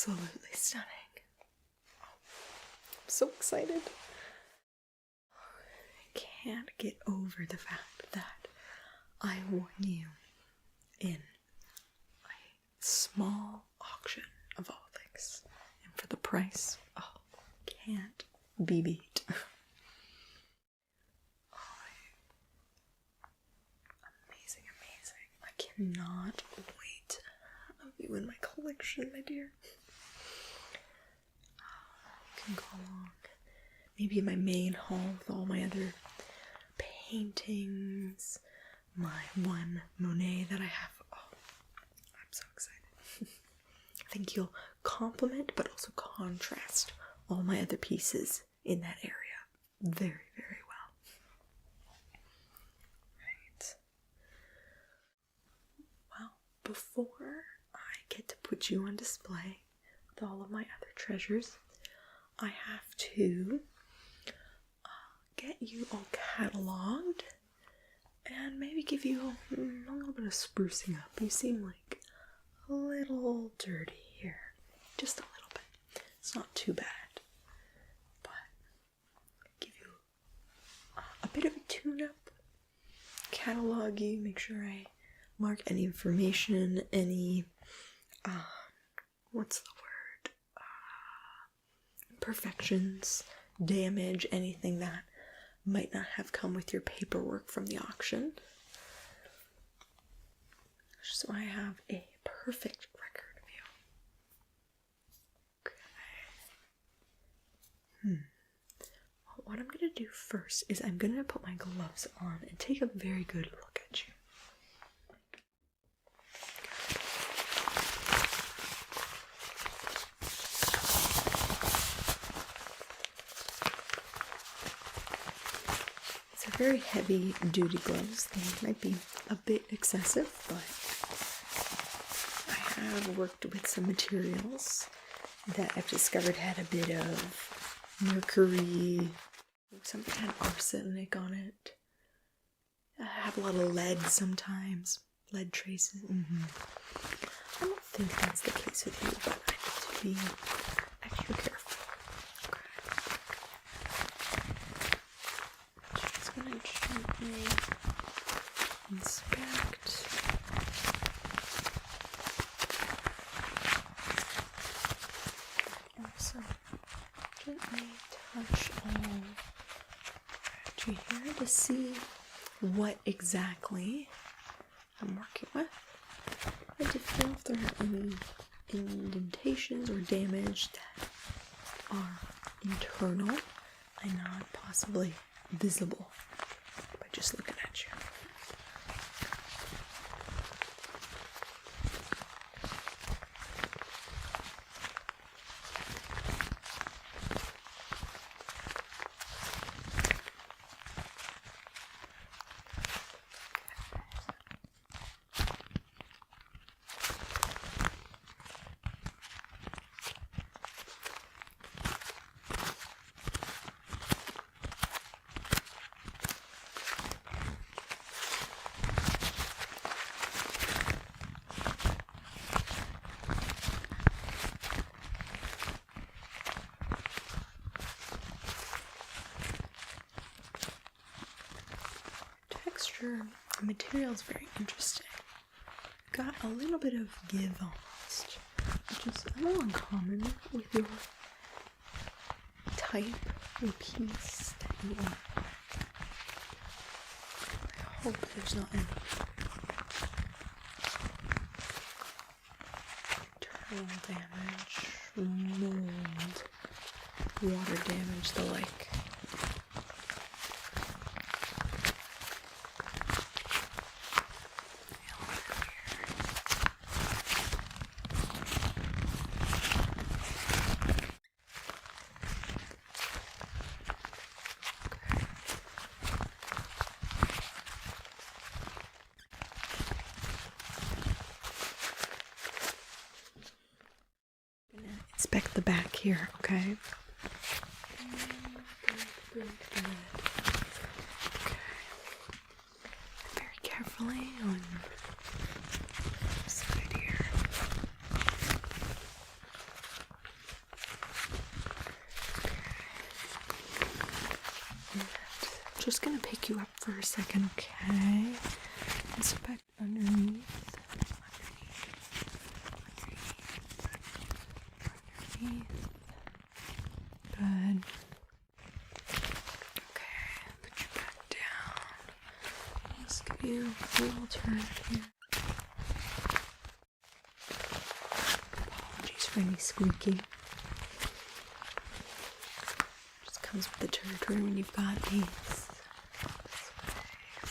absolutely stunning. I'm so excited. I can't get over the fact that I won you in a small auction of all things. And for the price, oh, can't be beat. Amazing, amazing. I cannot wait of you in my collection, my dear. You can go along. Maybe my main hall with all my other paintings. My one Monet that I have. Oh, I'm so excited. I think you'll complement but also contrast all my other pieces in that area very, very well. Right. Well, before I get to put you on display with all of my other treasures, I have to get you all cataloged and maybe give you a little bit of sprucing up. You seem like a little dirty here. Just a little bit. It's not too bad. But give you a bit of a tune-up. Catalog you. Make sure I mark any information, any, what's the word? Imperfections, damage, anything that might not have come with your paperwork from the auction. So I have a perfect record of you. Okay. Well, what I'm going to do first is I'm going to put my gloves on and take a very good look at you. Very heavy duty gloves. They might be a bit excessive, but I have worked with some materials that I've discovered had a bit of mercury, something had arsenic on it. I have a lot of lead sometimes, lead traces. I don't think that's the case with you, but I need to be extra careful. Gently inspect. Also, gently touch all to here to see what exactly I'm working with, and to feel if there are any indentations or damage that are internal and not possibly visible by just looking at you. The material is very interesting. Got a little bit of give almost, which is a little uncommon with your type or piece that you want. I hope there's not any internal damage, mold, water damage, the like. Inspect the back here, okay? Good. Okay. Very carefully on the side here. just gonna pick you up for a second, okay? Inspect underneath. Good. Okay, put you back down. Let's give you a little turn here. Apologies for any squeaking. Just comes with the territory when you've got these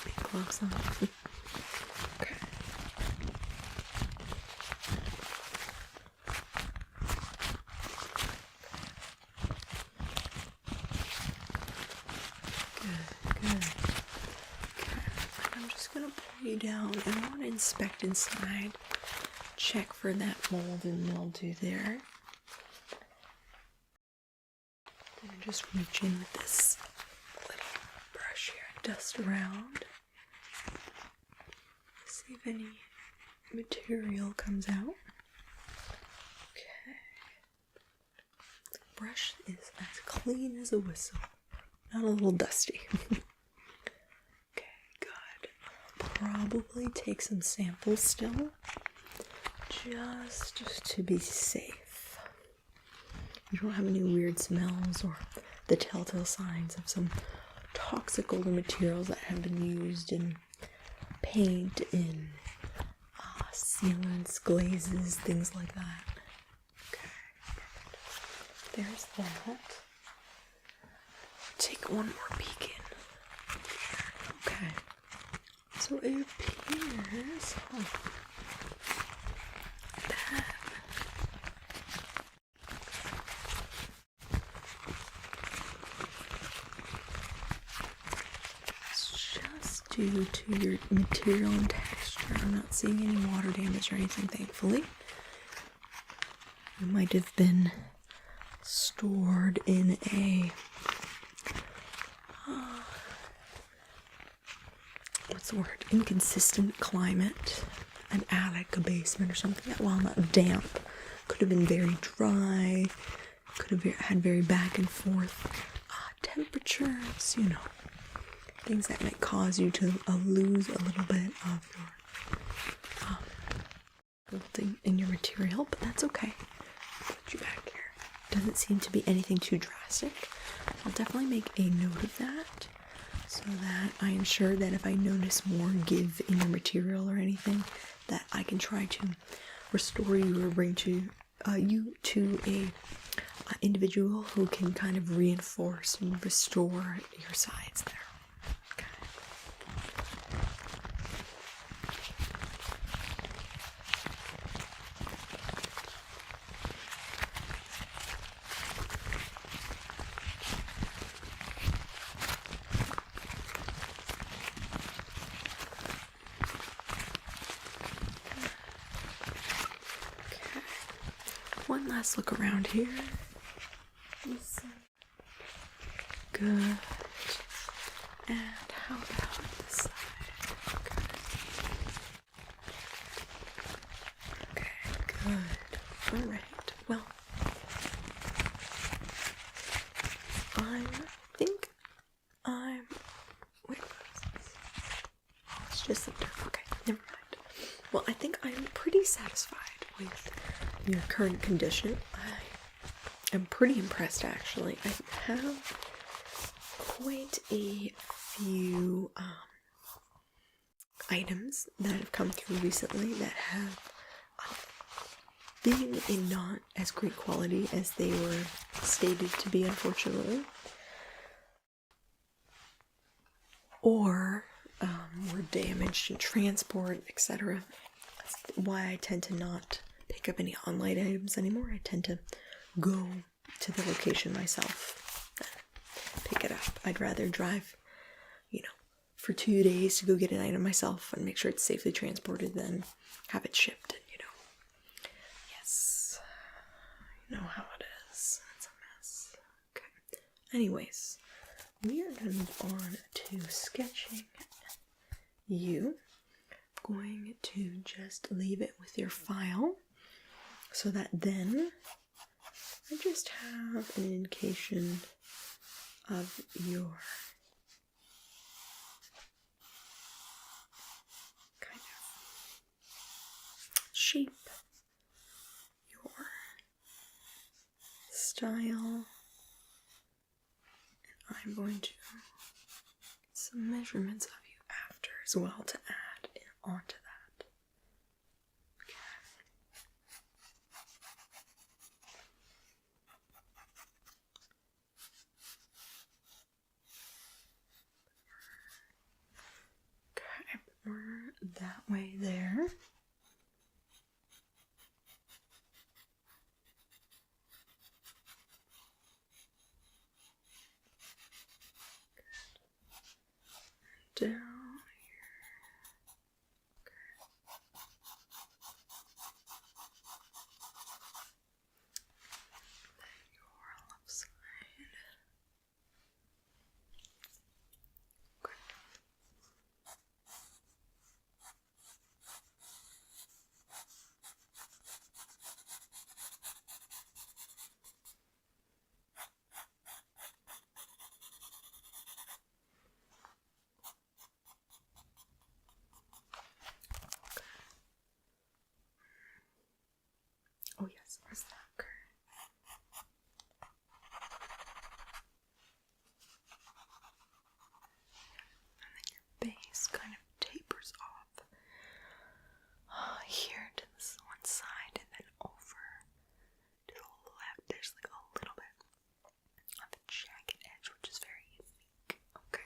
big gloves on. Okay. Good. Okay. I'm just gonna pull you down and I want to inspect inside. Check for that mold and mildew there. Then just reach in with this little brush here and dust around. See if any material comes out. Okay. The brush is as clean as a whistle. Not a little dusty. Okay, good. Probably take some samples still. Just to be safe. You don't have any weird smells or the telltale signs of some toxic older materials that have been used in paint, in sealants, glazes, things like that. Okay. There's that. Take one more peek in. Okay. So it appears that it's just due to your material and texture. I'm not seeing any water damage or anything, thankfully. It might have been stored in a what's the word? Inconsistent climate, an attic, a basement, or something that, while not damp, could have been very dry, could have had very back and forth temperatures, you know, things that might cause you to lose a little bit of your building in your material, but that's okay. Put you back here. Doesn't seem to be anything too drastic. I'll definitely make a note of that, so that I am sure that if I notice more give in your material or anything, that I can try to restore you or bring to you to a individual who can kind of reinforce and restore your sides there. Okay. One last look around here. Good. And how about this side? Okay. Okay, good. Alright, well, wait, what is this? Oh, it's just some dirt. Okay, never mind. Well, I think I'm pretty satisfied with your current condition. I am pretty impressed, actually. I have quite a few items that have come through recently that have been in not as great quality as they were stated to be, unfortunately, or were damaged in transport, etc. That's why I tend to not pick up any online items anymore. I tend to go to the location myself and pick it up. I'd rather drive, for 2 days to go get an item myself and make sure it's safely transported than have it shipped. And, yes, you know how it is. It's a mess. Okay. Anyways, we are going to move on to sketching you. I'm going to just leave it with your file so that then I just have an indication of your shape your style. And I'm going to get some measurements of you after as well to add onto that. Okay, we're that way there. Down here. Okay. Then your left side. Okay. Oh yes, where's that curve? And then your base kind of tapers off here to this one side, and then over to the left. There's like a little bit of a jagged edge, which is very unique. Okay.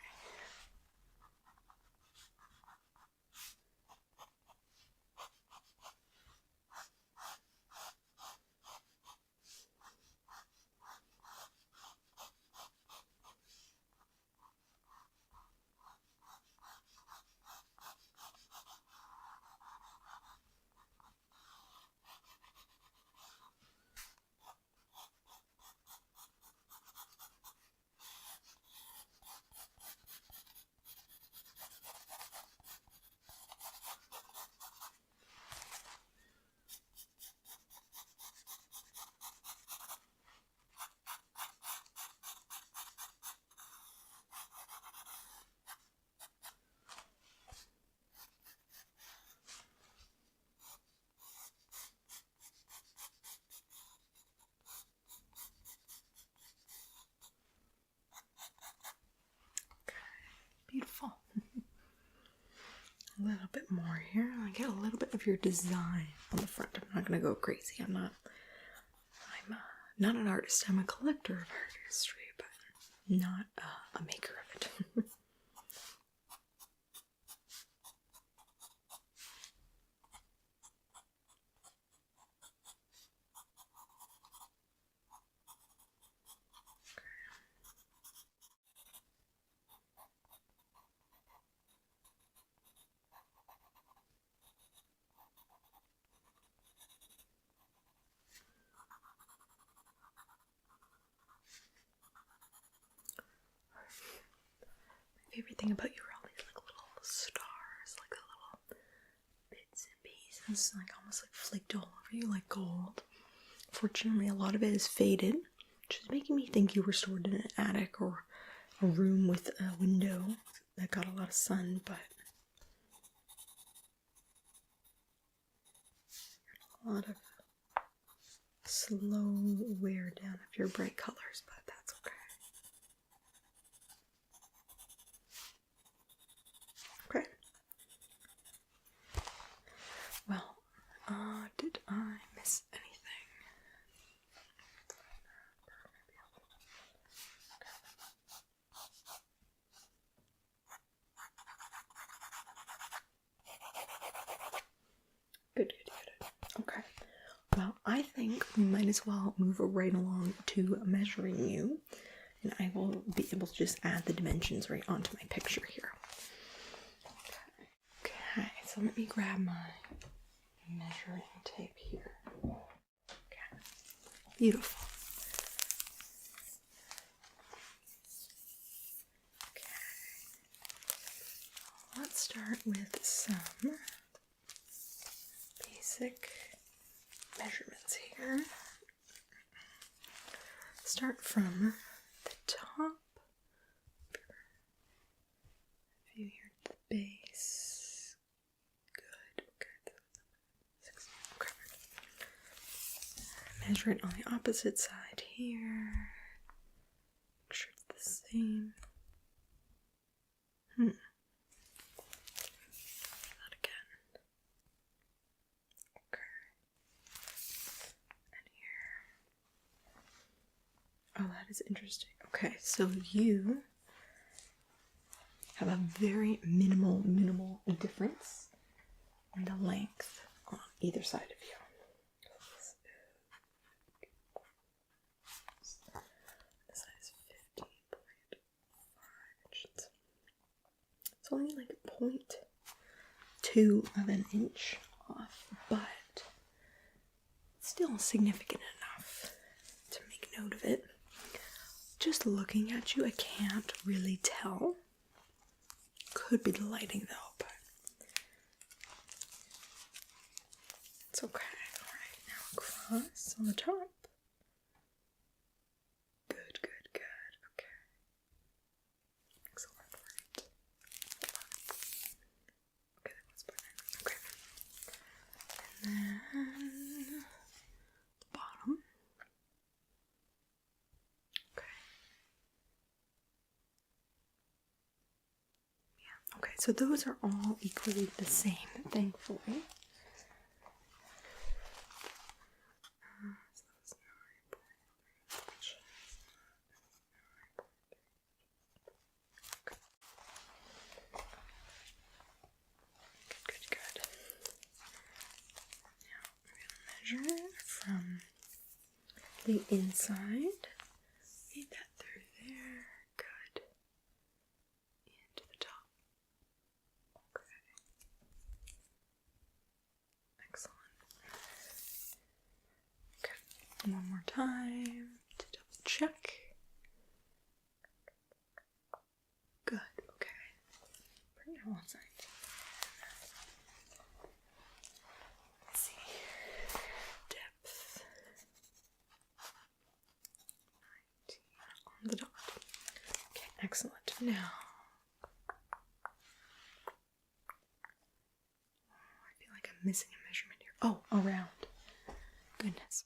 Beautiful. A little bit more here. I get a little bit of your design on the front. I'm not gonna go crazy. I'm not an artist. I'm a collector of art history, but not a maker of it. My favorite thing about you are all these like little stars, like the little bits and pieces, like almost like flaked all over you like gold. Fortunately, a lot of it is faded, which is making me think you were stored in an attic or a room with a window that got a lot of sun, but a lot of slow wear down of your bright colors, but that's okay. Okay. Well, did I miss anything? Good. Okay. Well, I think we might as well move right along to measuring you, and I will be able to just add the dimensions right onto my picture here. Okay, so let me grab my measuring tape here. Okay, beautiful. Okay, let's start with some basic measurements here. Start from the top. View here to the base. Good. Okay. measure it on the opposite side here. Make sure it's the same. That again. Okay. And here. Oh, that is interesting. Okay, so you have a very minimal difference in the length on either side of you. This side is 15.5 inches. It's only like 0.2 of an inch off, but still significant enough to make note of it. Just looking at you, I can't really tell. Could be the lighting though, but it's okay. Alright, now across on the top. Good, good, good. Okay. Excellent. Right. Okay, that one's better. Okay. And then the bottom. Okay. Yeah, okay, so those are all equally the same, thankfully. Measure from the inside. Feed that through there. Good. Into the top. Okay. Excellent. Okay. One more time to double check. Good. Okay. Bring it on side. The dot. Okay, excellent. Now, I feel like I'm missing a measurement here. Oh, around. Goodness.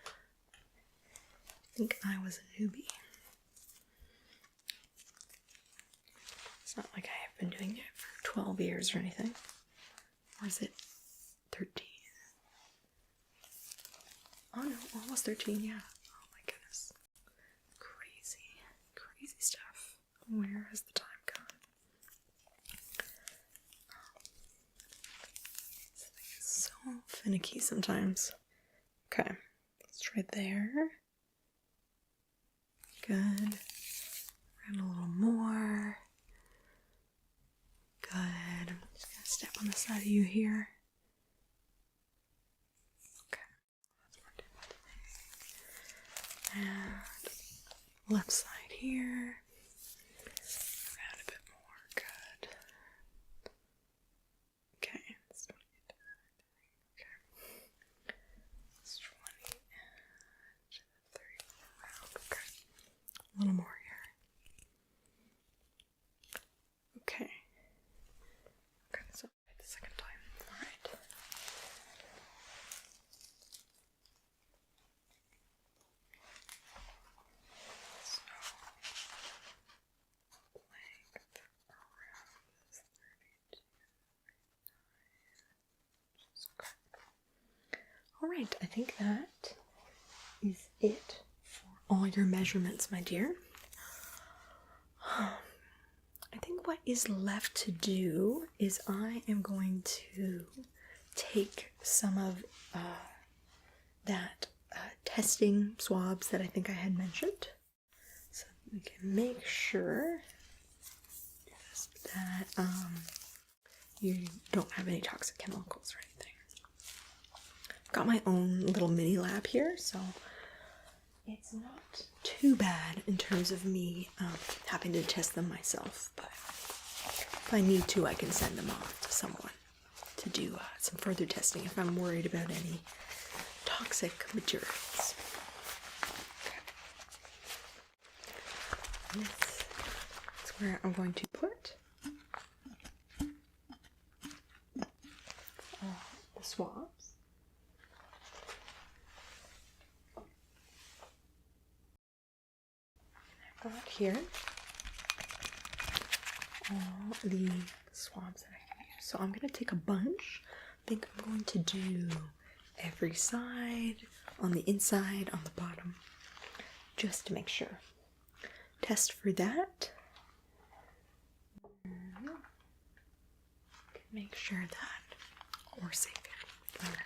I think I was a newbie. It's not like I have been doing it for 12 years or anything. Or is it 13? Oh no, almost 13, yeah. Crazy stuff. Where has the time gone? This thing is so finicky sometimes. Okay, let's try there. Good. Around a little more. Good. I'm just gonna step on the side of you here. Okay. And left side here. Around a bit more. Good. Okay. It's 20. Okay. It's 20 and 30 around. Okay. A little more here. Okay. Okay, so the second time. Alright. Alright, I think that is it for all your measurements, my dear. I think what is left to do is I am going to take some of that testing swabs that I think I had mentioned. So we can make sure that you don't have any toxic chemicals or anything. Got my own little mini lab here, so it's not too bad in terms of me having to test them myself, but if I need to, I can send them off to someone to do some further testing if I'm worried about any toxic materials. Okay. This is where I'm going to put the swabs. got here all the swabs that I can use. So I'm going to take a bunch. I think I'm going to do every side, on the inside, on the bottom, just to make sure. Test for that. Make sure that we're safe here. All right.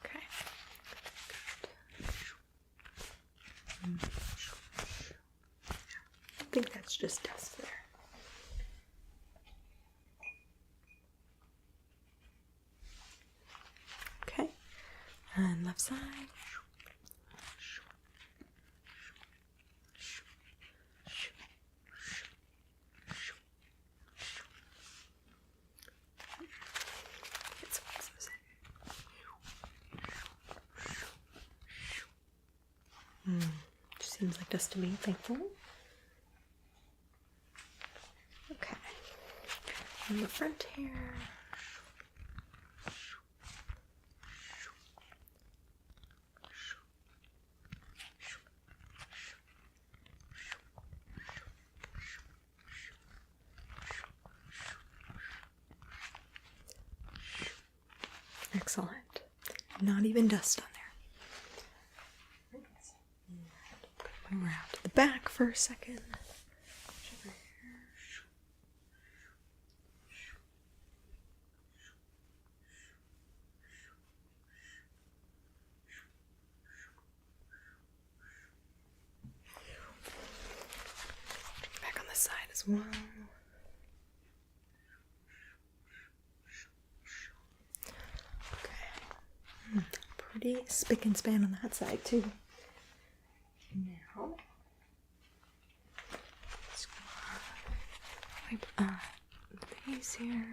Okay. I think that's just dust there. Okay. And left side. Seems like dust to me, thankfully. Okay. On the front here. Excellent. Not even dust on there. Move around to the back for a second. Back on the side as well. Okay. Pretty spick and span on that side too. Now, let's wipe the face here.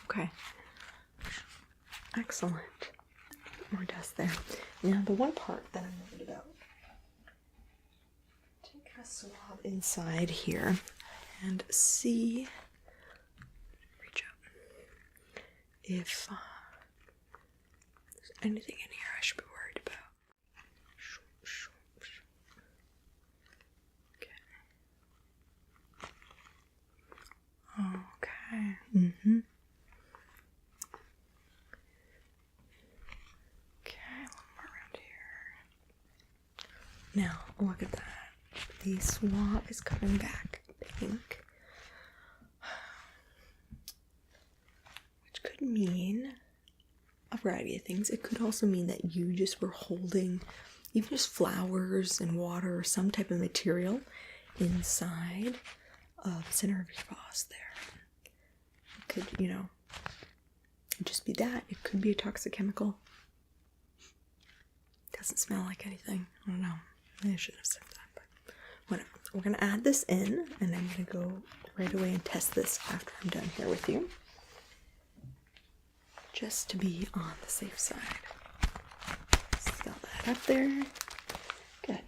Okay. Excellent. More dust there. Now, the one part that I'm worried about. Take a swab inside here and see, reach up, if there's anything in here I should be worried about. Okay. Mm-hmm. Okay, a little more around here. Now, look at that. The swab is coming back pink. Which could mean a variety of things. It could also mean that you just were holding even just flowers and water or some type of material inside of the center of your vase there. It could, you know, just be that. It could be a toxic chemical. Doesn't smell like anything. I don't know. Maybe I shouldn't have said that, but whatever. We're going to add this in, and I'm going to go right away and test this after I'm done here with you. Just to be on the safe side. Seal that up there. Good.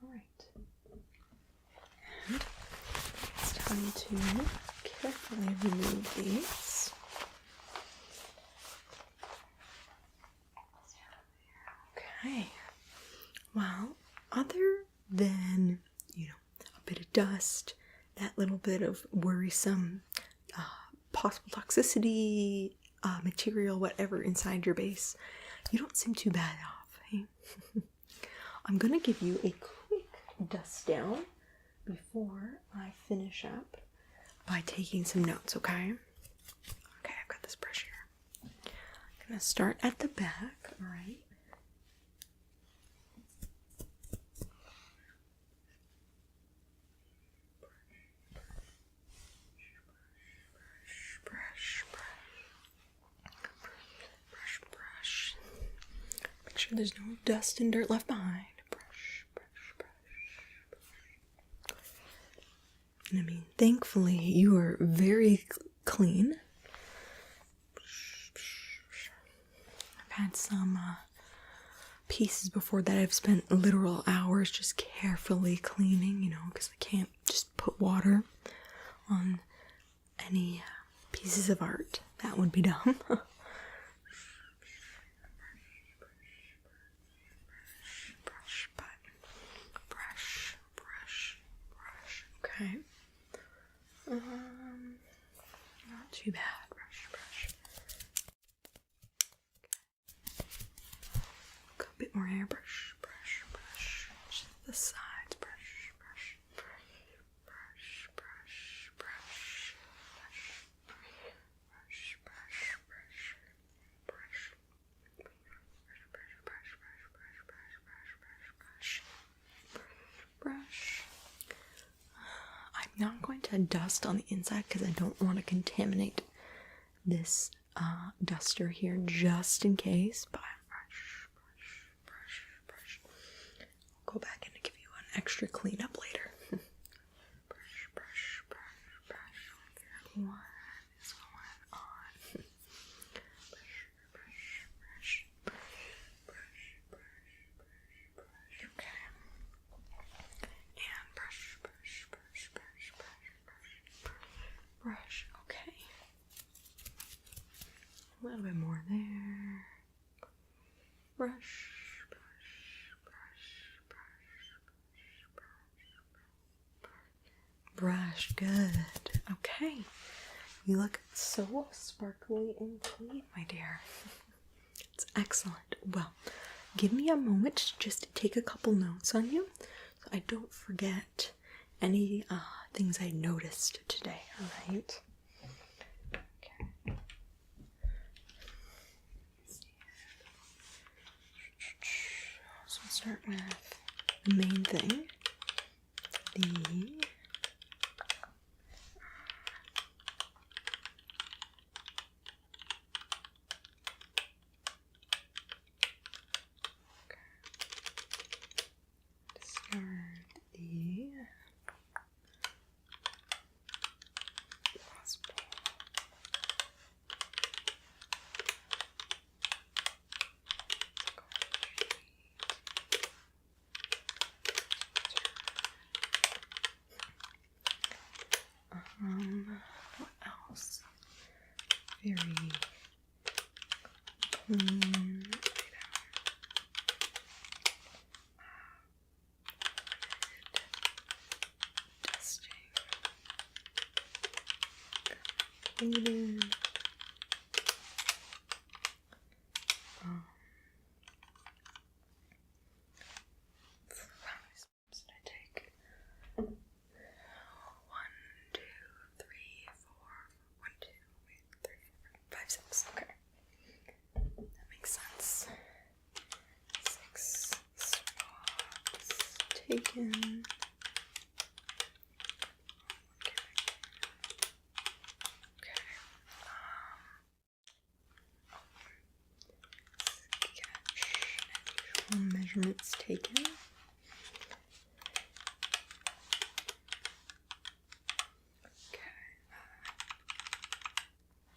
Alright. And it's time to carefully remove these. Okay. Well, other than, you know, a bit of dust, that little bit of worrisome possible toxicity, material, whatever inside your base, you don't seem too bad off. Hey? I'm going to give you a quick dust down before I finish up by taking some notes, okay? Okay, I've got this brush here. I'm going to start at the back, alright? There's no dust and dirt left behind. Brush, brush, brush, brush. In the meantime, thankfully, you are very clean. I've had some pieces before that I've spent literal hours just carefully cleaning, you know, because I can't just put water on any pieces of art. That would be dumb. Brush. Okay. Not too bad. Brush. Got a bit more hair. Brush. Just the sides. Brush. I'm not going to dust on the inside because I don't want to contaminate this duster here just in case. But brush. I'll go back in to give you an extra cleanup later. brush. What is going on? Brush. Okay. And brush. Okay. A little bit more there. Brush. Good. Okay. You look so sparkly and clean, my dear. It's excellent. Well, give me a moment just to take a couple notes on you so I don't forget any things I noticed today, alright? Okay. So we'll start with the main thing. What else? Very clean. Dusting. Cleaning. How many steps did I take? 1, 2, 3, 4. 1, 2, 3, 4, 5, 6. Okay. That makes sense. 6 swabs taken. Measurements taken.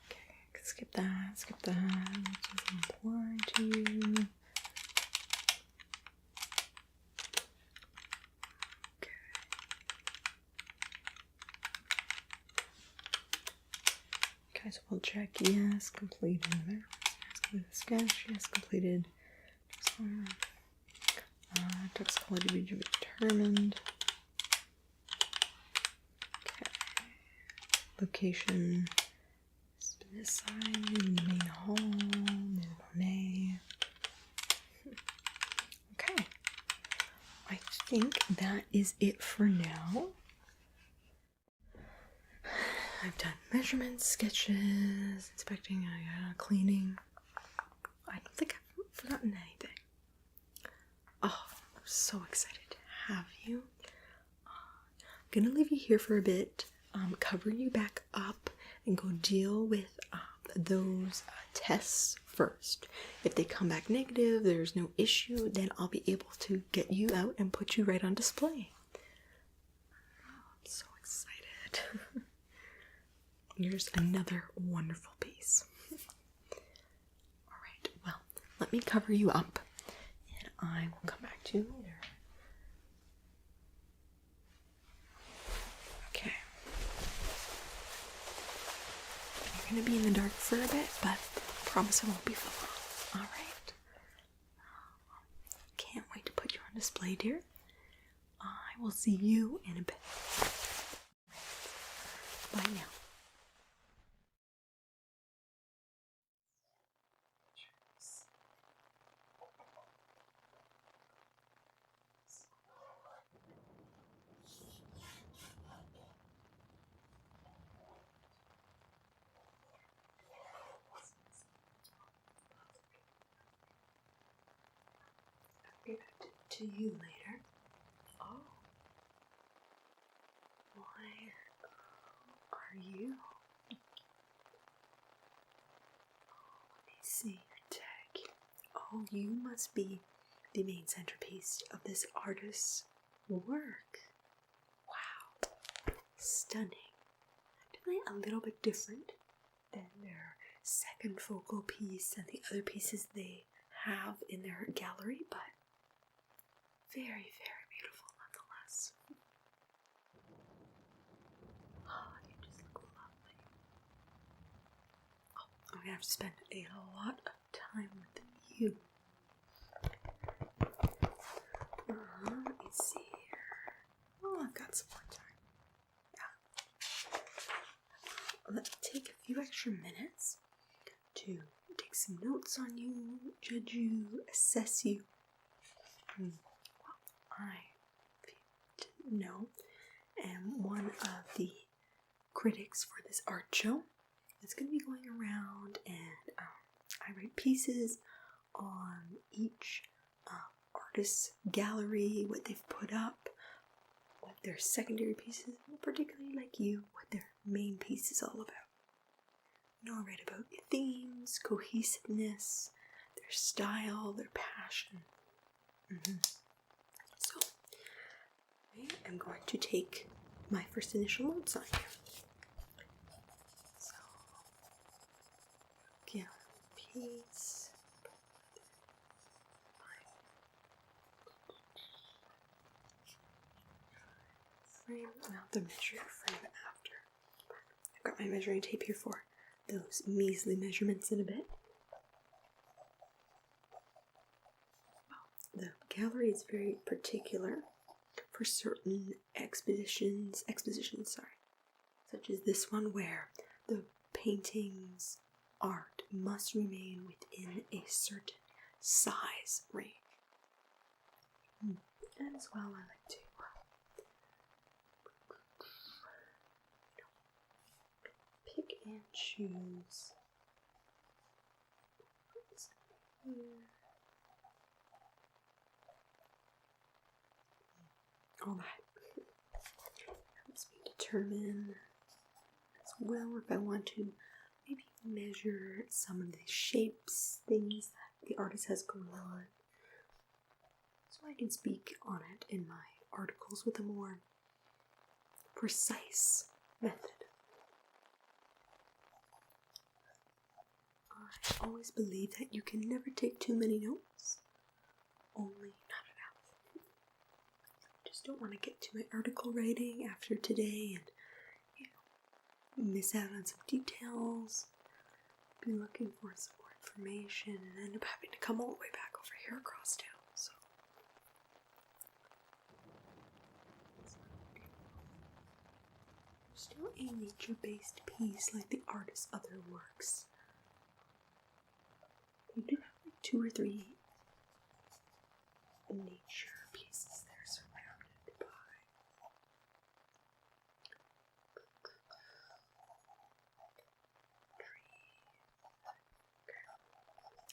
Okay, skip that. It doesn't apply to you. Okay, so we'll check yes, completed. Sketch, yes, completed. Toxicology to be determined. Okay. Location. This side, in the main hall, Monet. Okay. I think that is it for now. I've done measurements, sketches, inspecting, cleaning. I don't think I've forgotten anything. Oh, I'm so excited to have you. I'm gonna leave you here for a bit, cover you back up, and go deal with those tests first. If they come back negative, there's no issue, then I'll be able to get you out and put you right on display. Oh, I'm so excited. it. Here's another wonderful piece. Alright, well, let me cover you up and I will come back to you later. Okay. You're going to be in the dark for a bit, but I promise it won't be for long. Alright. Can't wait to put you on display, dear. I will see you in a bit. Bye now. I'll get back to you later. Oh. Why are you? Let me see your tag. Oh, you must be the main centerpiece of this artist's work. Wow. Stunning. Definitely a little bit different than their second focal piece and the other pieces they have in their gallery, but very, very beautiful nonetheless. Oh, you just look lovely. Oh, I'm gonna have to spend a lot of time with you. Let me see here. Oh, I've got some more time. Yeah. Let me take a few extra minutes to take some notes on you, judge you, assess you. Well, I, if you didn't know, am one of the critics for this art show. It's going to be going around and I write pieces on each artist's gallery, what they've put up, what their secondary pieces, particularly like you, what their main piece is all about. You know, I write about themes, cohesiveness, their style, their passion. So, I am going to take my first initial notes on you. So, gallery piece. Frame, I'll have to measure your frame after. I've got my measuring tape here for those measly measurements in a bit. The gallery is very particular for certain expositions, such as this one where the painting's art must remain within a certain size range. And as well, I like to pick and choose all that helps me determine as well if I want to maybe measure some of the shapes, things that the artist has going on, so I can speak on it in my articles with a more precise method. I always believe that you can never take too many notes, only not enough. I just don't want to get to my article writing after today and, miss out on some details, be looking for some more information, and end up having to come all the way back over here across town. So, still a nature-based piece like the artist's other works. We do have like 2 or 3 nature pieces there surrounded by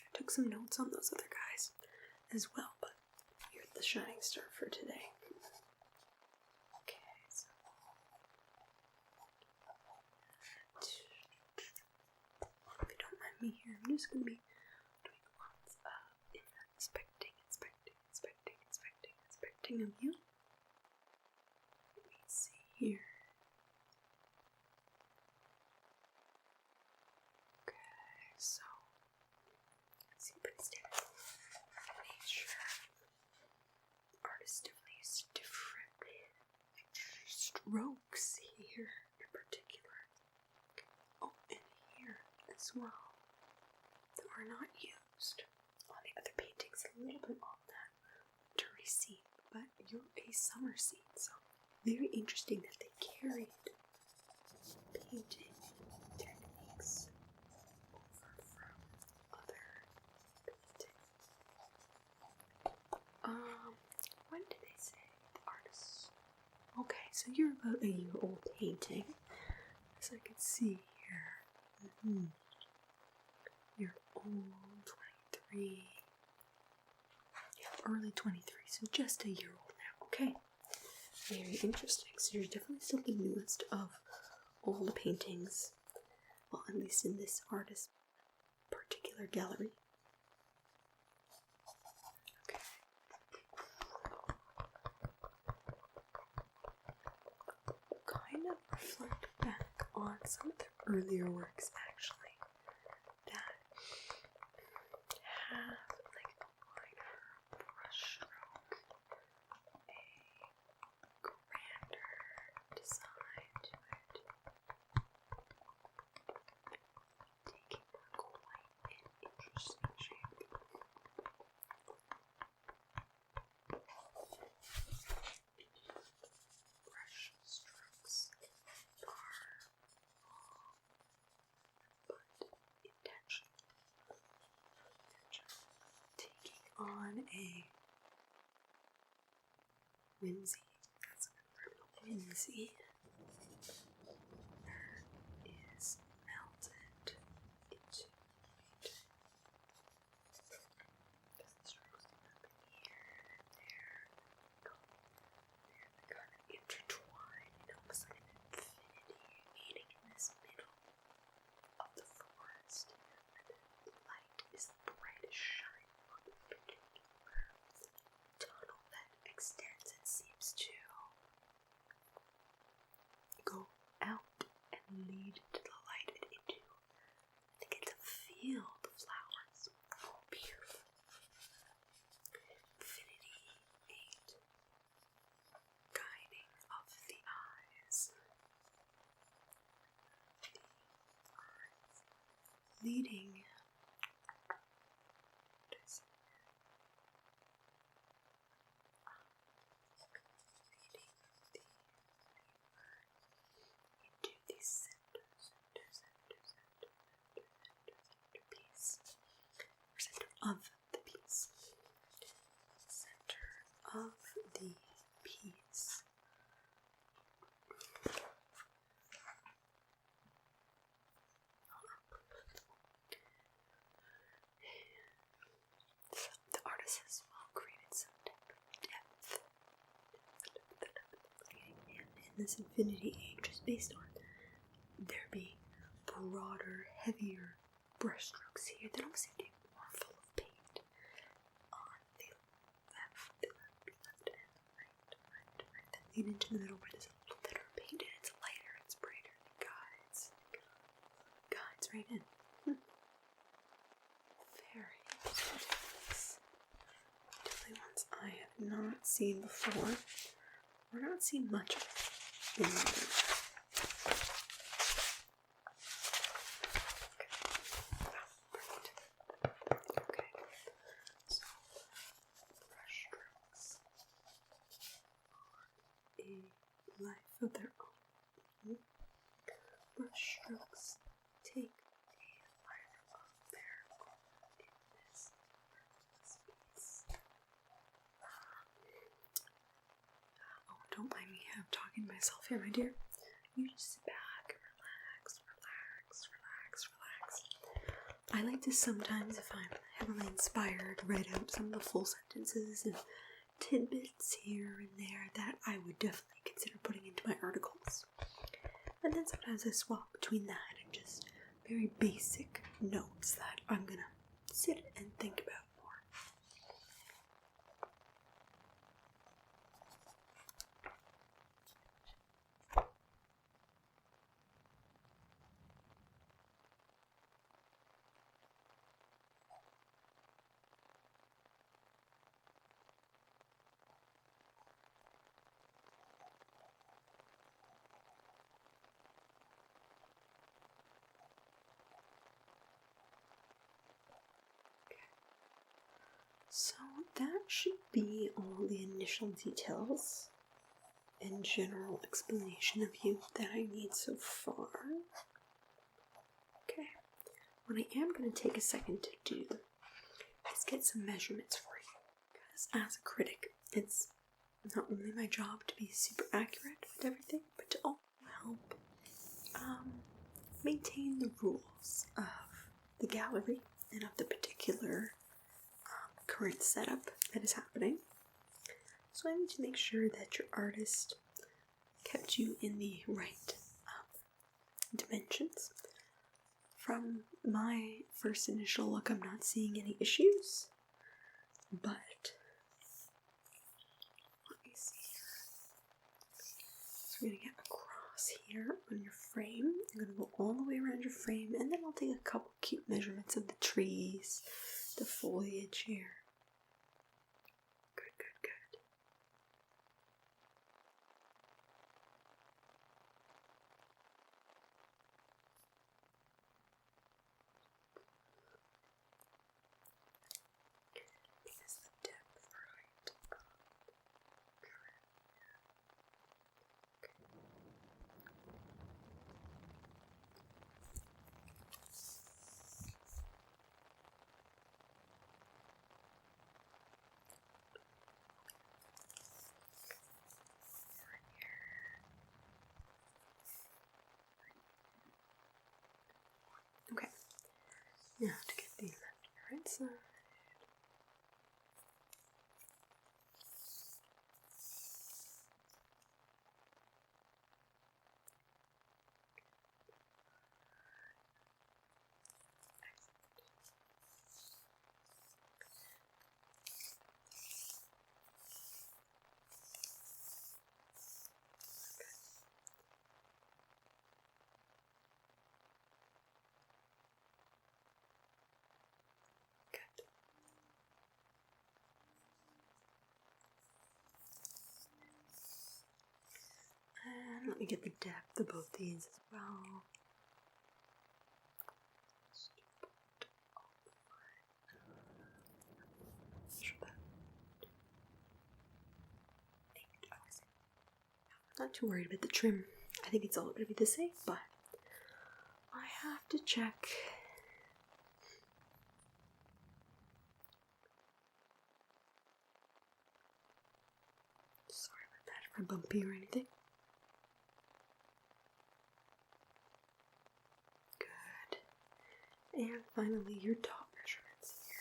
I took some notes on those other guys as well, but you're the shining star for today. Okay, so if you don't mind me here, I'm just going to be doing lots of inspecting of you. Let me see here. so it's pretty standard. Nature. Artists definitely use different strokes here in particular. Oh, and here as well that are not used on the other paintings. A little bit on that dirty scene, but you're a summer scene, so very interesting that they carried painting techniques over from other paintings. When did they say the artist? Okay, so you're about a year old painting, as I can see here. You're old, 23. Yeah, early 23, so just a year old now. Okay, very interesting. So you're definitely still the newest of all the paintings, well, at least in this artist's particular gallery. Okay. Kind of reflect back on some of the earlier works, actually, that have like a wider brushstroke, a grander design to it, taking quite an interesting shape. Brush strokes are long but intentional, taking on a whimsy. That's a good word. Whimsy that is melted into white. Because the strokes do happen here and there. They're kind of intertwined in almost like an infinity, meeting in this middle of the forest, where the light is the brightest shining on the particular tunnel that extends and seems to go out and lead to the light and into, I think it's a field of flowers. Oh, beautiful. Infinity 8. Guiding of the eyes. The eyes. Leading. Into the center piece. Center of the piece. Center of the piece. The artist has well created some type of depth. And this Infinity Age is based on there being broader, heavier brushstrokes here that almost seem to be more full of paint on the left, and right, that lead into the middle where there's a little bit of paint and it's lighter, it's brighter, it guides right in. Very interesting. Definitely ones I have not seen before, or not seen much of in modern. Okay, so brushstrokes on a life of their own. Brushstrokes take a life of their own in this space. Oh, don't mind me, I'm talking to myself here, my dear. You just sit back and relax. I like to sometimes, if I'm heavily inspired, write out some of the full sentences and tidbits here and there that I would definitely consider putting into my articles. And then sometimes I swap between that and just very basic notes that I'm gonna sit and think about more. So that should be all the initial details and general explanation of you that I need so far. Okay, what I am going to take a second to do is get some measurements for you, because as a critic, it's not only my job to be super accurate with everything, but to also help maintain the rules of the gallery and of the particular current setup that is happening. So I need to make sure that your artist kept you in the right dimensions. From my first initial look, I'm not seeing any issues, but let me see here. So we're going to get across here on your frame. I'm going to go all the way around your frame, and then I'll take a couple cute measurements of the trees, the foliage here. Good, good, good. Is the depth right? Okay, now to get the right side. And let me get the depth of both these as well. Not too worried about the trim. I think it's all going to be the same, but I have to check. Sorry about that if I'm bumpy or anything. Good. And finally, your top measurements here.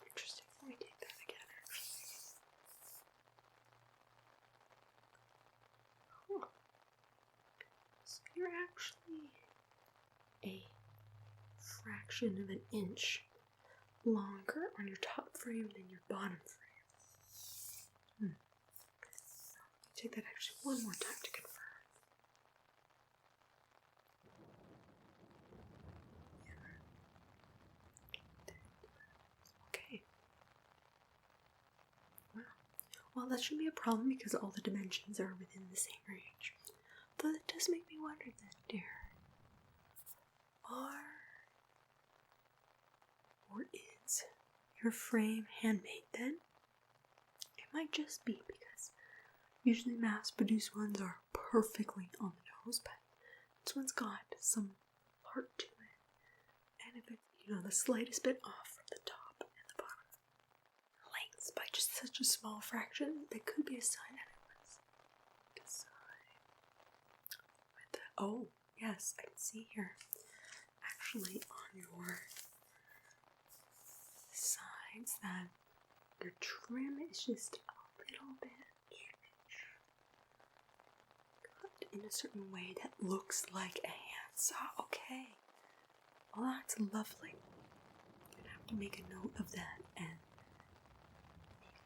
Interesting. Let me take that again, actually. Huh. So you're actually a fraction of an inch longer on your top frame than your bottom frame. Take that actually one more time to confirm. Okay. Wow. Well, that shouldn't be a problem because all the dimensions are within the same range. Though that does make me wonder then, dear. Or is your frame handmade then? It might just be because usually mass-produced ones are perfectly on the nose, but this one's got some heart to it. And if it's, the slightest bit off from the top and the bottom lengths by just such a small fraction, that could be a sign that it was designed with the, oh, yes, I can see here. Actually, on your sides, that your trim is just a little bit cut in a certain way that looks like a handsaw. Okay, well, that's lovely. I'm gonna have to make a note of that and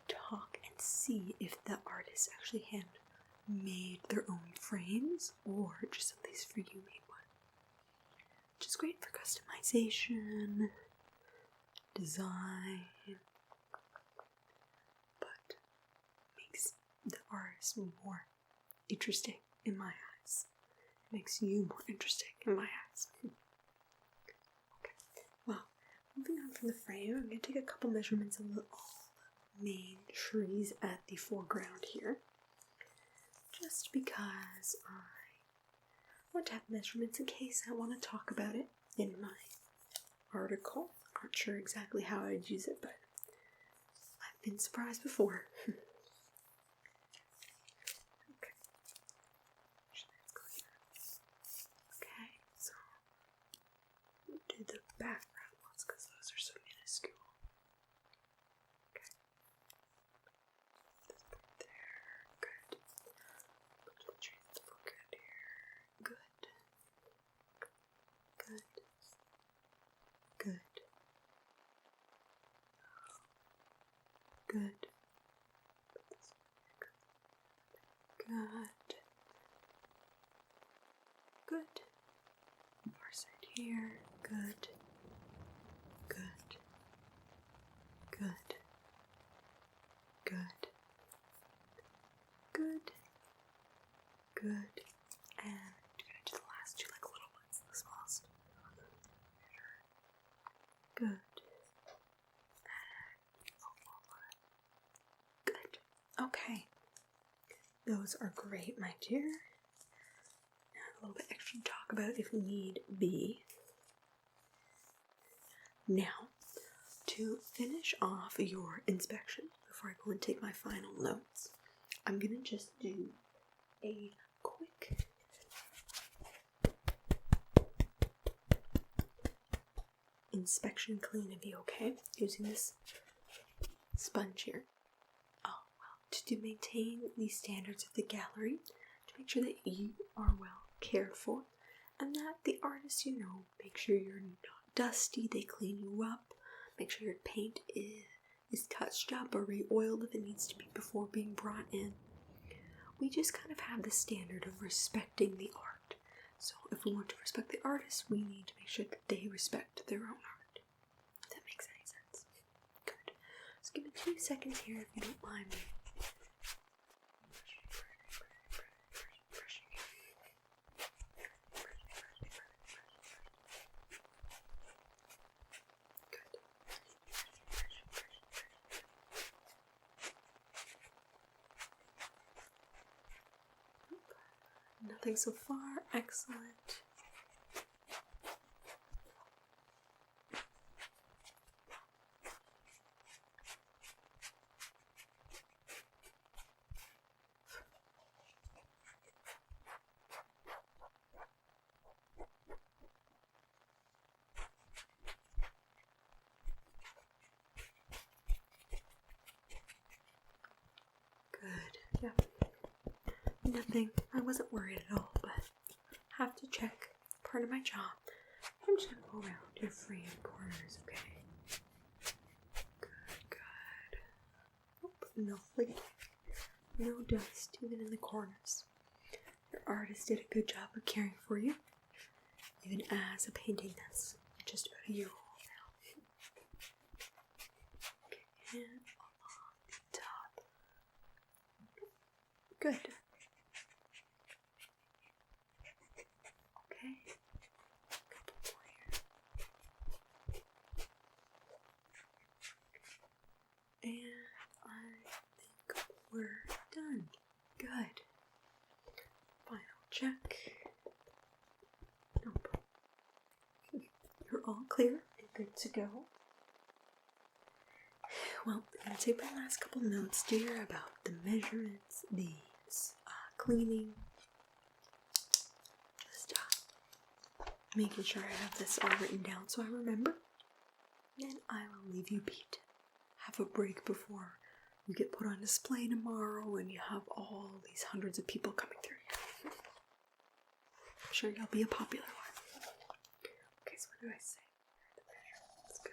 talk and see if the artist actually handmade their own frames or just at least for you made one. Which is great for customization, design, but makes the artist more interesting in my eyes. It makes you more interesting in my eyes. Okay, well, moving on from the frame, I'm going to take a couple measurements of the main trees at the foreground here. Just because I want to have measurements in case I want to talk about it in my article. I'm not sure exactly how I'd use it, but I've been surprised before. Okay. Okay, so we'll do the background ones because those are so minuscule. Okay. There. Good. Put the trees at the foreground here. Good. Good. Good. Good. Good. Good. Far side here. Good. Good. Good. Good. Good. Good. And I'm gonna do the last two like little ones, the smallest. Good. Good. Okay. Those are great, my dear. A little bit extra to talk about if need be. Now, to finish off your inspection, before I go and take my final notes, I'm going to just do a quick inspection clean of you, okay? Using this sponge here. Oh, well, to maintain the standards of the gallery, to make sure that you are well cared for, and that the artists you know make sure you're not dusty, they clean you up, make sure your paint is touched up or re-oiled if it needs to be before being brought in. We just kind of have the standard of respecting the art. So if we want to respect the artists, we need to make sure that they respect their own art. If that makes any sense. Good. Just give me 2 seconds here if you don't mind me. Nothing so far. Excellent. Good. Yeah. Nothing. I wasn't worried at all, but have to check. Part of my job. I'm just gonna go around your frame corners, okay? Good, good. Nope, no flaking. No dust, even in the corners. Your artist did a good job of caring for you, even as a painting that's just about a year old now. Okay, and along the top. Good. Okay. Couple more here. And I think we're done. Good. Final check. Nope. You're all clear and good to go. Well, I'm going to take my last couple notes, dear, about the measurements, the cleaning. Just making sure I have this all written down so I remember. Then I will leave you be to have a break before you get put on display tomorrow and you have all these hundreds of people coming through here. I'm sure you'll be a popular one. Okay, so what do I say? That's good.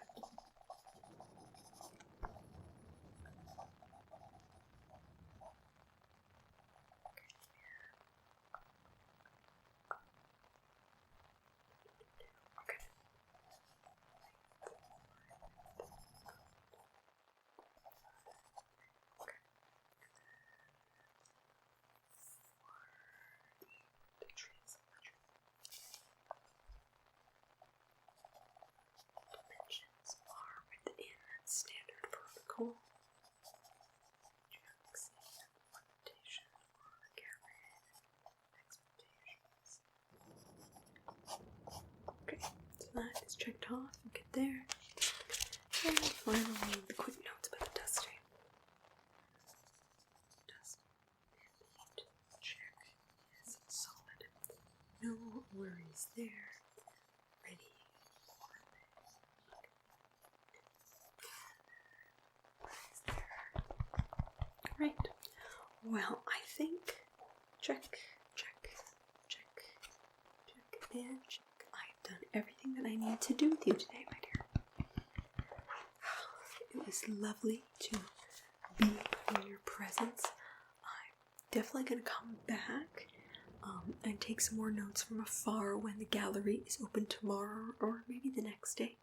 Okay. galleries there, ready for right. Well, I think check, and check. I've done everything that I need to do with you today, my dear. It was lovely to be in your presence. I'm definitely going to come back and take some more notes from afar when the gallery is open tomorrow or maybe the next day,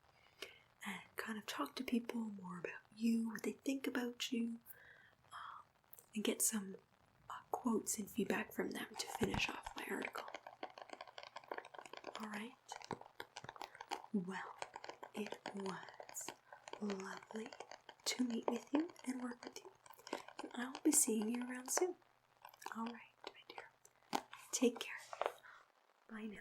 and kind of talk to people more about you, what they think about you, and get some quotes and feedback from them to finish off my article. Alright? Well, it was lovely to meet with you and work with you, and I'll be seeing you around soon. Alright, my dear. Take care. Bye now.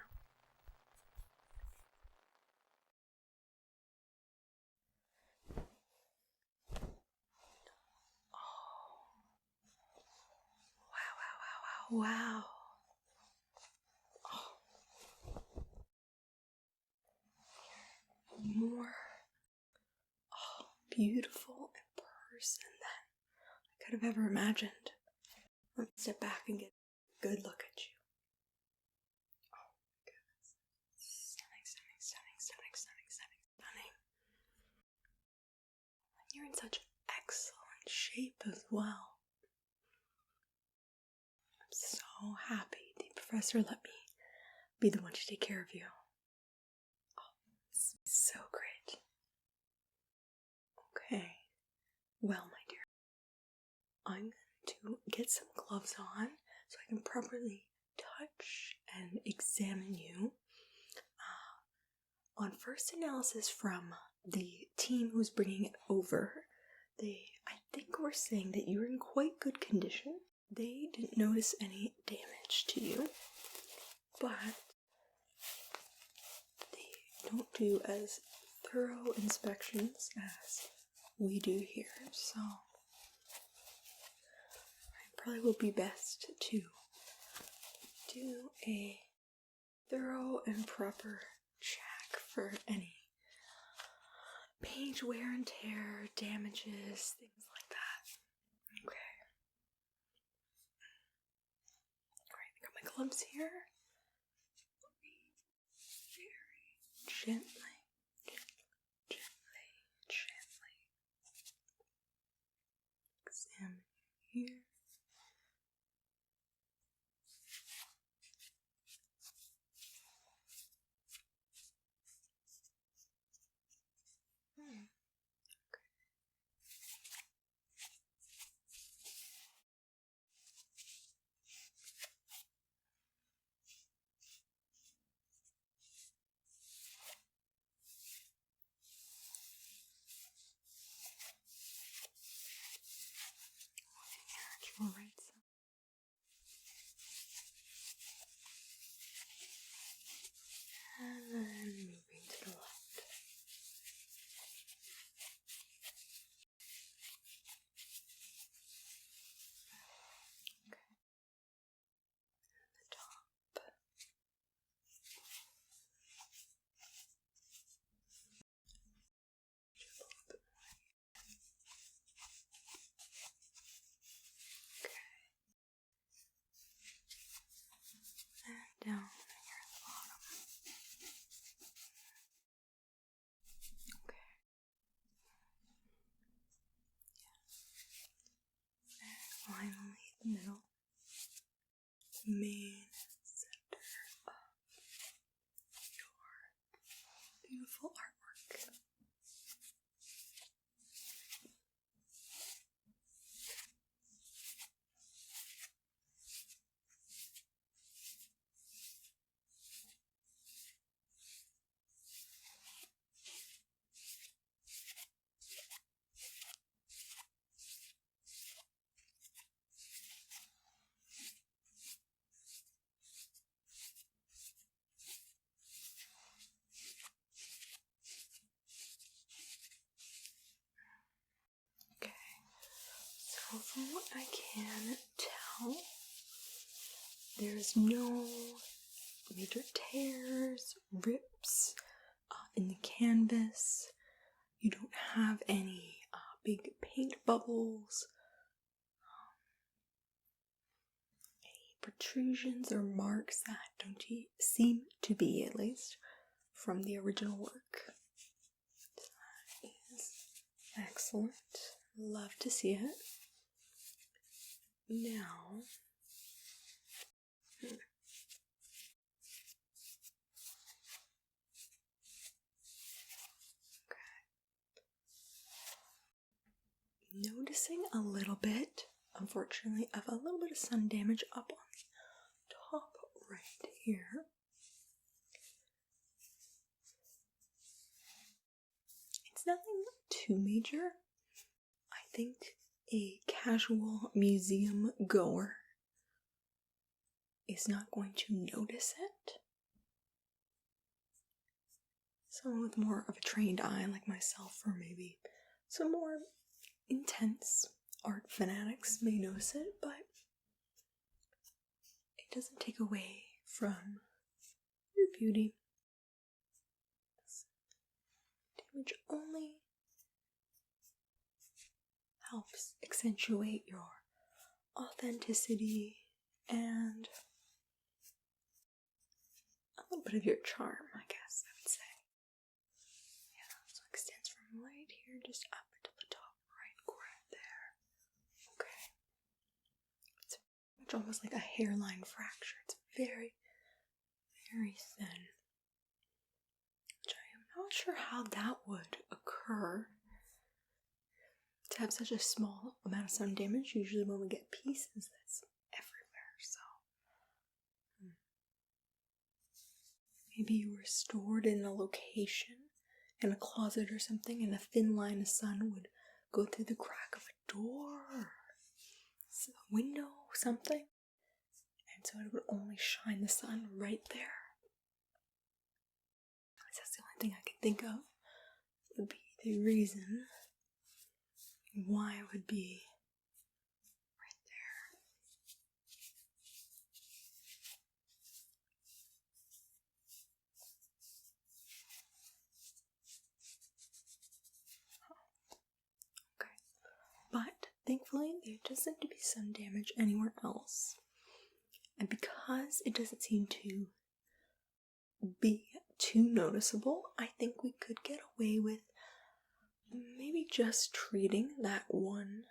Wow. More beautiful in person than I could have ever imagined. Let me step back and get a good look at you. Oh my goodness. Stunning. You're in such excellent shape as well. I'm so happy the professor let me be the one to take care of you. Oh, it's so great. Okay. Well, my dear, I'm going to get some gloves on so I can properly touch and examine you. On first analysis from the team who's bringing it over, I think were saying that you're in quite good condition. They didn't notice any damage to you, but they don't do as thorough inspections as we do here, so it probably will be best to do a thorough and proper check for any page wear and tear, damages, things like that. Okay. Alright, I got my gloves here. Very gently examine here. Looking at your right side. And then moving to the left. Okay. The top. And down here at the bottom. Okay. And finally, the middle. Main center of your beautiful artwork. Okay, so from what I can tell, there's no major tears, rips in the canvas. You don't have any big paint bubbles, any protrusions or marks that don't seem to be, at least, from the original work. That is excellent. Love to see it. Now, noticing a little bit, unfortunately, of a little bit of sun damage up on the top right here. It's nothing too major. I think a casual museum goer is not going to notice it. Someone with more of a trained eye like myself, or maybe some more intense art fanatics may notice it, but it doesn't take away from your beauty. Damage only helps accentuate your authenticity and a little bit of your charm, I guess I would say. Yeah, so it extends from right here just up to the top right corner there. Okay. It's almost like a hairline fracture. It's very, very thin. Which I am not sure how that would occur. To have such a small amount of sun damage, usually when we get pieces, that's everywhere, so. Maybe you were stored in a location, in a closet or something, and a thin line of sun would go through the crack of a door, or a window, something, and so it would only shine the sun right there. That's the only thing I can think of would be the reason why it would be right there. Okay. But thankfully there doesn't seem to be sun damage anywhere else. And because it doesn't seem to be too noticeable, I think we could get away with maybe just treating that one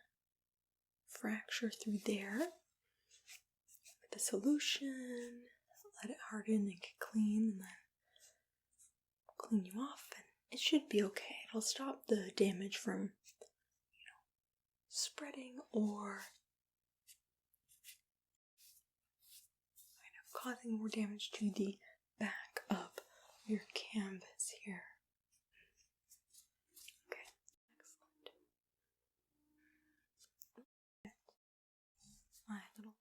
fracture through there with a solution, let it harden and get clean, and then clean you off, and it should be okay. It'll stop the damage from, spreading or causing more damage to the back of your canvas here. Okay, excellent. My little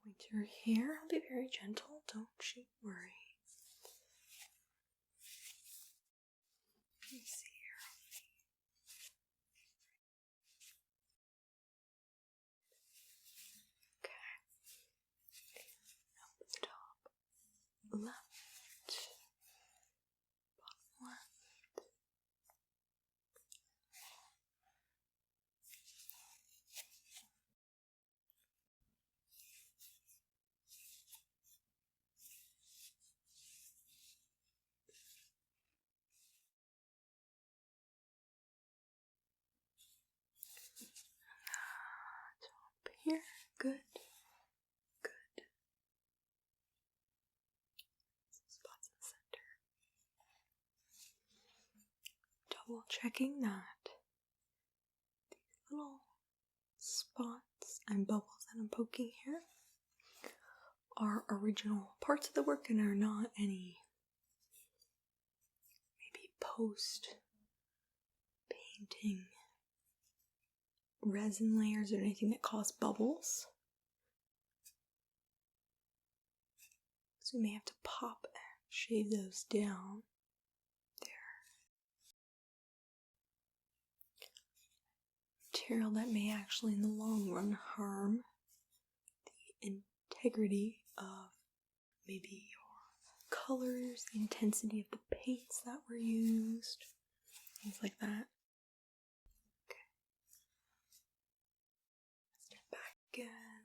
pointer here. I'll be very gentle, don't you worry. Let me see here. Okay. Up the top. Left. Bottom left. Top here. Good. Good. Spots in the center. Double checking that these little spots and bubbles that I'm poking here are original parts of the work and are not any maybe post painting resin layers or anything that cause bubbles. So we may have to pop and shave those down. Material that may actually in the long run harm the integrity of maybe your colors, the intensity of the paints that were used, things like that. Okay. Let's do it back again.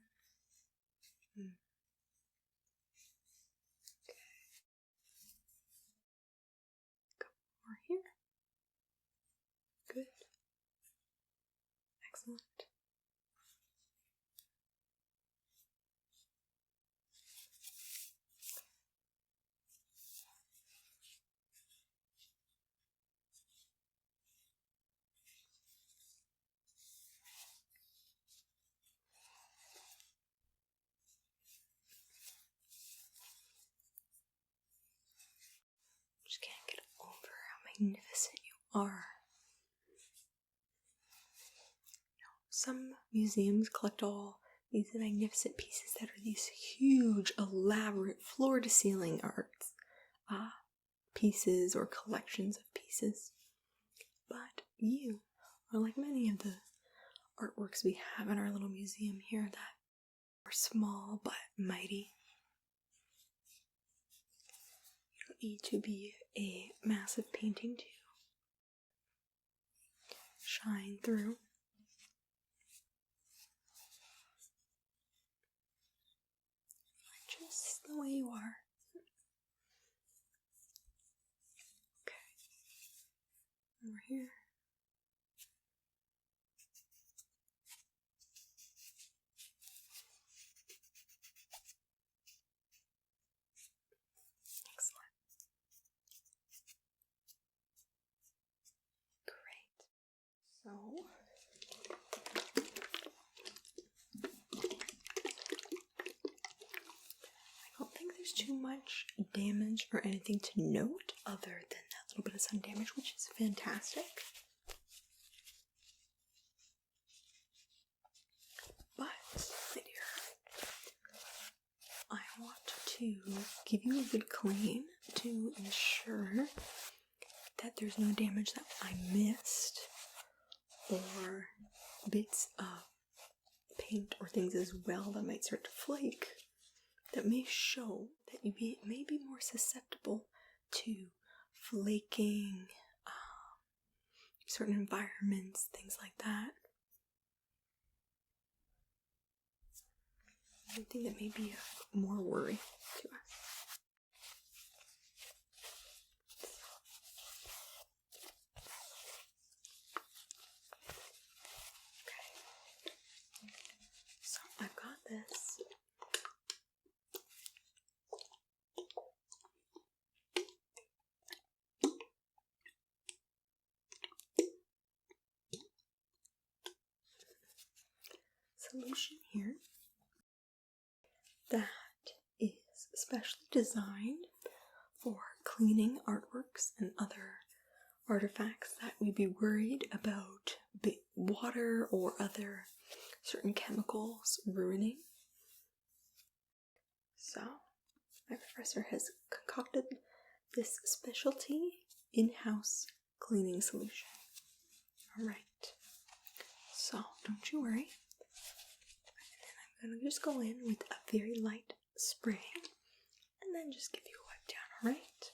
Okay. Couple more here. Good. Excellent. Just can't get over how magnificent you are. Some museums collect all these magnificent pieces that are these huge, elaborate, floor-to-ceiling arts pieces or collections of pieces. But you are like many of the artworks we have in our little museum here that are small but mighty. You don't need to be a massive painting to shine through. Just the way you are. Okay. Over here. Excellent. Great. So, I don't think there's too much damage or anything to note other than that little bit of sun damage, which is fantastic. But, my dear, I want to give you a good clean to ensure that there's no damage that I missed or bits of paint or things as well that might start to flake that may show that you may be more susceptible to flaking, certain environments, things like that. Something that may be of more worry to us. Okay. So I've got this. Solution here that is specially designed for cleaning artworks and other artifacts that we'd be worried about water or other certain chemicals ruining. So, my professor has concocted this specialty in-house cleaning solution. Alright, so don't you worry. And then I'm going to just go in with a very light spray and then just give you a wipe down, alright?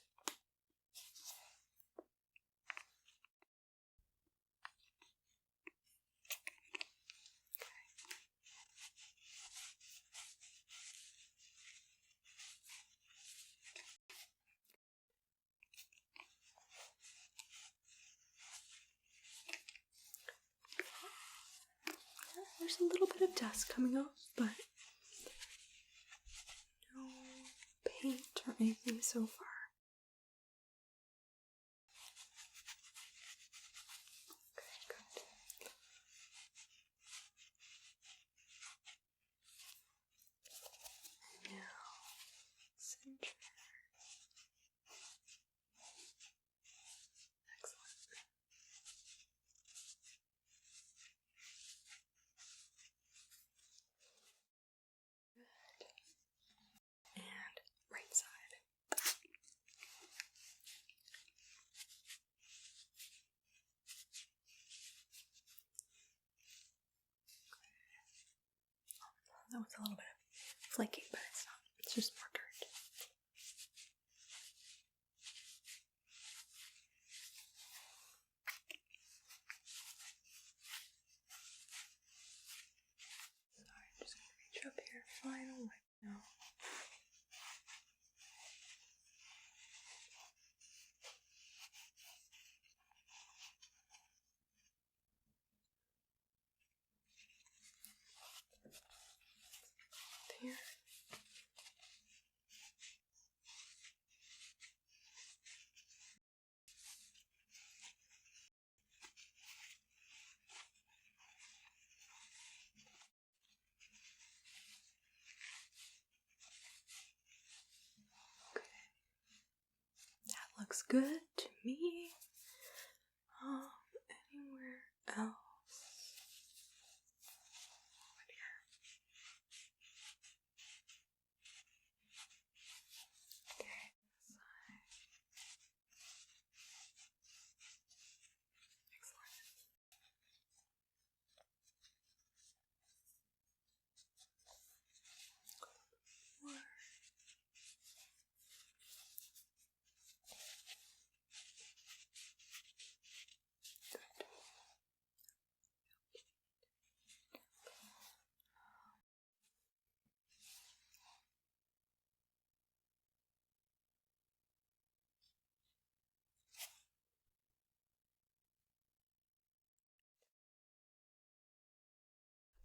There's a little bit of dust coming off, but no paint or anything so far. Okay, good. And now, center. Excellent. Good. And right side. That was a little bit of flaking, but it's not. It's just more dirt. good to me. Anywhere else?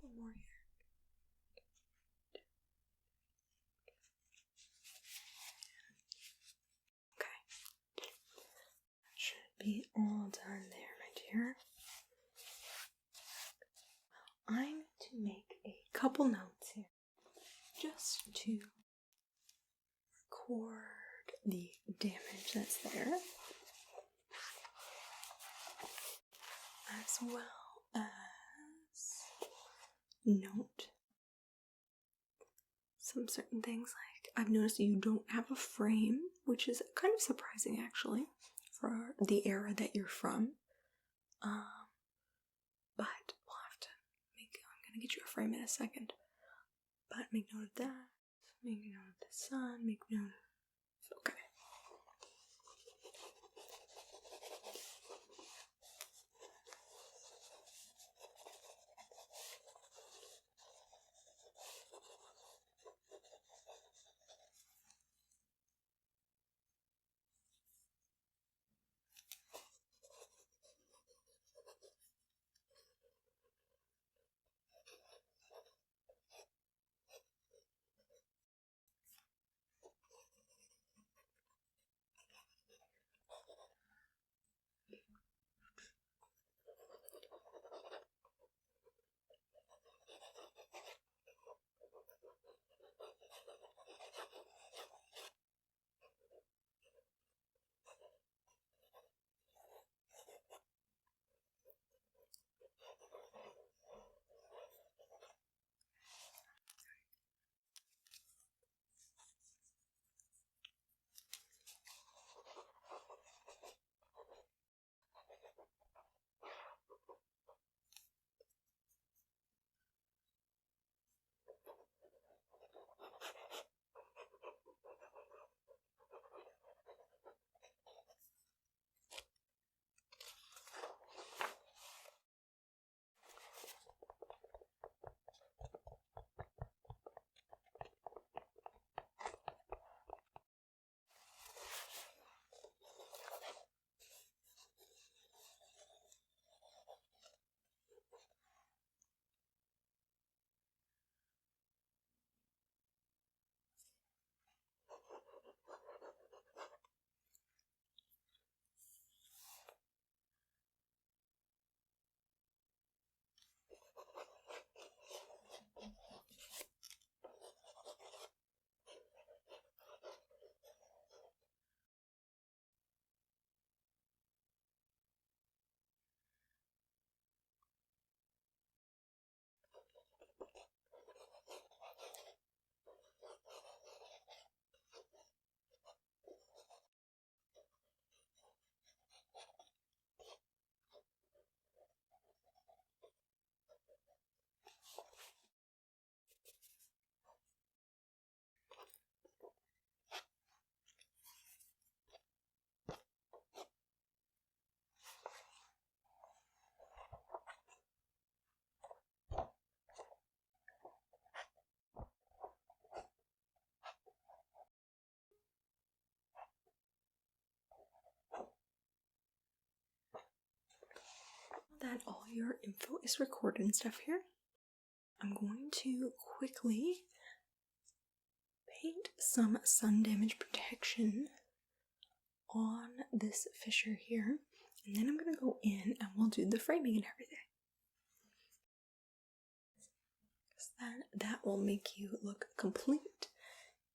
One more here. Okay. That should be all done there, my dear. Well, I'm going to make a couple notes here just to record the damage that's there, as well as note some certain things. Like, I've noticed you don't have a frame, which is kind of surprising actually for the era that you're from. But we'll have to I'm gonna get you a frame in a second. But make note of that. Make note of the sun. Make note of... Okay. That all your info is recorded and stuff here, I'm going to quickly paint some sun damage protection on this fissure here, and then I'm going to go in and we'll do the framing and everything. That will make you look complete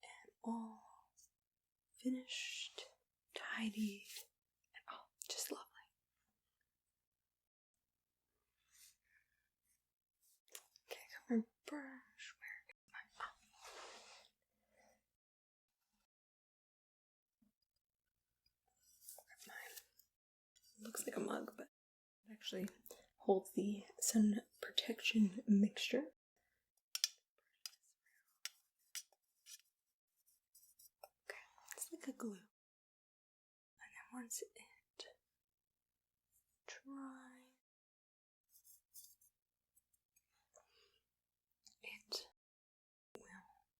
and all finished, tidy, Just lovely. Okay, got my brush. Where is my mine? Looks like a mug, but it actually holds the sun protection mixture. Okay, it's like a glue. And then once it dries, it will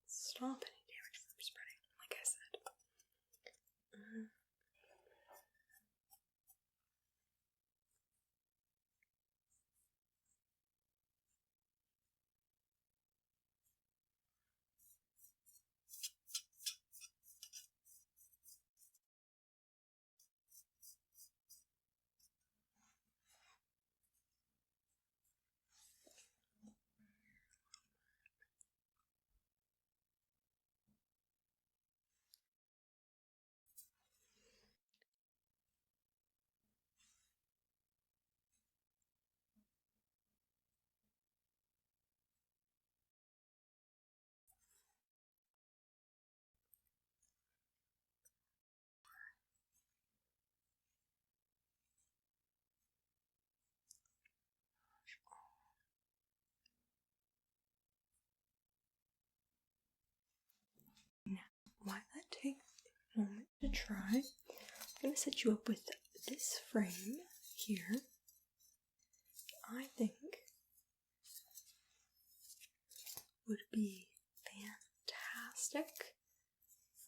stop any damage from spreading, like I said. Now, while that takes a moment to dry, I'm going to set you up with this frame here. I think would be fantastic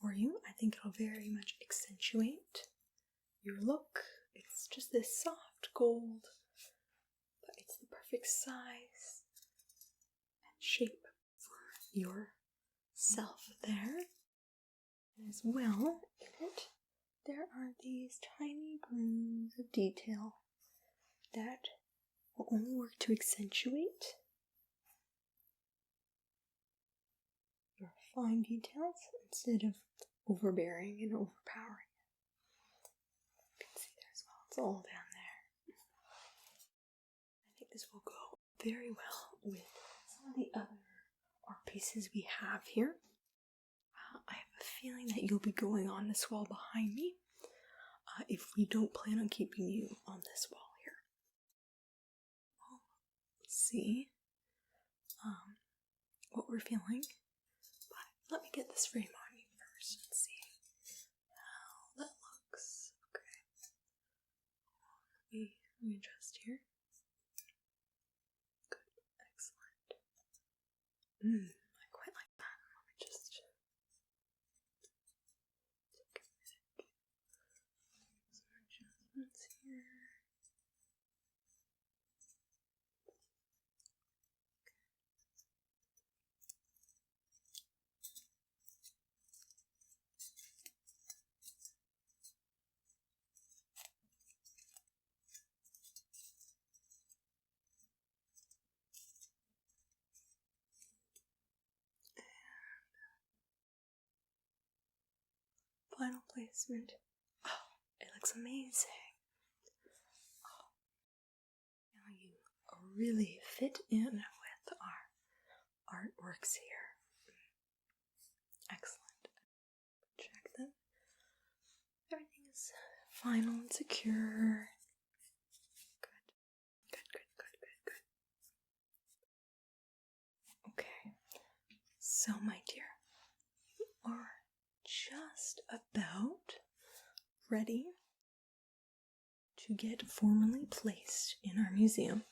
for you. I think it'll very much accentuate your look. It's just this soft gold, but it's the perfect size and shape for yourself there. And as well, in it, there are these tiny grooves of detail that will only work to accentuate your fine details instead of overbearing and overpowering. You can see there as well, it's all down there. I think this will go very well with some of the other art pieces we have here. I have a feeling that you'll be going on this wall behind me if we don't plan on keeping you on this wall here. We'll see what we're feeling, but let me get this frame on you first and see how that looks. Okay, let me adjust here. Good, excellent. I quite like that. Let me just take a minute. Some adjustments here. Final placement. Oh, it looks amazing. Oh, now you really fit in with our artworks here. Excellent. Check them. Everything is final and secure. Good. Okay. So, my dear, you are just about ready to get formally placed in our museum.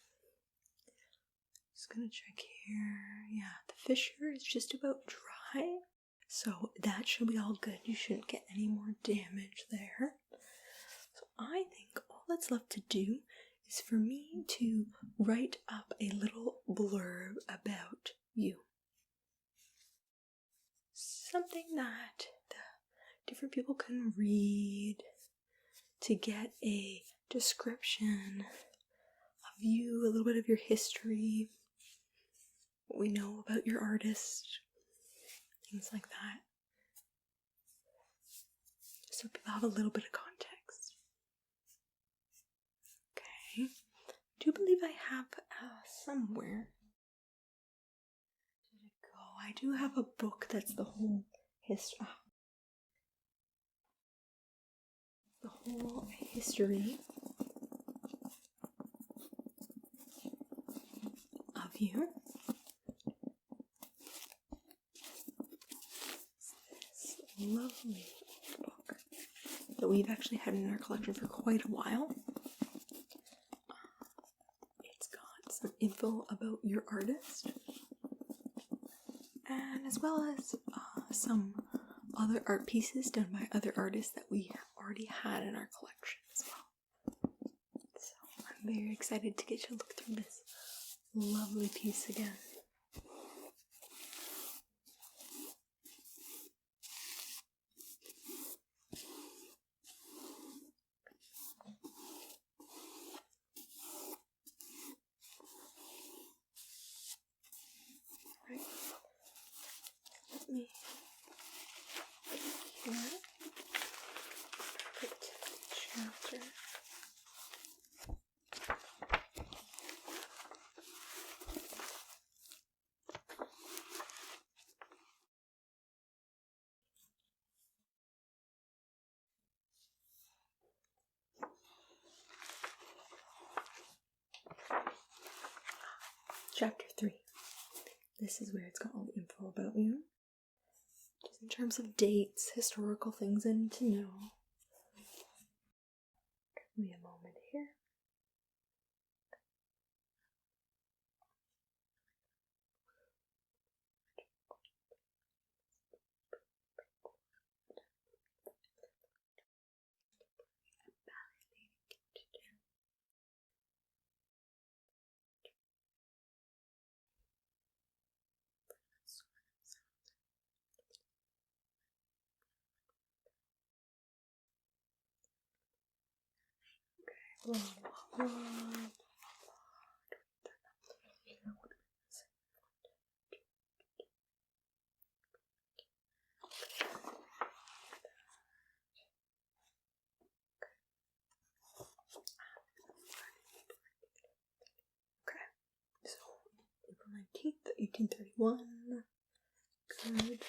Just gonna check here. Yeah, the fissure is just about dry, so that should be all good. You shouldn't get any more damage there. So I think all that's left to do is for me to write up a little blurb about you. Something that the different people can read to get a description of you, a little bit of your history, what we know about your artist, things like that. So people have a little bit of context. do believe I have somewhere. Did it go? I do have a book that's the whole history. The whole history of you. It's this lovely book that we've actually had in our collection for quite a while. It's got some info about your artist, and as well as some other art pieces done by other artists that we already had in our collection as well. So I'm very excited to get you to look through this lovely piece again. Right. Let me here. Chapter. Chapter 3. This is where it's got all the info about you. Just in terms of dates, historical things I need to know. Give me a moment here. Blah, blah, blah. Okay, so April 19th, 1831. Good.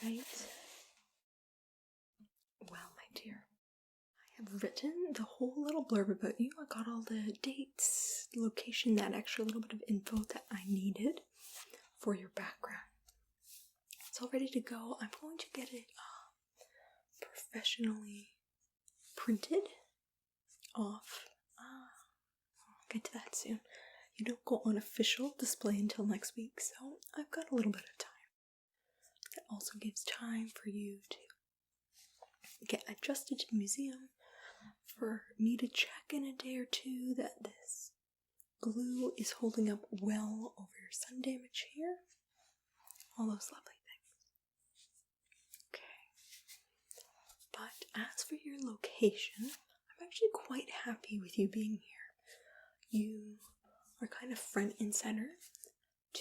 Right. Well, my dear, I have written the whole little blurb about you. I got all the dates, location, that extra little bit of info that I needed for your background. It's all ready to go. I'm going to get it professionally printed off. I'll get to that soon. You don't go on official display until next week, so I've got a little bit of time. That also gives time for you to get adjusted to the museum, for me to check in a day or two that this glue is holding up well over your sun damage here. All those lovely things. Okay. But as for your location, I'm actually quite happy with you being here. You are kind of front and center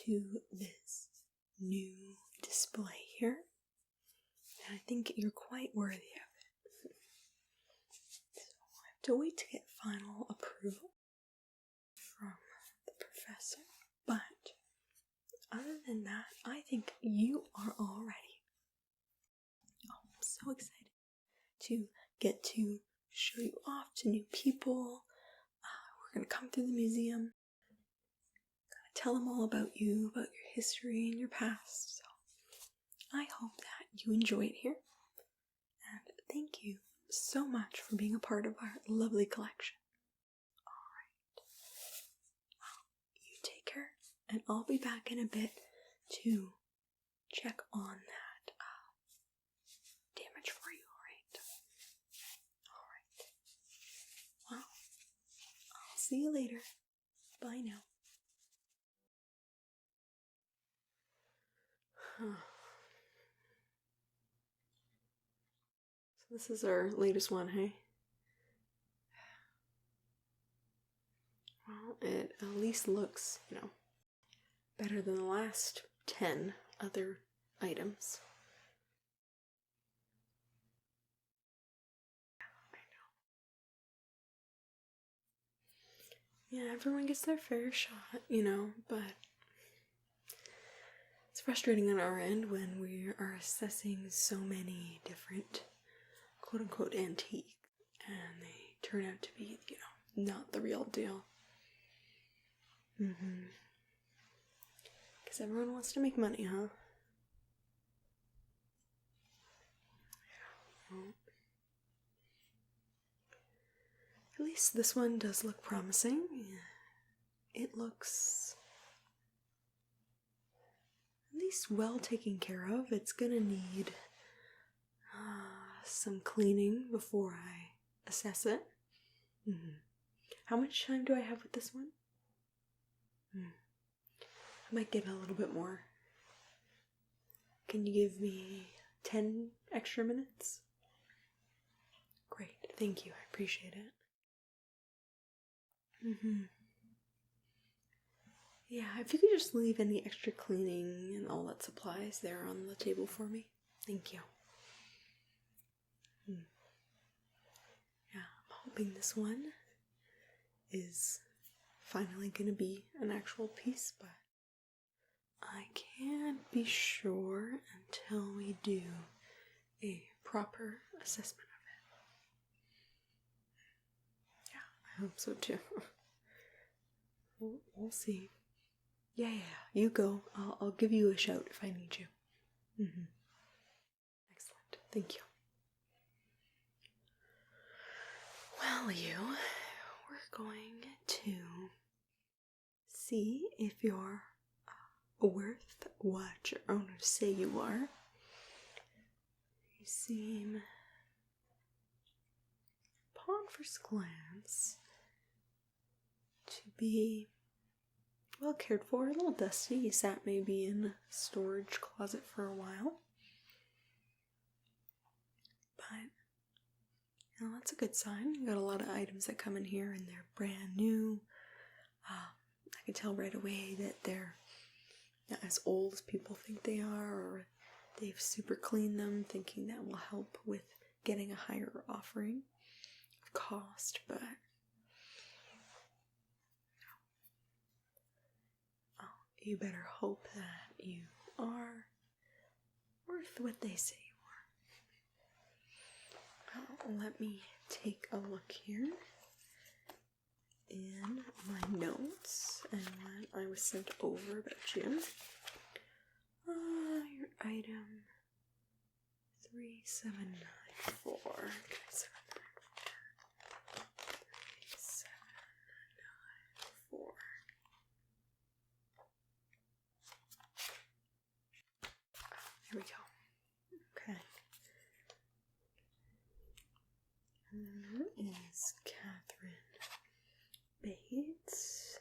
to this new display here, and I think you're quite worthy of it. So I have to wait to get final approval from the professor, but other than that, I think you are all ready. Oh, I'm so excited to get to show you off to new people. We're going to come through the museum, tell them all about you, about your history and your past. So I hope that you enjoy it here. And thank you so much for being a part of our lovely collection. Alright. Well, you take care, and I'll be back in a bit to check on that damage for you, alright? Alright. Well, I'll see you later. Bye now. So this is our latest one, hey? Well, it at least looks, better than the last 10 other items. Yeah, everyone gets their fair shot, but it's frustrating on our end when we are assessing so many different quote-unquote antique, and they turn out to be, not the real deal. Because everyone wants to make money, huh? Well, at least this one does look promising. It looks at least well taken care of. It's gonna need some cleaning before I assess it. How much time do I have with this one? I might get a little bit more. Can you give me 10 extra minutes? Great, thank you, I appreciate it. Yeah, if you could just leave any extra cleaning and all that supplies there on the table for me. Thank you. Yeah, I'm hoping this one is finally gonna be an actual piece, but I can't be sure until we do a proper assessment of it. Yeah, I hope so too. We'll see. Yeah, you go. I'll give you a shout if I need you. Excellent, thank you. Well, we're going to see if you're worth what your owners say you are. You seem, upon first glance, to be well cared for, a little dusty. You sat maybe in a storage closet for a while. But, that's a good sign. You got a lot of items that come in here and they're brand new. I can tell right away that they're not as old as people think they are, or they've super cleaned them, thinking that will help with getting a higher offering of cost, but you better hope that you are worth what they say you are. Let me take a look here in my notes and what I was sent over about you. Your item 3794. Okay, 3794. Here we go. Okay. And then there is Catherine Bates.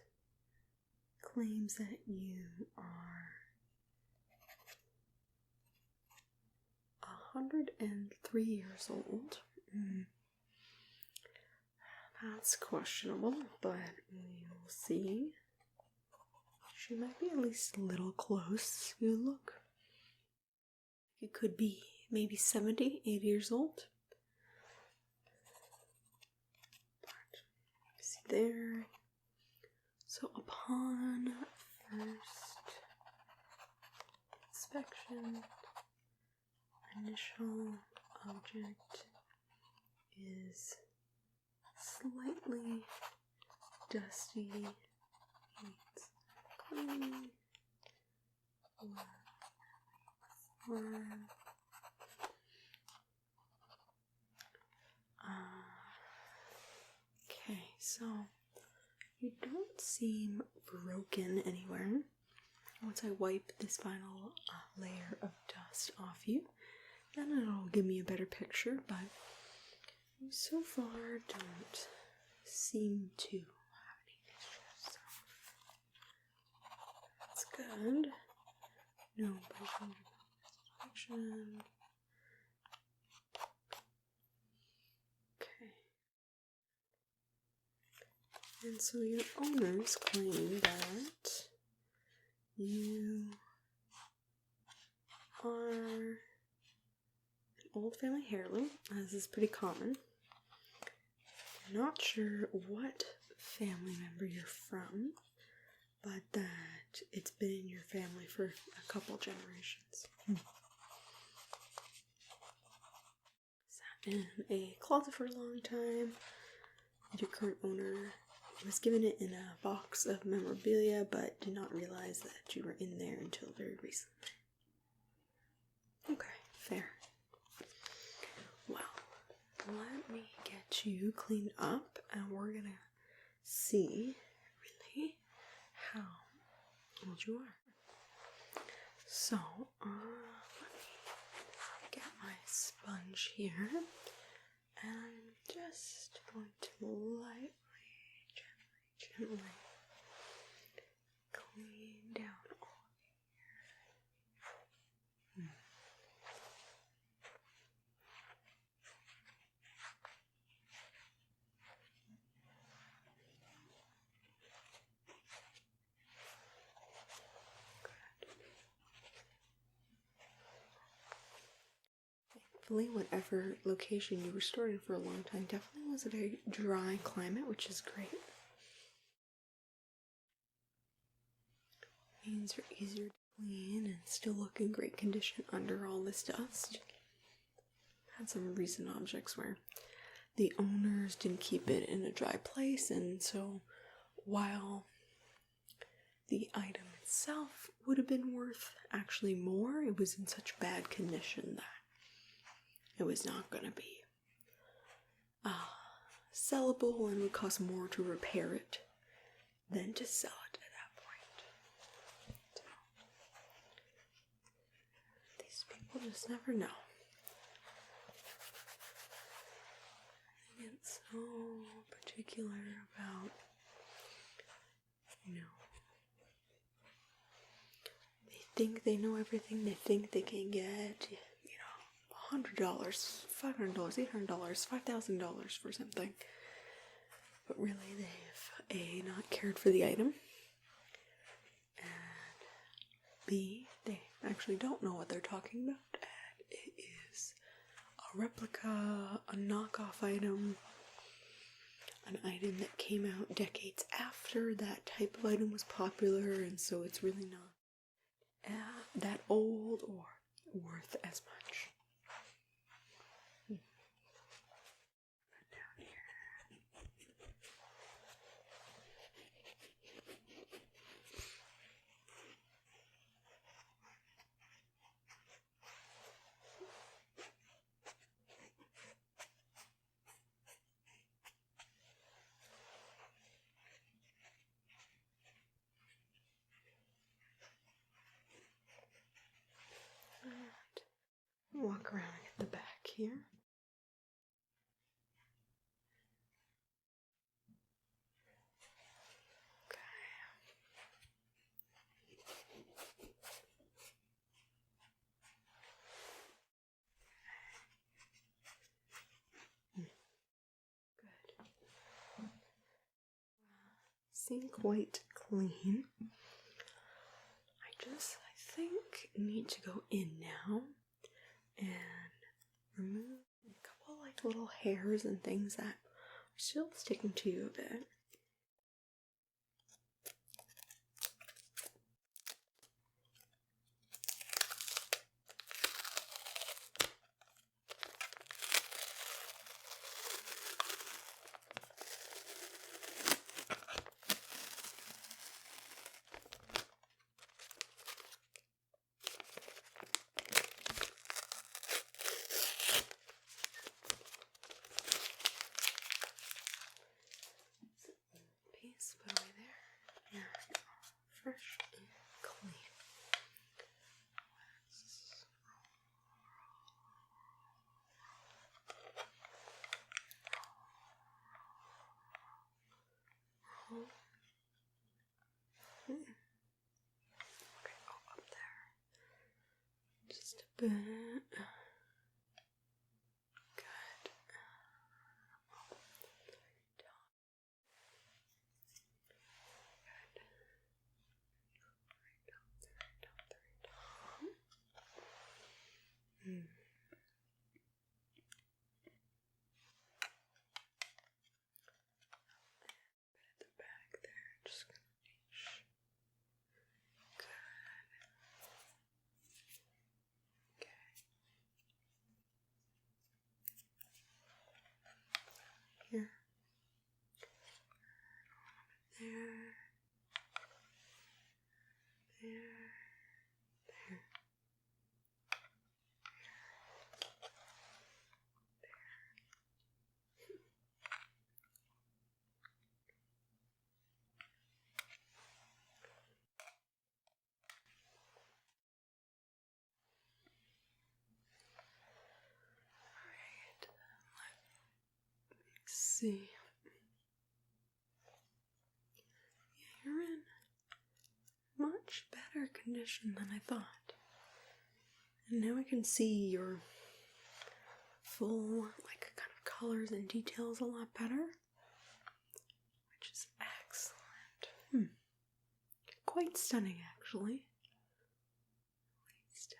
Claims that you are 103 years old. That's questionable, but we will see. She might be at least a little close. You look. It could be maybe 70, 80 years old. But, see there. So upon first inspection, initial object is slightly dusty, needs cleaning, okay, so you don't seem broken anywhere. Once I wipe this final layer of dust off you, then it'll give me a better picture, but you so far don't seem to have any issues. So that's good. No breaking inspection. Okay. And so your owners claim that you are an old family heirloom, as is pretty common. Not sure what family member you're from, but that it's been in your family for a couple generations. Sat in a closet for a long time. Your current owner was given it in a box of memorabilia, but did not realize that you were in there until very recently. Okay, fair. Well, let me get you cleaned up, and we're gonna see really how old you are. So, let me get my sponge here, and I'm just going to lightly, gently clean down all here. Thankfully, whatever location you were stored in for a long time definitely was a very dry climate, which is great. Means you're easier to clean and still look in great condition under all this dust. Had some recent objects where the owners didn't keep it in a dry place, and so while the item itself would have been worth actually more, it was in such bad condition that it was not going to be sellable and would cost more to repair it than to sell it at that point. So, these people just never know. They get so particular about, they think they know everything, they think they can get, $100, $500, $800, $5,000 for something. But really they've A, not cared for the item, and B, they actually don't know what they're talking about, and it is a replica, a knockoff item, an item that came out decades after that type of item was popular, and so it's really not that old or worth as much. Down here. And walk around and get the back here. Seem quite clean. I think, need to go in now and remove a couple like little hairs and things that are still sticking to you a bit. Piece, put away there. There we go. Fresh and clean. Okay, oh, up there. Just a bit. Good. At the back there, just gonna reach. Good. Okay. Here. There. There. There. Alright. Let's see. Yeah, you're in much better condition than I thought. And now I can see your full, like, kind of colors and details a lot better. Which is excellent. Quite stunning, actually. At least,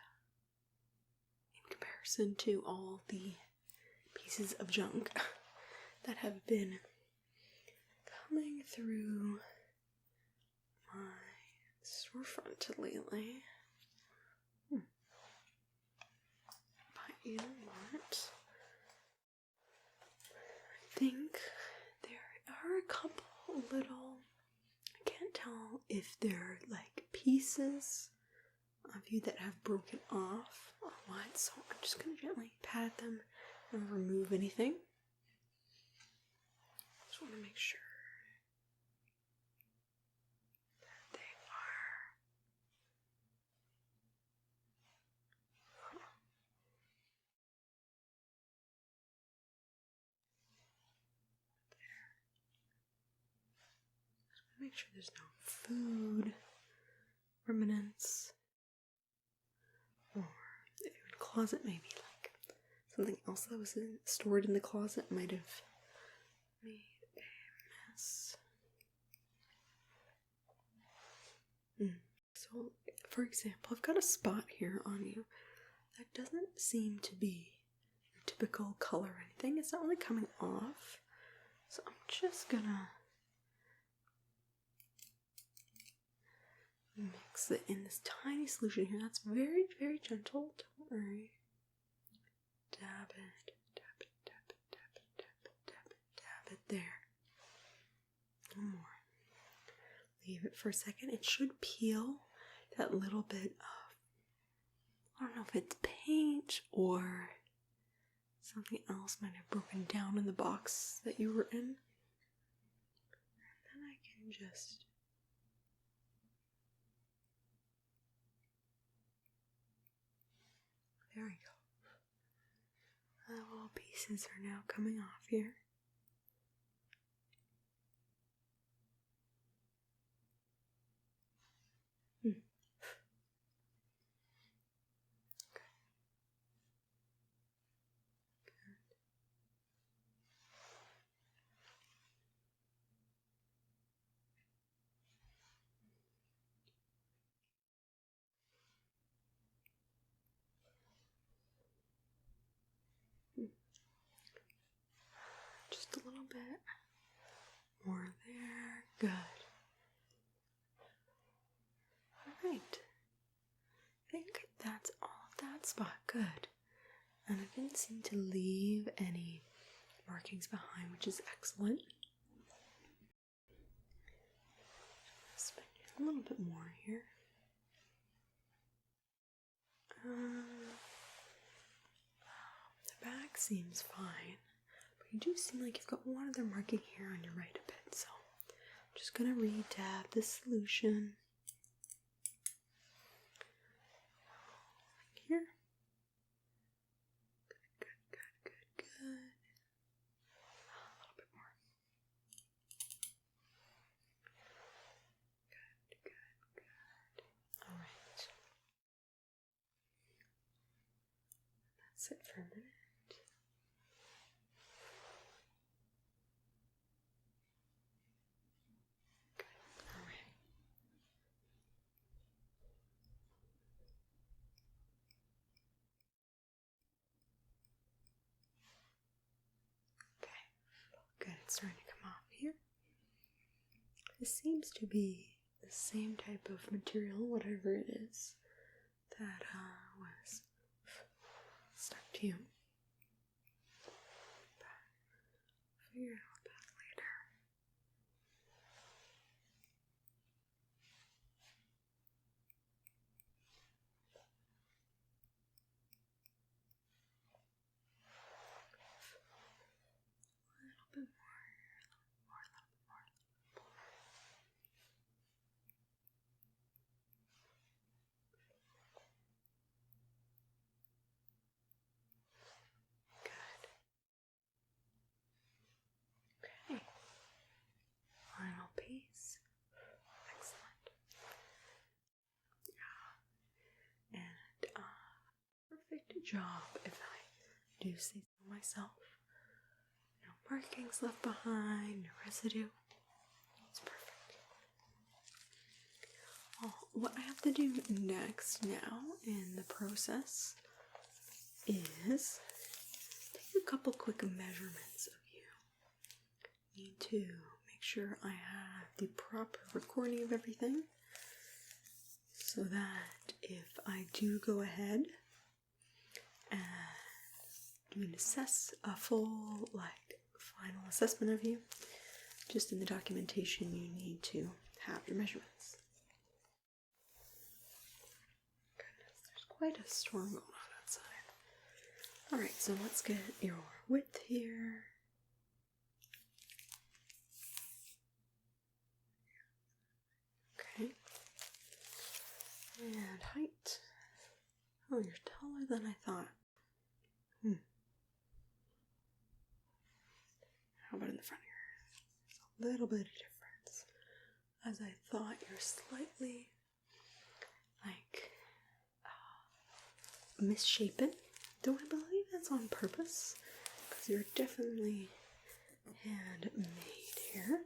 in comparison to all the pieces of junk that have been coming through my storefront lately. But you know what? I think there are a couple little, I can't tell if they're like pieces of you that have broken off or what, so I'm just going to gently pat them and remove anything. Just want to make sure that they are make sure there's no food remnants, or if you're in a closet, maybe like something else that was stored in the closet might have made a mess. So, for example, I've got a spot here on you that doesn't seem to be your typical color or anything. It's not really coming off, so I'm just gonna mix it in this tiny solution here. That's very, very gentle. Don't Alright. Dab it, dab it, dab it, dab it, dab it, dab it, dab it. There. One more. Leave it for a second. It should peel that little bit of, I don't know if it's paint or something else might have broken down in the box that you were in. And then I can just there we go. The little pieces are now coming off here. Okay. Just a little bit more there. Good. Alright. I think that's all of that spot. Good. And it didn't seem to leave any markings behind, which is excellent. Spin a little bit more here. The back seems fine, but you do seem like you've got one other marking here on your right a bit, so I'm just gonna re-dab the solution here. Good, good, good, good, good. A little bit more. Good, good, good. All right. That's it for a minute. Good. All right. Okay. Good. It's starting to come off here. This seems to be the same type of material, whatever it is, that was stuck to you. But figure out that later. A little bit more, a little bit more, a little bit more. Good. Okay. Final piece. Excellent. Yeah. And perfect job, if I do say so myself. No markings left behind, no residue. It's perfect. Well, what I have to do next now in the process is take a couple quick measurements of you. Need to make sure I have the proper recording of everything so that if I do go ahead and do a full, final assessment of you, just in the documentation you need to have your measurements. Goodness, there's quite a storm going on outside. Alright, so let's get your width here. Okay. And height. Oh, you're taller than I thought. How about in the front here? There's a little bit of difference. As I thought, you're slightly misshapen. Do I believe that's on purpose? Because you're definitely handmade here.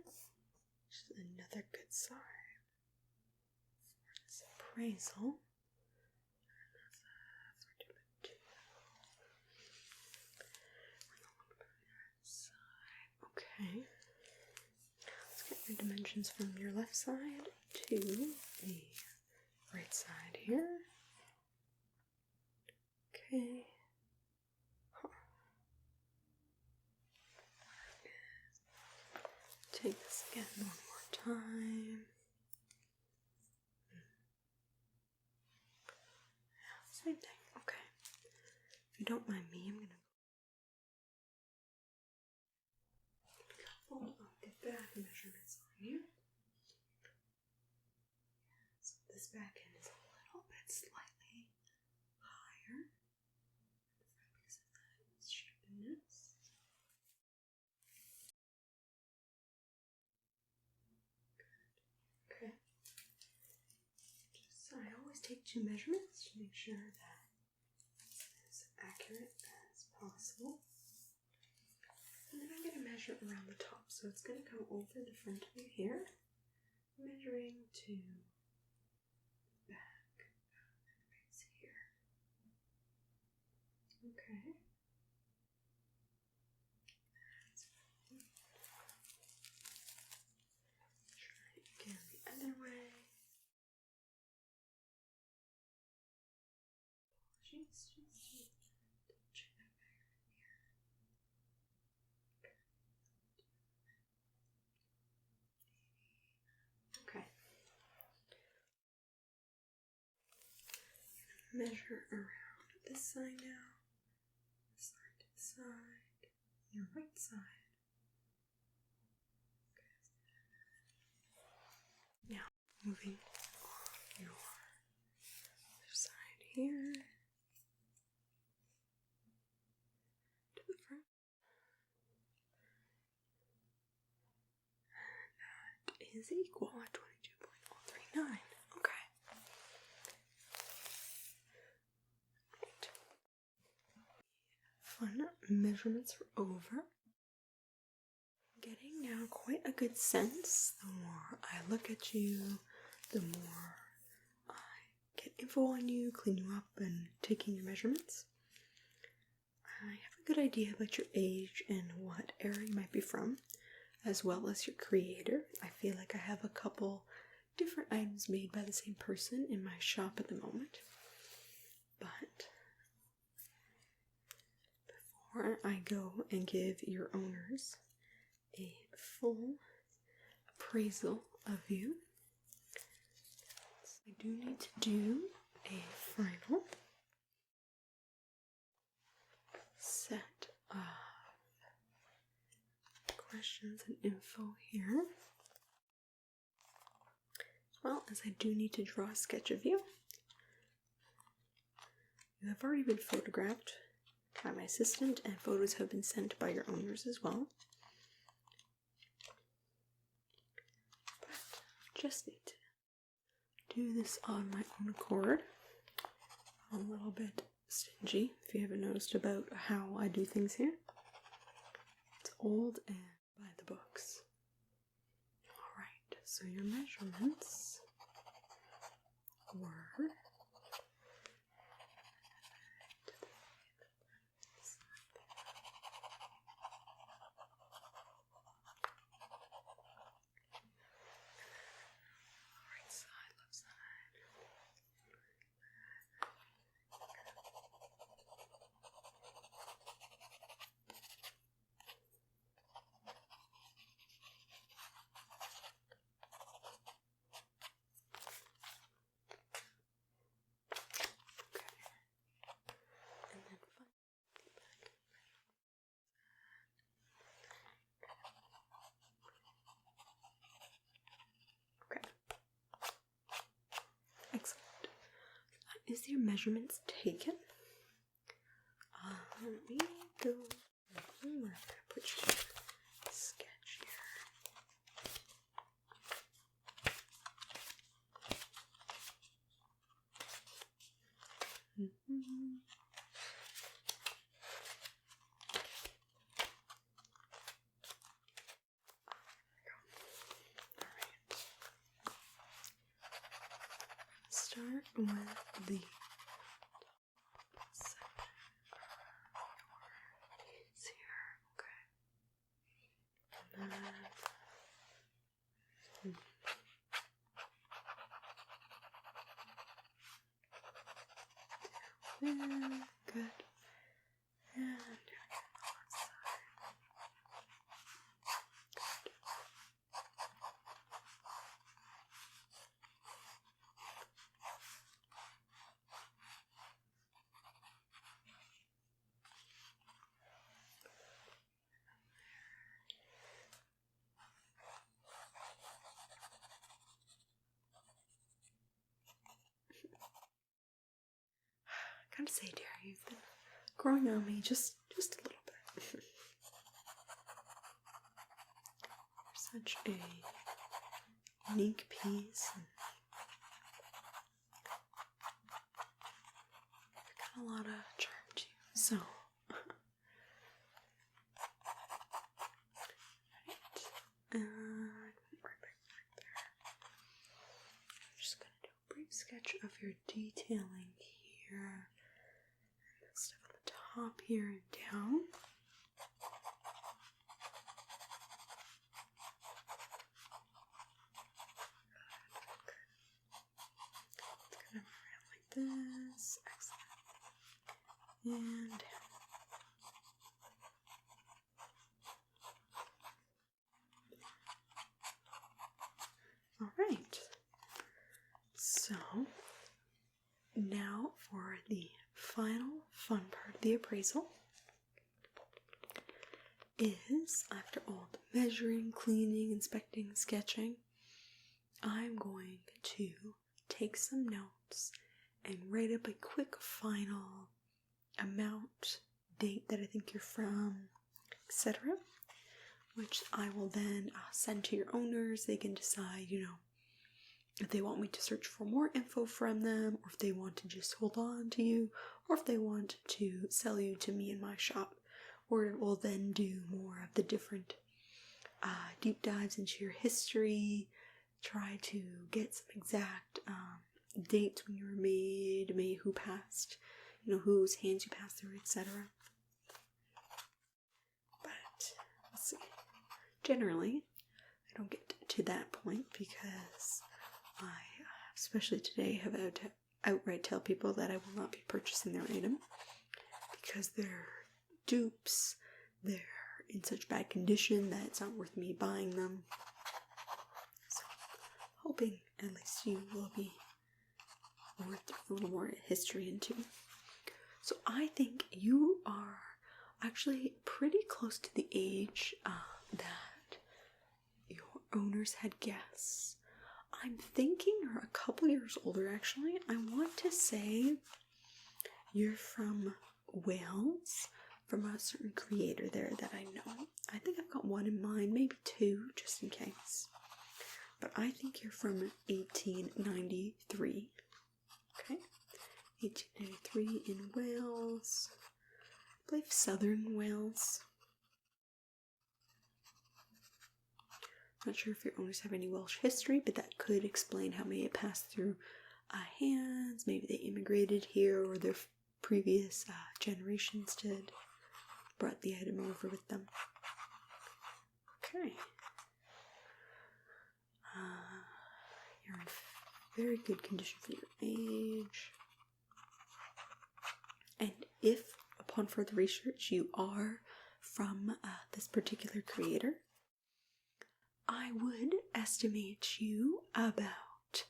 Which is another good sign for this appraisal. Okay. Let's get your dimensions from your left side to the right side here. Okay. Same thing. Okay. If you don't mind me, I'm gonna go a couple of the back measurements on you. So this back end is a little bit slightly higher because of that shapiness. Okay. I always take 2 measurements to make sure that it's as accurate as possible. And then I'm going to measure around the top. So it's going to come over the front of you here, measuring to the back. It's here. Okay. That's fine. Try again the other way. Just check that back here. Okay. Measure around this side now. Side to side. Your right side. Okay. Now, moving on your other side here. To the front. And that is equal at 22.039. Okay. Right. Fun measurements are over. Getting now quite a good sense. The more I look at you, the more I get info on you, clean you up, and taking your measurements. I have a good idea about your age and what era you might be from, as well as your creator. I feel like I have a couple different items made by the same person in my shop at the moment. But before I go and give your owners a full appraisal of you, I do need to do a final set of questions and info here, as well as I do need to draw a sketch of you. You have already been photographed by my assistant, and photos have been sent by your owners as well. But just need to do this on my own accord. I'm a little bit stingy, if you haven't noticed, about how I do things here. It's old and by the books. Alright, so your measurements were right side, left side. Excellent. Is your measurements taken? Let me go. I'm gonna put your sketch here. Start with the it's here, okay. And then good. And down here on the left side. gotta say, dear, you've been growing on me just a little bit. You're such a unique piece. And you've got a lot of charm to you. So, right back there. I'm just gonna do a brief sketch of your detailing here. And stuff on the top here and down. It's gonna be around like this. Excellent. And alright, so now for the final fun part of the appraisal is, after all the measuring, cleaning, inspecting, sketching, I'm going to take some notes and write up a quick final amount, date that I think you're from, etc., which I will then send to your owners. They can decide, if they want me to search for more info from them, or if they want to just hold on to you, or if they want to sell you to me in my shop, or it will then do more of the different deep dives into your history, try to get some exact dates when you were made, maybe who passed, whose hands you passed through, etc. But, let's see. Generally, I don't get to that point because I, especially today, have to outright tell people that I will not be purchasing their item because they're dupes, they're in such bad condition that it's not worth me buying them. So, hoping at least you will be worth a little more history into. So I think you are actually pretty close to the age that your owners had guessed. I'm thinking you're a couple years older, actually. I want to say you're from Wales, from a certain creator there that I know. I think I've got one in mind, maybe two, just in case. But I think you're from 1893. Okay? 1893 in Wales. I believe southern Wales. Not sure if your owners have any Welsh history, but that could explain how maybe it passed through hands. Maybe they immigrated here, or their previous generations did. Brought the item over with them. Okay. You're in very good condition for your age. And if, upon further research, you are from this particular creator, I would estimate you about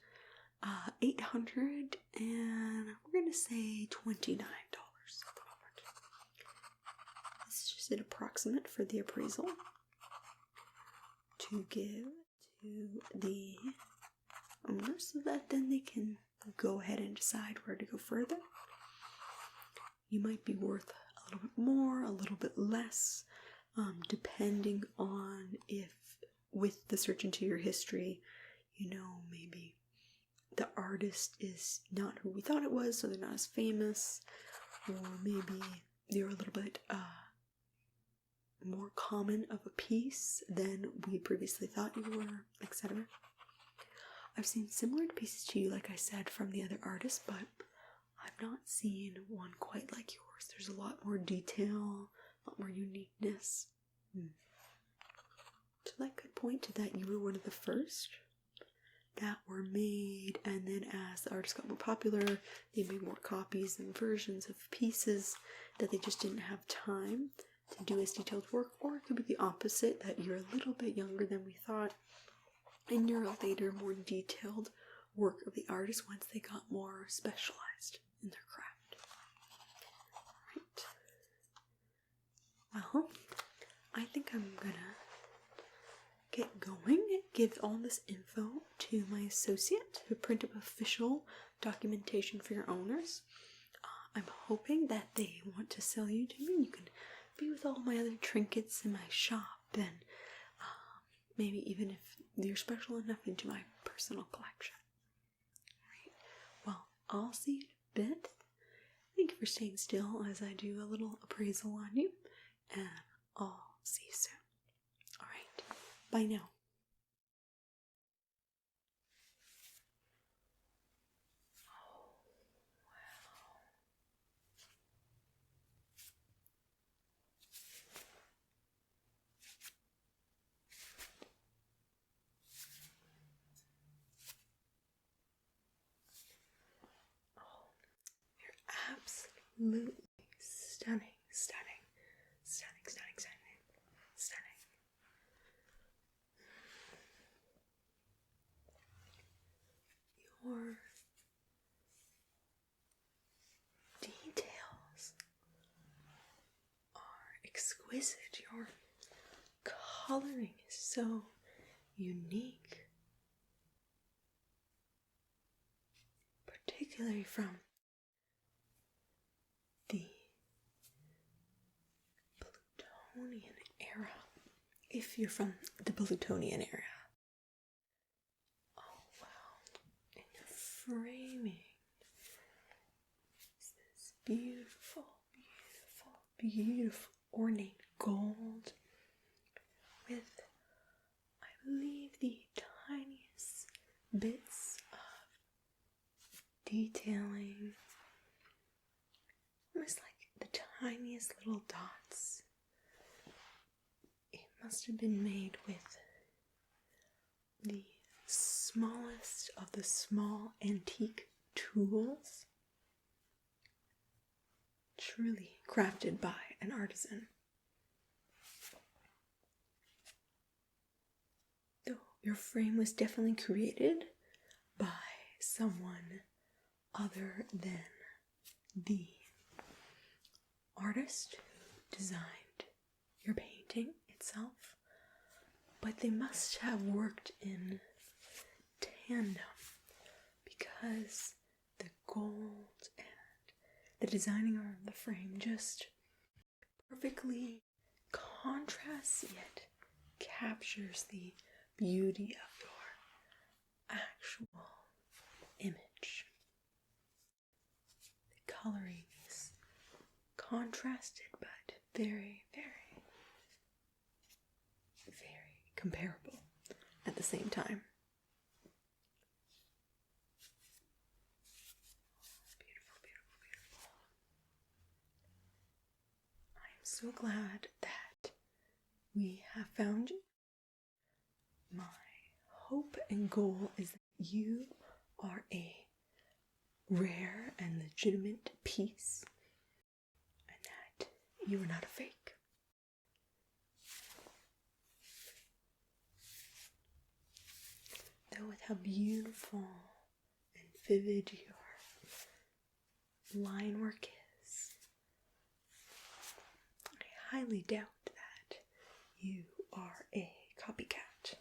$800 and we're going to say $29 at the moment. This is just an approximate for the appraisal to give to the owner so that then they can go ahead and decide where to go further. You might be worth a little bit more, a little bit less, depending on if with the search into your history, maybe the artist is not who we thought it was, so they're not as famous, or maybe they're a little bit more common of a piece than we previously thought you were, etc. I've seen similar pieces to you, like I said, from the other artists, but I've not seen one quite like yours. There's a lot more detail, a lot more uniqueness. So that could point to that you were one of the first that were made, and then as the artists got more popular, they made more copies and versions of pieces that they just didn't have time to do as detailed work, or it could be the opposite, that you're a little bit younger than we thought, and you're a later, more detailed work of the artist once they got more specialized in their craft. Right. Well, I think I'm gonna get going, give all this info to my associate to print up official documentation for your owners. I'm hoping that they want to sell you to me. You can be with all my other trinkets in my shop, and maybe even if you're special enough, into my personal collection. Right. Well, I'll see you in a bit. Thank you for staying still as I do a little appraisal on you, and I'll see you soon. Alright, bye now. Absolutely stunning, stunning, stunning, stunning, stunning, stunning. Your details are exquisite. Your coloring is so unique, particularly from the Plutonian era, if you're from the Plutonian era. Oh wow, and your framing is this beautiful, beautiful, beautiful ornate gold with, I believe, the tiniest bits of detailing, almost like the tiniest little dots. It must have been made with the smallest of the small antique tools, truly crafted by an artisan. Though your frame was definitely created by someone other than the artist who designed your painting itself, but they must have worked in tandem, because the gold and the designing of the frame just perfectly contrasts yet captures the beauty of your actual image. The coloring is contrasted but very, very, very comparable at the same time. Beautiful, beautiful, beautiful. I am so glad that we have found you. My hope and goal is that you are a rare and legitimate piece, and that you are not a fake. Though with how beautiful and vivid your line work is, I highly doubt that you are a copycat.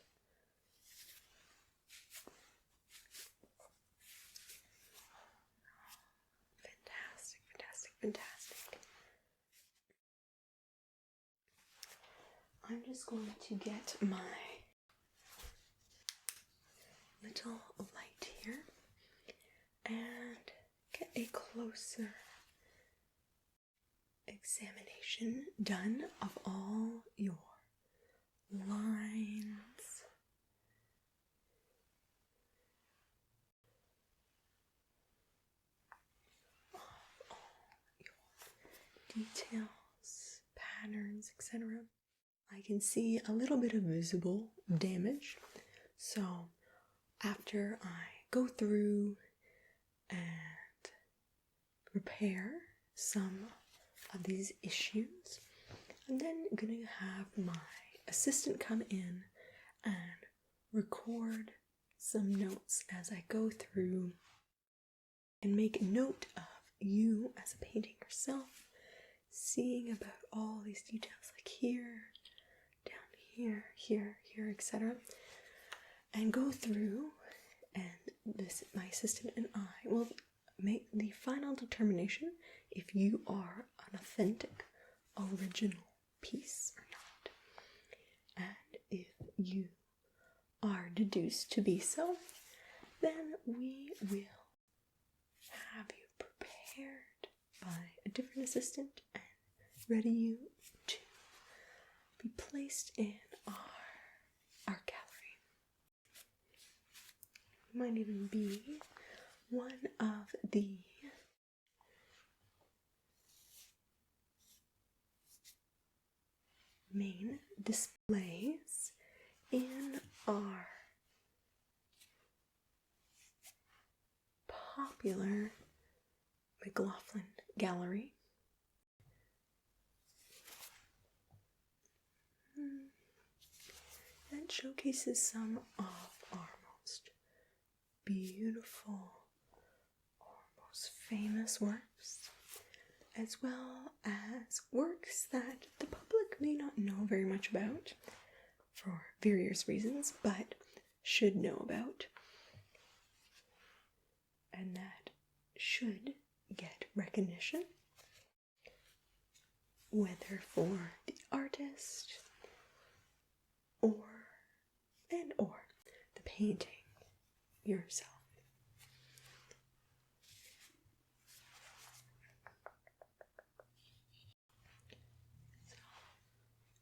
Fantastic, fantastic, fantastic. I'm just going to get my little light here and get a closer examination done of all your lines, of all your details, patterns, etc. I can see a little bit of visible damage, so after I go through and repair some of these issues, I'm then going to have my assistant come in and record some notes as I go through and make note of you as a painting yourself, seeing about all these details, like here, down here, here, here, etc. And go through, and my assistant and I will make the final determination if you are an authentic, original piece or not. And if you are deduced to be so, then we will have you prepared by a different assistant and ready you to be placed in our gallery. You might even be one of the main displays in our popular McLaughlin Gallery. That showcases some of our most beautiful or most famous works, as well as works that the public may not know very much about for various reasons, but should know about, and that should get recognition, whether for the artist or the painting yourself. So,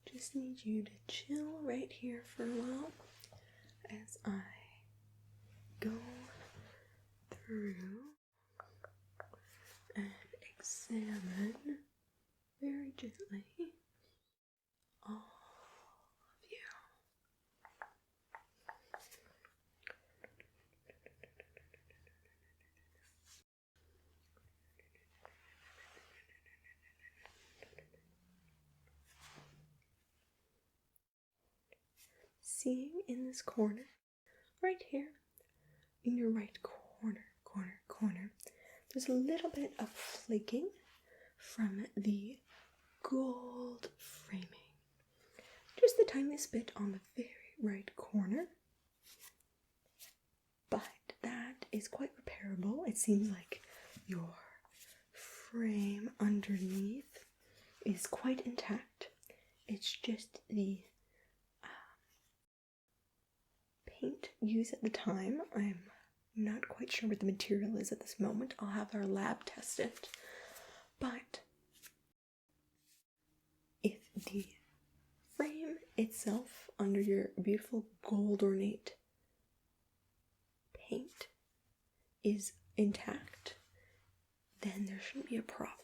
just need you to chill right here for a while as I go through and examine very gently all of you. Seeing in this corner, right here, in your right corner, there's a little bit of flaking from the gold framing. Just the tiniest bit on the very right corner. But that is quite repairable. It seems like your frame underneath is quite intact. It's just the paint used at the time. I'm not quite sure what the material is at this moment. I'll have our lab test it. But if the frame itself under your beautiful gold ornate paint is intact, then there shouldn't be a problem.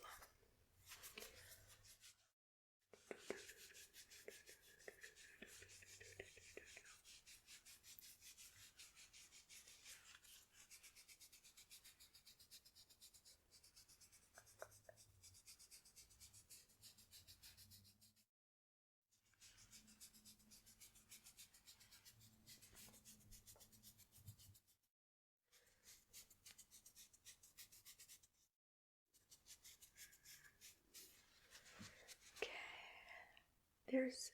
There's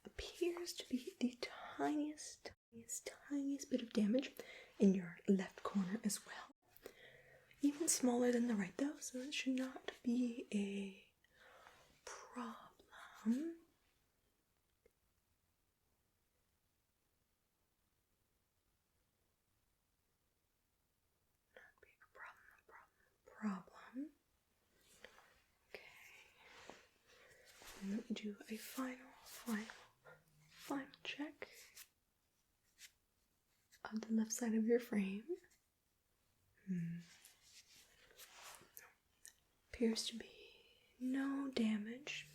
appears to be the tiniest bit of damage in your left corner as well. Even smaller than the right though, so it should not be a problem. Not be a problem. Let me do a final check of the left side of your frame. Appears to be no damage.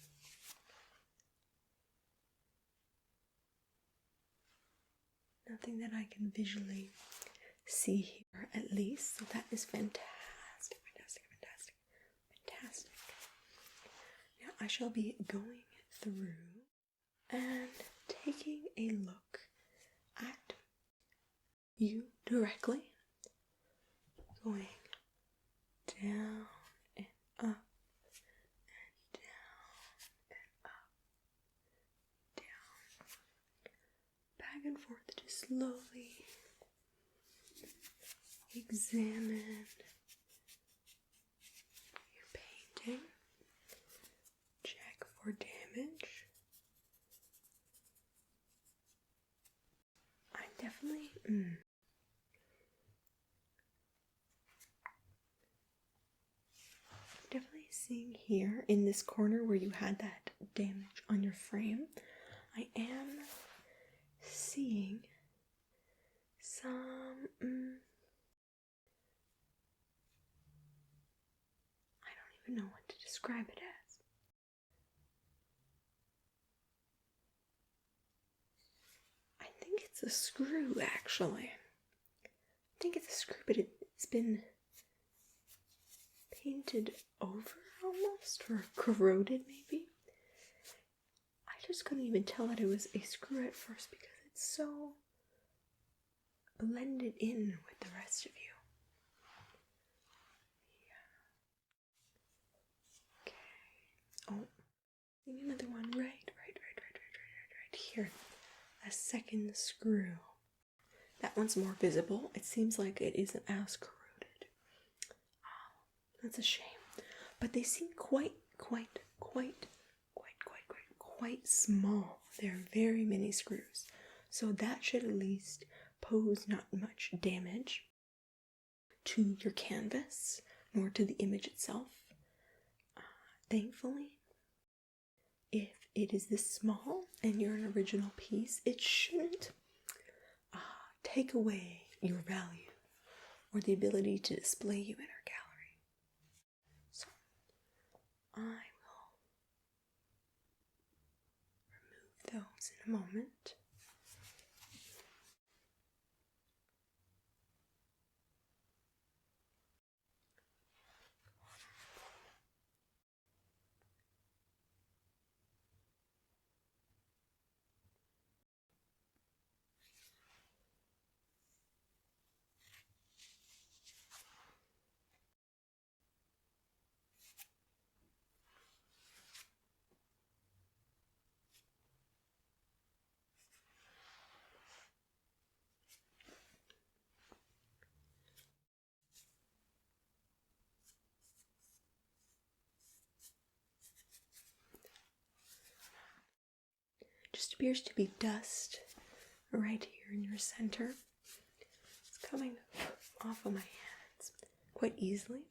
Nothing that I can visually see here, at least. So that is fantastic. Now I shall be going through and taking a look at you directly, going down and up and down and up, down, back and forth to slowly examine or damage. I'm definitely seeing here in this corner where you had that damage on your frame, I am seeing some I don't even know what to describe it as. I think it's a screw, actually. I think it's a screw, but it's been painted over almost, or corroded maybe. I just couldn't even tell that it was a screw at first because it's so blended in with the rest of you. Yeah. Okay. Oh, maybe another one right here. A second screw. That one's more visible. It seems like it isn't as corroded. Oh, that's a shame. But they seem quite small. There are very many screws. So that should at least pose not much damage to your canvas, nor to the image itself. Thankfully, if it is this small and you're an original piece, it shouldn't take away your value or the ability to display you in our gallery. So I will remove those in a moment. Just appears to be dust right here in your center. It's coming off of my hands quite easily.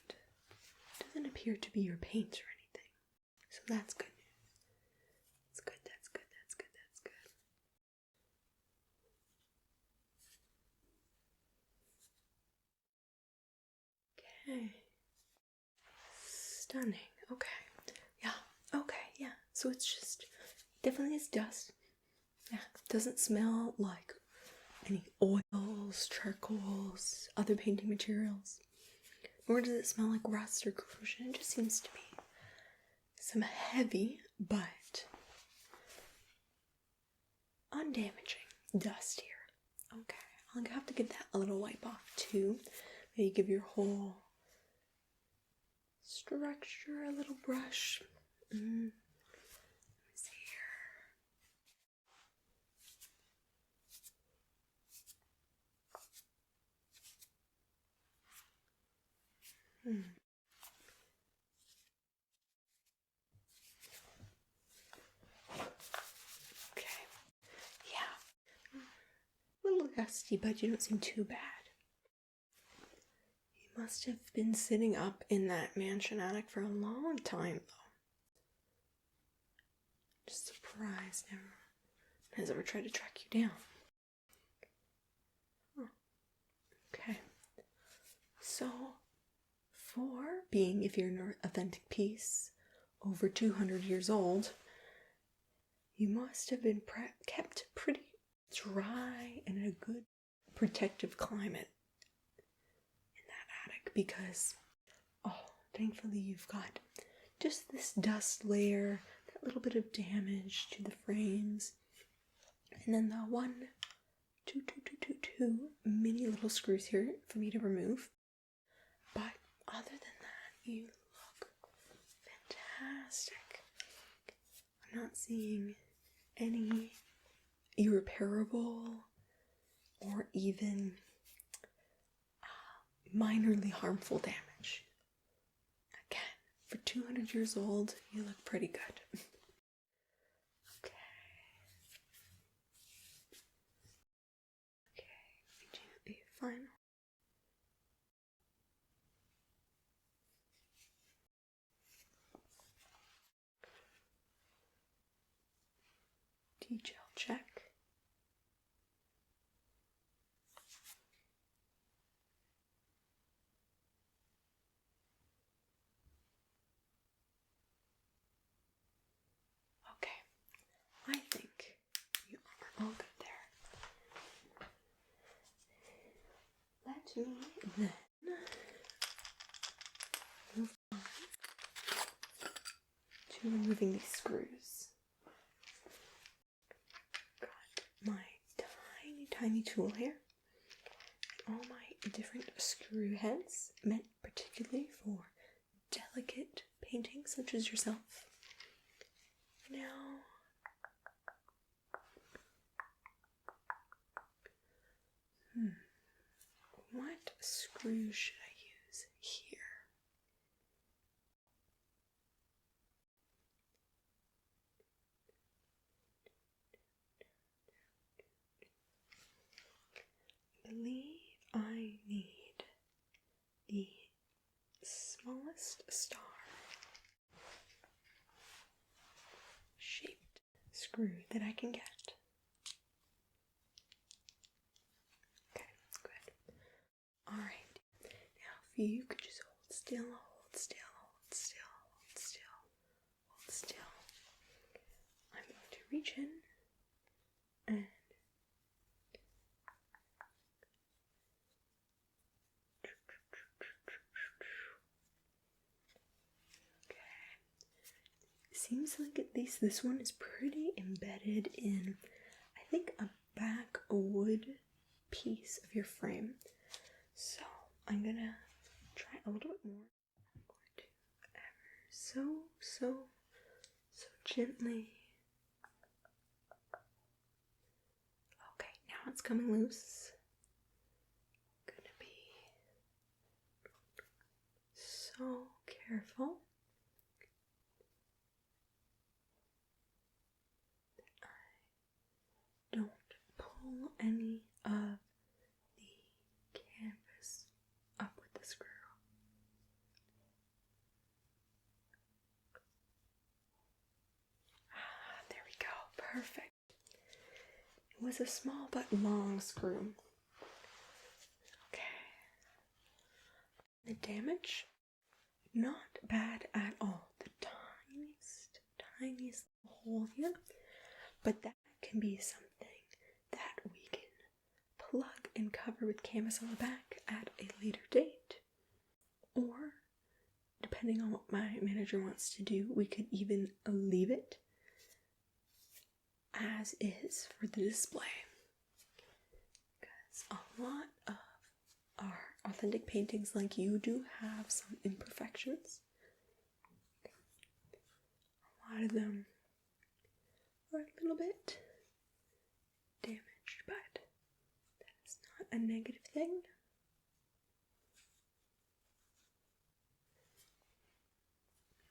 And it doesn't appear to be your paint or anything. So that's good news. That's good. Okay. Stunning. Okay. Yeah. So it's just definitely is dust. Yeah. It doesn't smell like any oils, charcoals, other painting materials. Nor does it smell like rust or corrosion. It just seems to be some heavy but undamaging dust here. Okay. I'll have to give that a little wipe off too. Maybe give your whole structure a little brush. Let me see here. Okay. Yeah. A little dusty, but you don't seem too bad. You must have been sitting up in that mansion attic for a long time, though. Just surprised never has ever tried to track you down. Oh. Okay. So, for being, if you're an authentic piece, over 200 years old, you must have been kept pretty dry and in a good protective climate in that attic because, thankfully you've got just this dust layer, that little bit of damage to the frames, and then the two mini little screws here for me to remove. But other than that, you look fantastic. I'm not seeing any irreparable or even minorly harmful damage. 200 years old, you look pretty good. Okay. We do a final. Detail check. Okay, I think you are all good there. Let me then move on to removing these screws. Got my tiny tool here. All my different screw heads, meant particularly for delicate paintings such as yourself. Now, what screw should I use here? I believe I need the smallest star shaped screw that I can get. Okay, good. Alright, now if you could just hold still, hold still, hold still, hold still, hold still. I'm going to reach in and seems like at least this one is pretty embedded in, I think, a back wood piece of your frame. So I'm gonna try a little bit more. I'm going to ever so gently. Okay, now it's coming loose. Gonna be so careful. Don't pull any of the canvas up with the screw. There we go. Perfect. It was a small but long screw. Okay. The damage, not bad at all. The tiniest hole here, but that can be something that we can plug and cover with canvas on the back at a later date. Or, depending on what my manager wants to do, we could even leave it as is for the display. Because a lot of our authentic paintings, like you, do have some imperfections. A lot of them are a little bit damaged, but that is not a negative thing.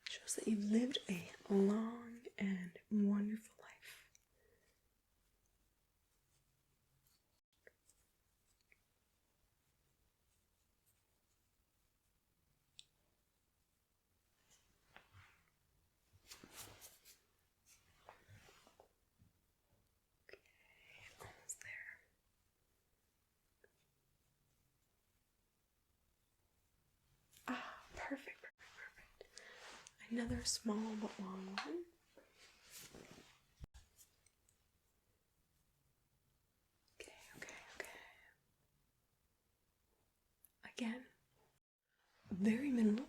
It shows that you've lived a long and wonderful life. Perfect. Another small but long one. Okay. Again, very minimal,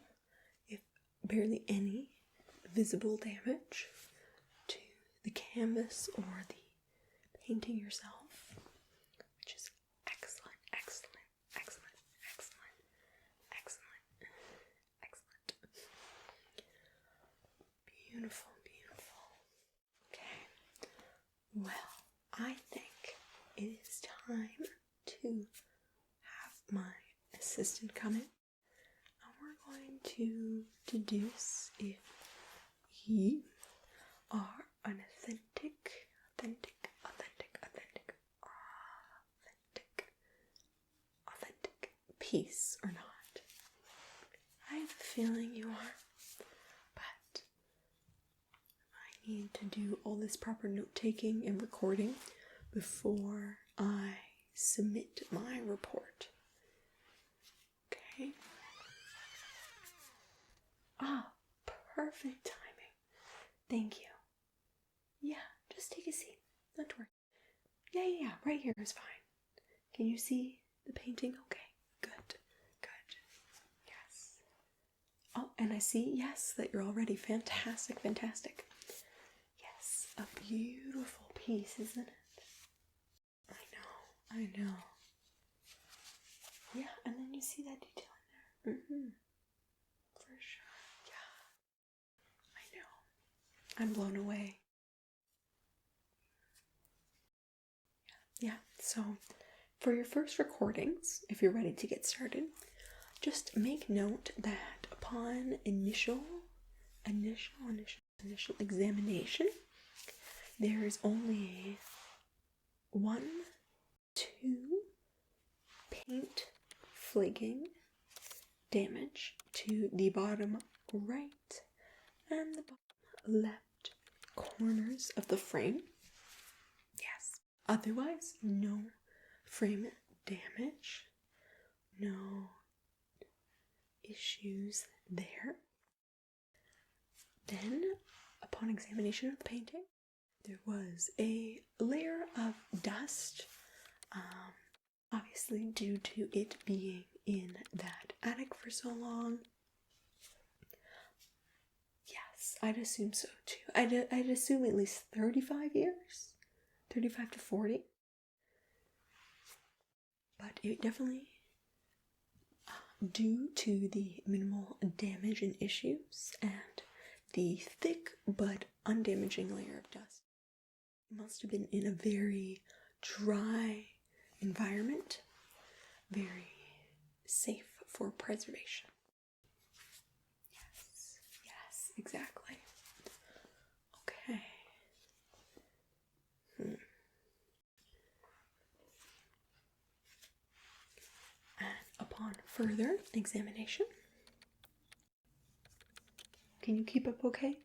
if barely any, visible damage to the canvas or the painting yourself, which is excellent. Beautiful. Okay. Well, I think it is time to have my assistant come in. And we're going to deduce if you are an authentic piece or not. I have a feeling you are, but I need to do all this proper note-taking and recording before I submit my report. Okay? Ah, perfect timing. Thank you. Yeah, just take a seat. Not to worry. Yeah, right here is fine. Can you see the painting? Okay, good. Yes. Oh, and I see, yes, that you're already fantastic. Yes, a beautiful piece, isn't it? I know. Yeah, and then you see that detail in there. For sure. Yeah. I know. I'm blown away. Yeah, so for your first recordings, if you're ready to get started, just make note that upon initial examination, there is only 1, 2 paint flaking damage to the bottom right and the bottom left corners of the frame. Yes. Otherwise, no frame damage, no issues there. Then, upon examination of the painting, there was a layer of dust, obviously due to it being in that attic for so long. Yes, I'd assume so too. I'd assume at least 35 years, 35 to 40. But it definitely, due to the minimal damage and issues and the thick but undamaging layer of dust, it must have been in a very dry environment, very safe for preservation. Yes, exactly. Okay. And upon further examination, can you keep up okay?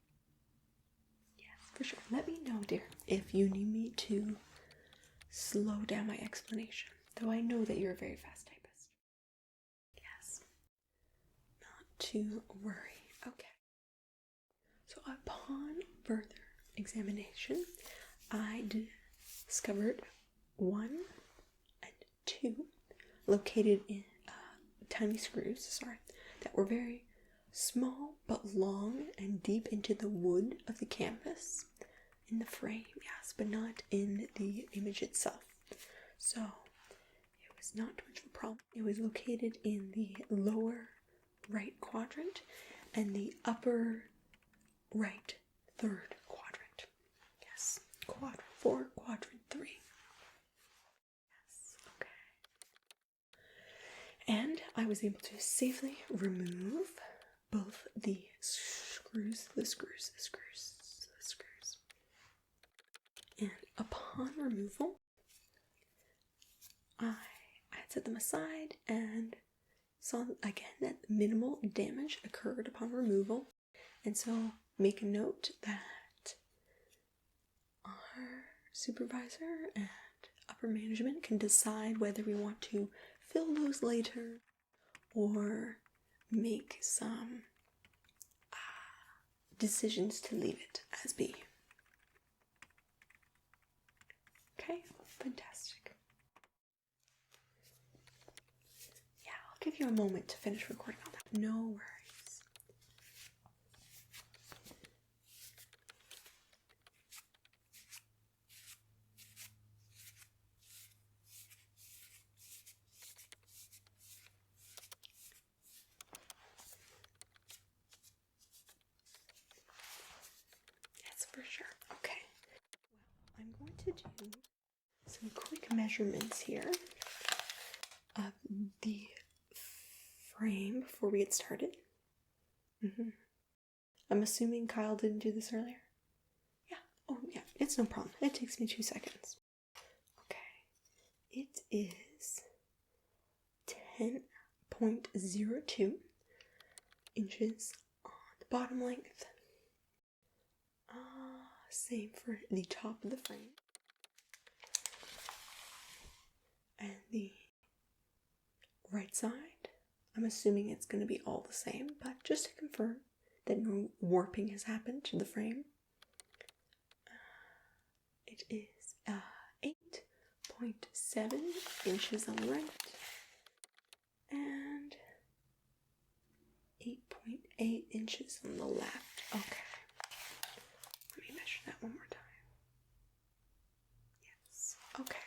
Yes, for sure. Let me know, dear, if you need me to slow down my explanation, though I know that you're a very fast typist. Yes. Not to worry. Okay. So upon further examination, I discovered 1 and 2 located in tiny screws, that were very small but long and deep into the wood of the canvas in the frame, yes, but not in the image itself. So it was not too much of a problem. It was located in the lower right quadrant and the upper right third quadrant. Yes, quadrant 4, quadrant 3. Yes, okay. And I was able to safely remove both the screws. And upon removal, I had set them aside and saw again that minimal damage occurred upon removal. And so make a note that our supervisor and upper management can decide whether we want to fill those later or make some decisions to leave it as be. Okay, fantastic. Yeah, I'll give you a moment to finish recording on that. No worries. Yes, for sure. Okay. Well, I'm going to do some quick measurements here of the frame before we get started. I'm assuming Kyle didn't do this earlier? Yeah. Oh, yeah. It's no problem. It takes me 2 seconds. Okay. It is 10.02 inches on the bottom length. Same for the top of the frame. And the right side, I'm assuming it's going to be all the same, but just to confirm that no warping has happened to the frame, it is 8.7 inches on the right and 8.8 inches on the left. Okay. Let me measure that one more time. Yes. Okay.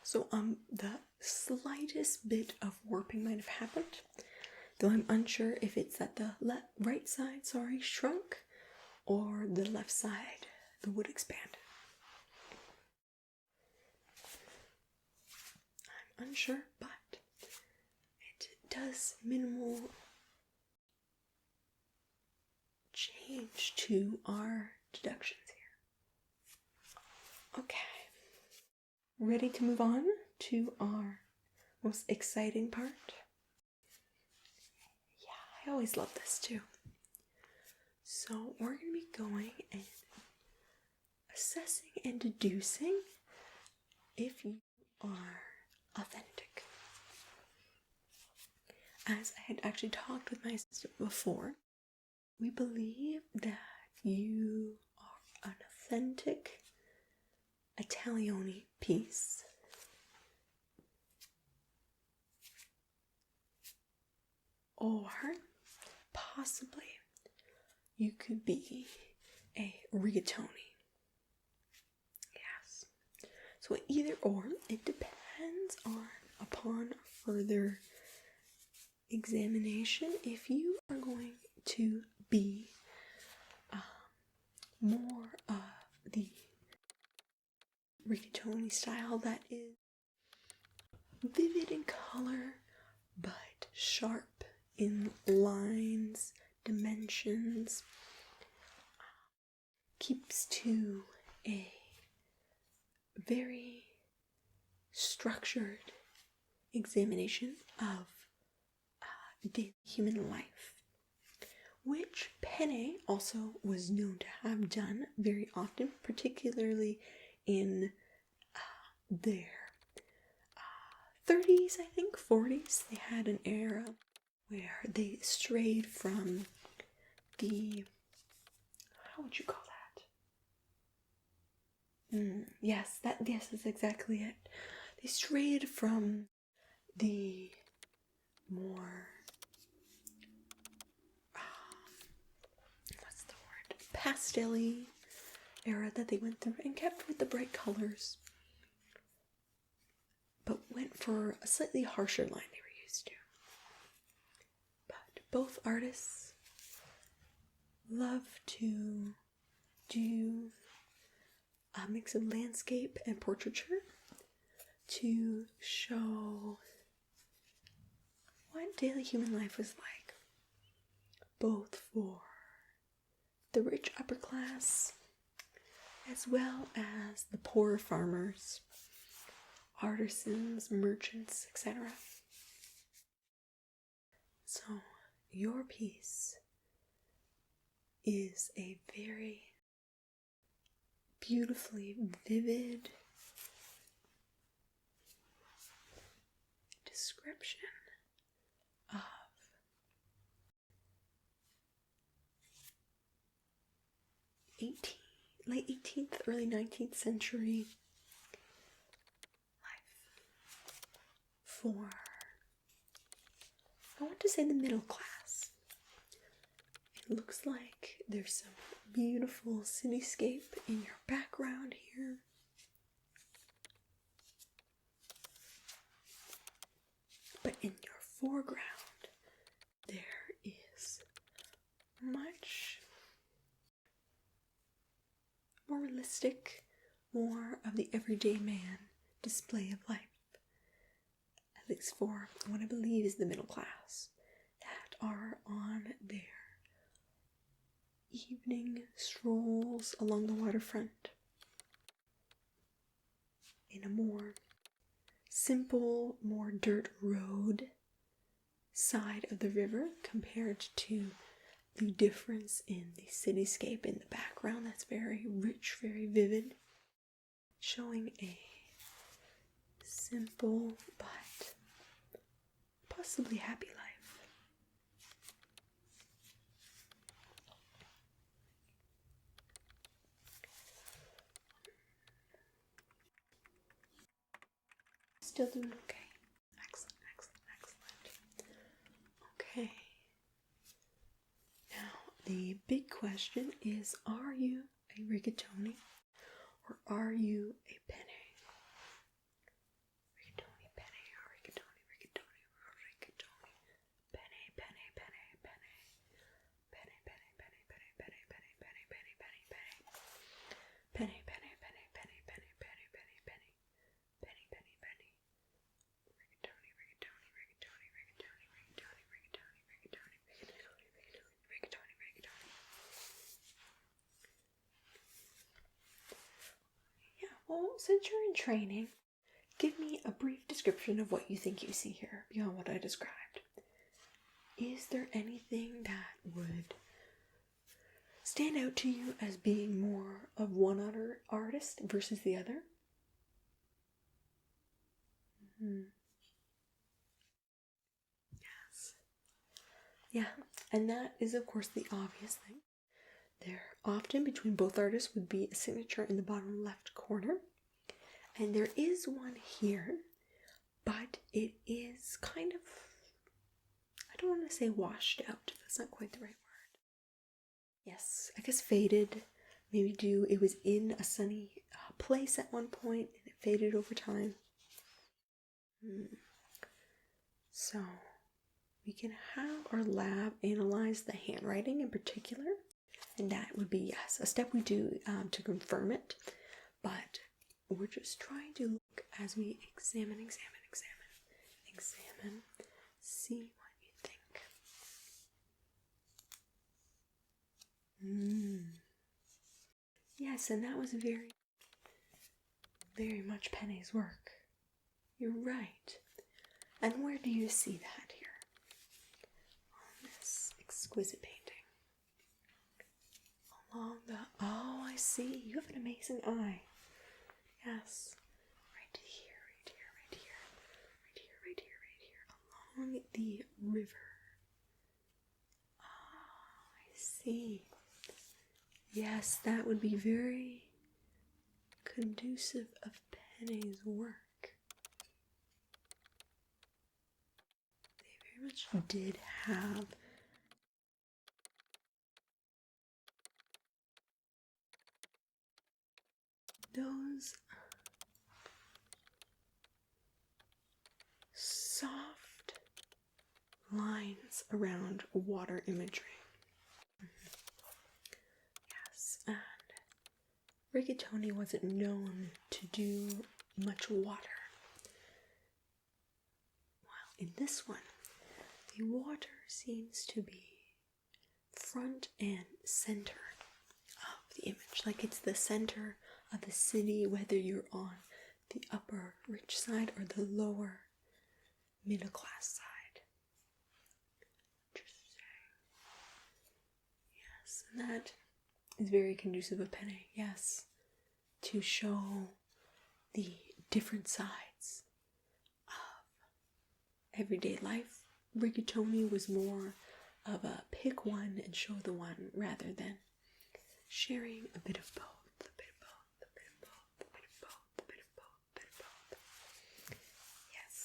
So the slightest bit of warping might have happened, though I'm unsure if it's that the right side, shrunk, or the left side, the wood expanded. I'm unsure, but it does minimal change to our deductions here. Okay. Ready to move on to our most exciting part? Yeah, I always love this too. So we're going to be going and assessing and deducing if you are authentic. As I had actually talked with my assistant before, we believe that you are an authentic Italione piece. Or possibly you could be a rigatoni. Yes. So either or, it depends upon further examination if you are going to be more of the rigatoni style that is vivid in color but sharp in lines, dimensions, keeps to a very structured examination of daily human life, which Penne also was known to have done very often, particularly in their 30s, I think, 40s. They had an era where they strayed from the, how would you call that? Yes, that's exactly it. They strayed from the more, what's the word? Pastel-y era that they went through and kept with the bright colors, but went for a slightly harsher line they were used to. But both artists love to do a mix of landscape and portraiture to show what daily human life was like, both for the rich upper class as well as the poorer farmers, artisans, merchants, etc. So your piece is a very beautifully vivid description of late 18th, early 19th century life for, I want to say, the middle class. It looks like there's some beautiful cityscape in your background here. But in your foreground, there is much more realistic, more of the everyday man display of life. At least for what I believe is the middle class. That are on their evening strolls along the waterfront in a more simple, more dirt road side of the river compared to the difference in the cityscape in the background that's very rich, very vivid, showing a simple but possibly happy life. Still doing okay. Excellent, excellent, excellent. Okay. Now, the big question is, are you a rigatoni or are you a penne? Rigatoni, penne, or rigatoni, rigatoni, or rigatoni. Penne, penne, penne, penne. Penne, penne, penne, penne, penne, penne, penne, penne, penne, penne. Penne, penne, penne, penne, penne, penne, penne, penne. Penny, penny, penny. Rigatoni, rigatoni, rigatoni, rigatoni, rigatoni, rigatoni, rigatoni, rigatoni, rigatoni, rigatoni. Yeah, well, since you're in training, give me a brief description of what you think you see here beyond what I described. Is there anything that would stand out to you as being more of one other artist versus the other? Yes. Yeah, and that is, of course, the obvious thing. There often between both artists would be a signature in the bottom left corner. And there is one here, but it is kind of, I don't want to say washed out. That's not quite the right word. Yes, I guess faded. Maybe it was in a sunny place at one point and it faded over time. So we can have our lab analyze the handwriting in particular, and that would be, yes, a step we do to confirm it, but we're just trying to look as we examine, see what you think. Yes, and that was very, very much Penne's work. You're right. And where do you see that here? On this exquisite painting. Along the, oh, I see. You have an amazing eye. Yes. Right here, right here, right here. Right here, right here, right here. Along the river. Oh, I see. Yes, that would be very conducive of Penne's work. They very much did have those soft lines around water imagery. Yes, and rigatoni wasn't known to do much water. While in this one, the water seems to be front and center of the image. Like it's the center of the city, whether you're on the upper rich side or the lower middle class side. Interesting. Yes, and that is very conducive of Penne, yes, to show the different sides of everyday life. Rigatoni was more of a pick one and show the one rather than sharing a bit of both, a bit of both, a bit of both, a bit of both, a bit of both, a bit of both. Yes,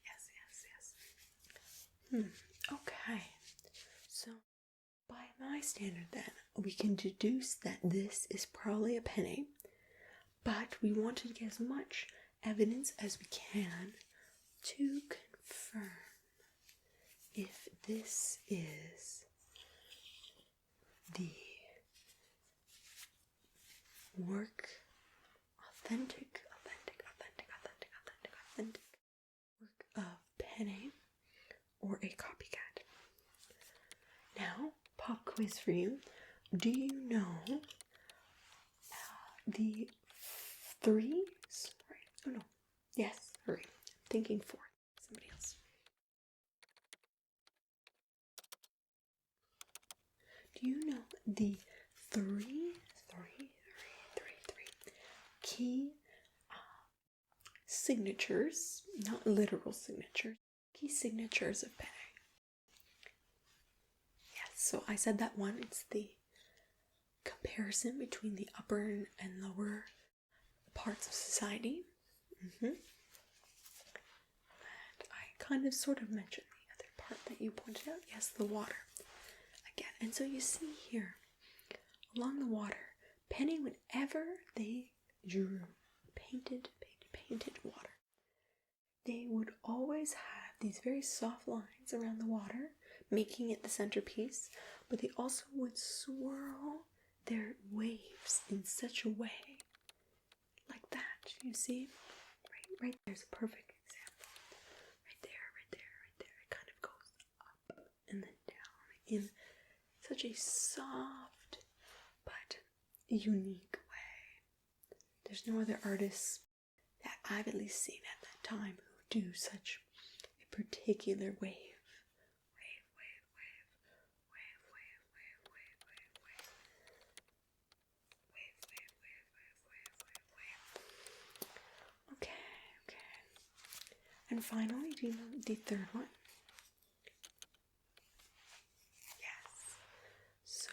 yes, yes, yes. Okay, so by my standard then, we can deduce that this is probably a Penne, but we want to get as much evidence as we can to confirm if this is the work, authentic work of Penne or a copycat. Now, pop quiz for you. Do you know the three? Sorry. Oh no. Yes, three. Thinking four. Somebody else. Do you know the three key signatures, not literal signatures, key signatures of Penne? Yes, so I said that one. It's the comparison between the upper and lower parts of society. And I kind of sort of mentioned the other part that you pointed out. Yes, the water. Again, and so you see here, along the water, Penny, whenever they drew painted water, they would always have these very soft lines around the water, making it the centerpiece, but they also would swirl their waves in such a way, like that, you see? Right there's a perfect example. Right there. It kind of goes up and then down in such a soft but unique way. There's no other artists that I've at least seen at that time who do such a particular wave. Okay. And finally, do you know the third one? Yes. So,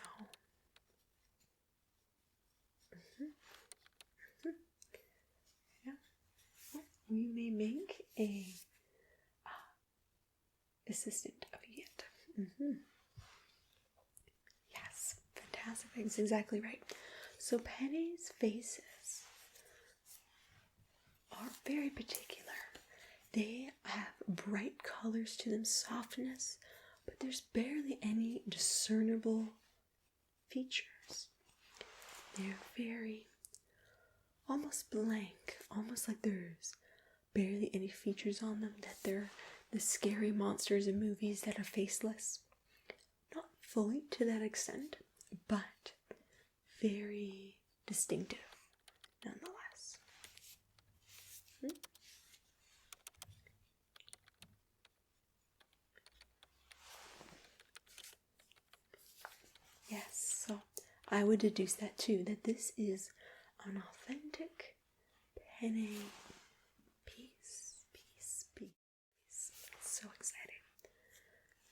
yeah. Well, we may make a assistant of it. Yes, fantastic. That's exactly right. So Penny's faces are very particular. They have bright colors to them, softness, but there's barely any discernible features. They're very almost blank, almost like there's barely any features on them, that they're the scary monsters in movies that are faceless. Not fully to that extent, but very distinctive nonetheless. Yes, so I would deduce that too, that this is an authentic Penne piece. It's so exciting.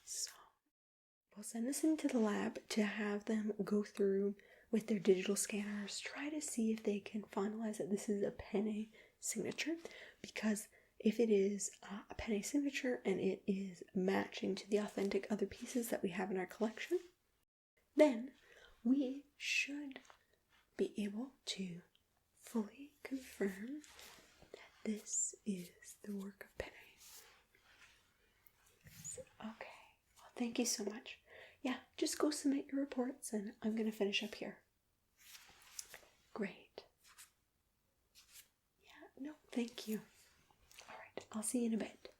So we'll send this into the lab to have them go through with their digital scanners, try to see if they can finalize that this is a Penne signature, because if it is a Penne signature and it is matching to the authentic other pieces that we have in our collection, then we should be able to fully confirm that this is the work of Penne. Okay, well, thank you so much. Yeah, just go submit your reports and I'm going to finish up here. Great. Yeah, no, thank you. All right, I'll see you in a bit.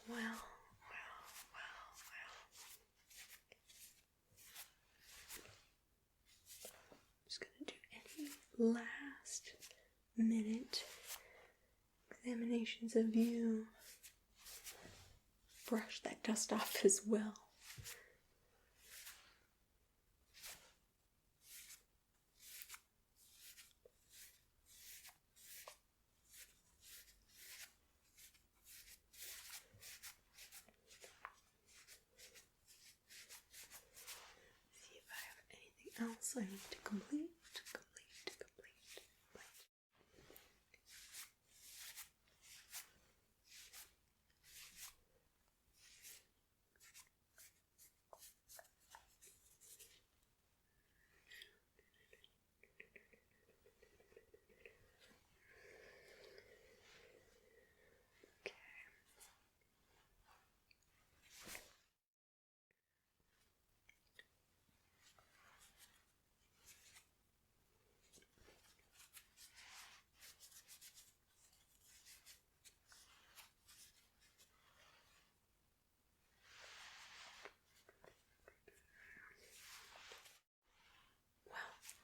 Well. I'm just going to do any last minute examinations of you. Brush that dust off as well. See if I have anything else I need to complete.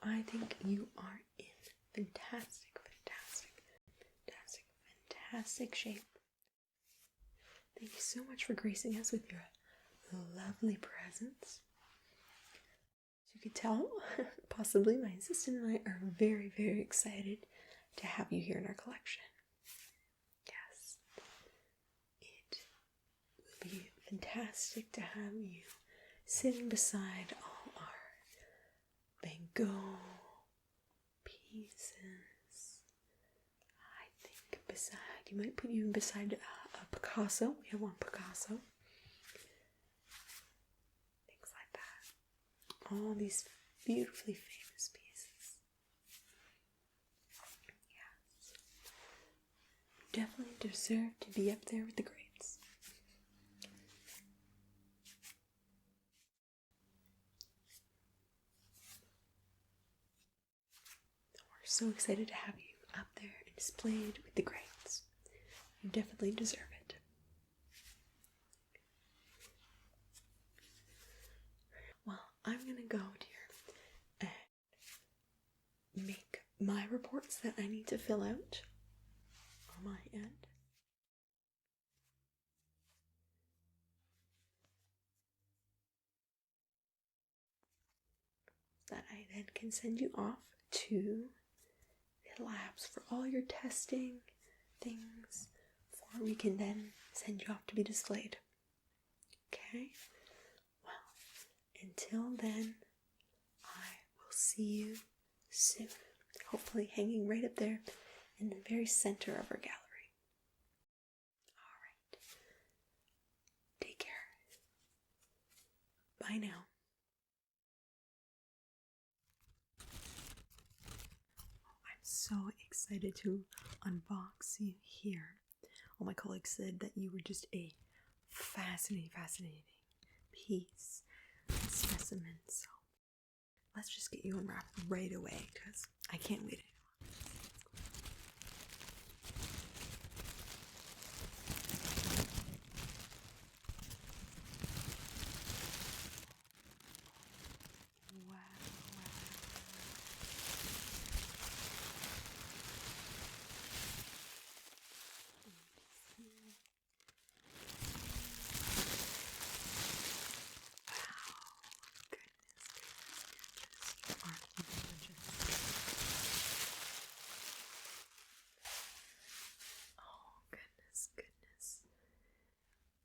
I think you are in fantastic shape. Thank you so much for gracing us with your lovely presence. As you can tell, possibly my assistant and I are very, very excited to have you here in our collection. Yes, it will be fantastic to have you sitting beside all our Van Gogh pieces. I think you might put you beside a Picasso. We have one Picasso. Things like that. All these beautifully famous pieces. Yes. You definitely deserve to be up there with the greats. We're so excited to have you up there and displayed with the greats. You definitely deserve it. Well, I'm gonna go, dear, and make my reports that I need to fill out on my end. That I then can send you off to the labs for all your testing things, before we can then send you off to be displayed. Okay? Well, until then, I will see you soon. Hopefully hanging right up there in the very center of our gallery. Alright. Take care. Bye now. I'm so excited to unbox you here. All my colleagues said that you were just a fascinating piece, specimen. So let's just get you unwrapped right away because I can't wait anymore.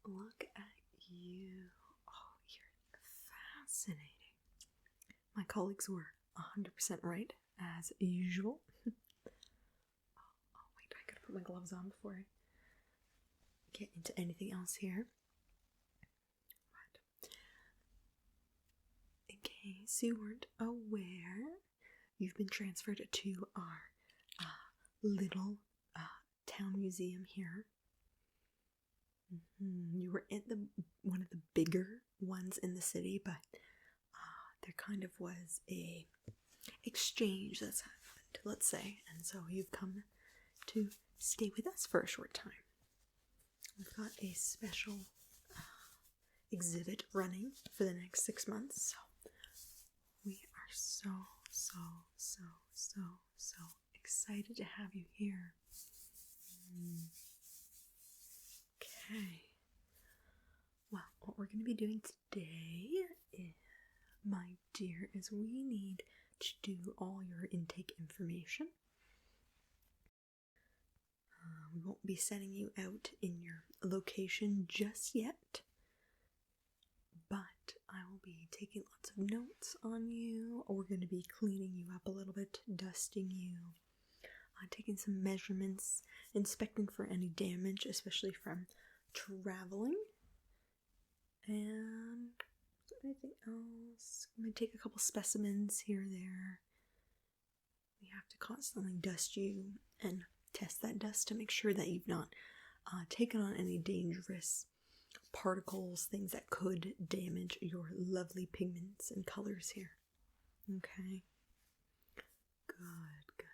Look at you. Oh, you're fascinating. My colleagues were 100% right, as usual. Oh, wait, I gotta put my gloves on before I get into anything else here. Right. In case you weren't aware, you've been transferred to our little town museum here. You were at one of the bigger ones in the city, but there kind of was a exchange that's happened, let's say, and so you've come to stay with us for a short time. We've got a special exhibit running for the next 6 months, so we are so excited to have you here. Okay. Well, what we're going to be doing today, my dear, is we need to do all your intake information. We won't be sending you out in your location just yet, but I will be taking lots of notes on you. We're going to be cleaning you up a little bit, dusting you, taking some measurements, inspecting for any damage, especially from traveling, and anything else. I'm going to take a couple specimens here or there. We have to constantly dust you and test that dust to make sure that you've not taken on any dangerous particles, things that could damage your lovely pigments and colors here. Okay. Good.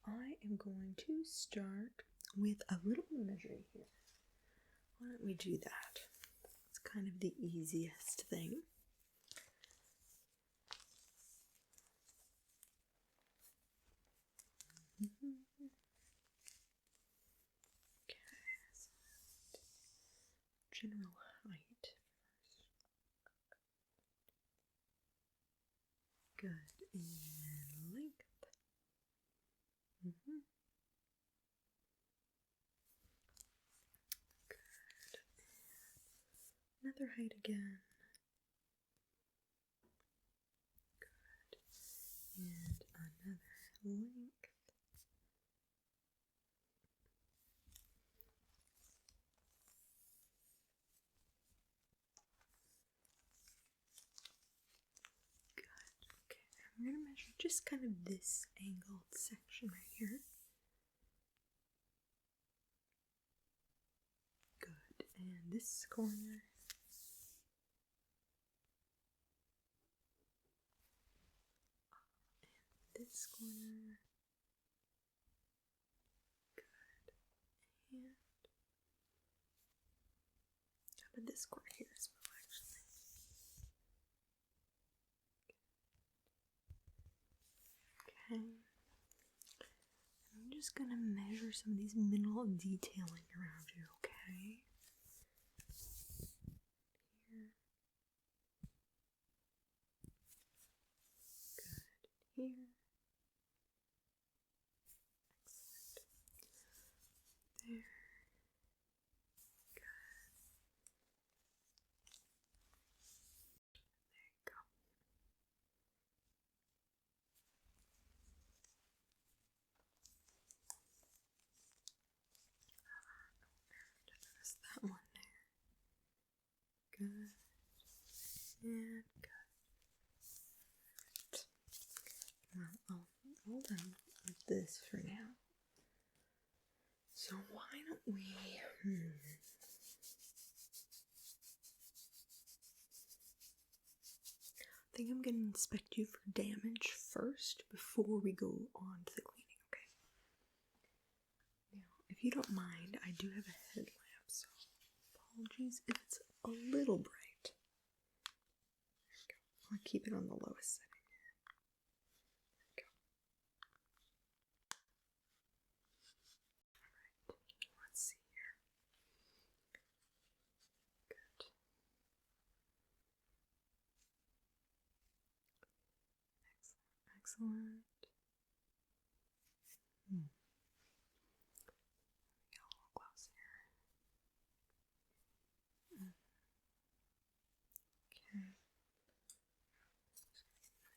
All right. I am going to start with a little measuring here. Why don't we do that? It's kind of the easiest thing. Mm-hmm. Good. Another height again. Good. And another length. Good. Okay, I'm going to measure just kind of this angled section right here. Good. And this corner. And this corner. Good. And how about this corner here as well, actually? Okay. I'm just gonna measure some of these minimal detailing around you, okay? Here. Good. Here. Excellent. There. Good. There you go. Just that one there. Good. And good. Well, I'll hold on with this for now. So why don't we... I think I'm going to inspect you for damage first before we go on to the cleaning, okay? Now, if you don't mind, I do have a headlamp, so apologies if it's a little bright. There we go. I'll keep it on the lowest setting. There we go. Alright, let's see here. Good. Excellent. Get a little close here. Okay.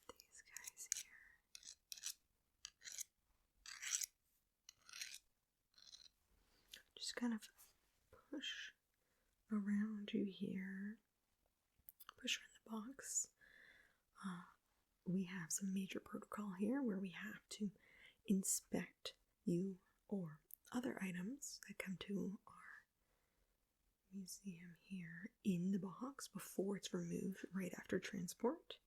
Put these guys here. Just kind of push around you here. Push around the box. We have some major protocol here where we have to inspect you or other items that come to our museum here in the box before it's removed right after transport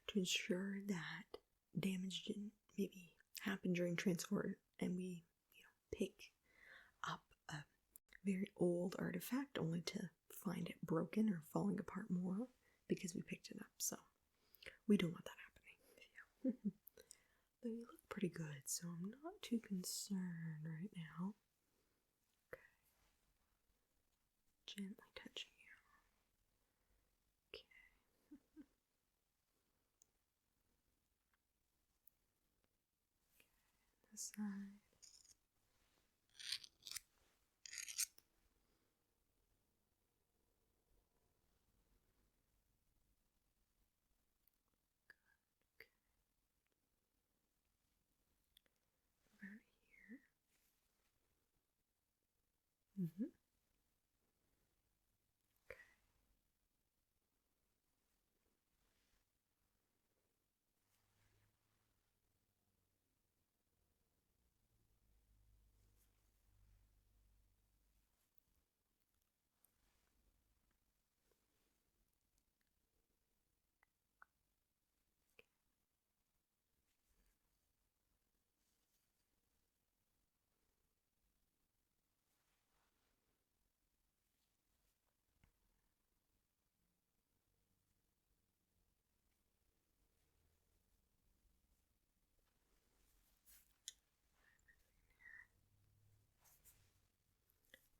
to ensure that damage didn't maybe happen during transport and we pick up a very old artifact only to find it broken or falling apart more because we picked it up. So we don't want that happening. Yeah. Though you look pretty good, so I'm not too concerned right now. Okay. Gently touching you. Okay. Okay. This side. Around here. Okay.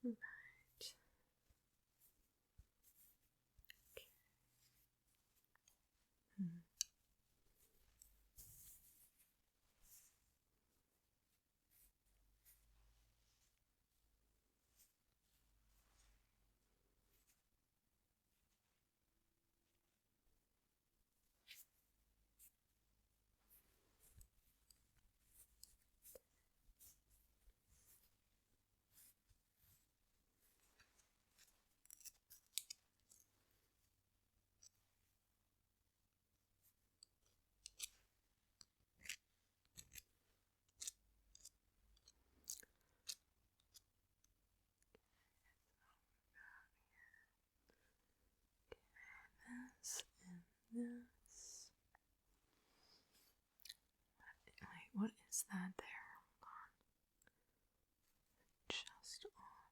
Right. Okay. this. Wait, what is that there? Hold on. Just on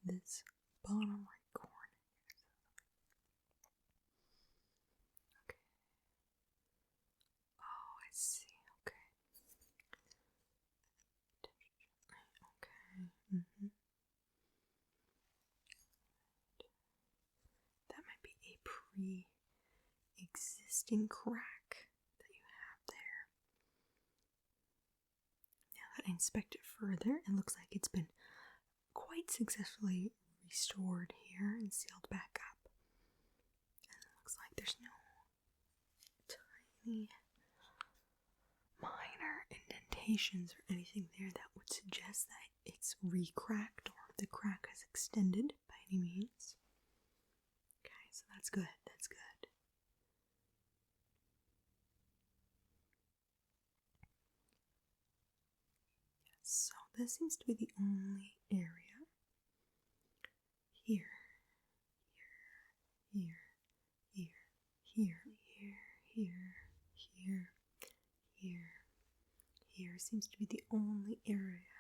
this bottom right corner. Okay. Oh, I see. Okay. Okay. That might be a pre-existing crack that you have there. Now that I inspect it further, it looks like it's been quite successfully restored here and sealed back up. And it looks like there's no tiny minor indentations or anything there that would suggest that it's re-cracked or the crack has extended by any means. Okay, so that's good. That's good. Yes, so this seems to be the only area. Here, here, here, here, here, here, here, here, here seems to be the only area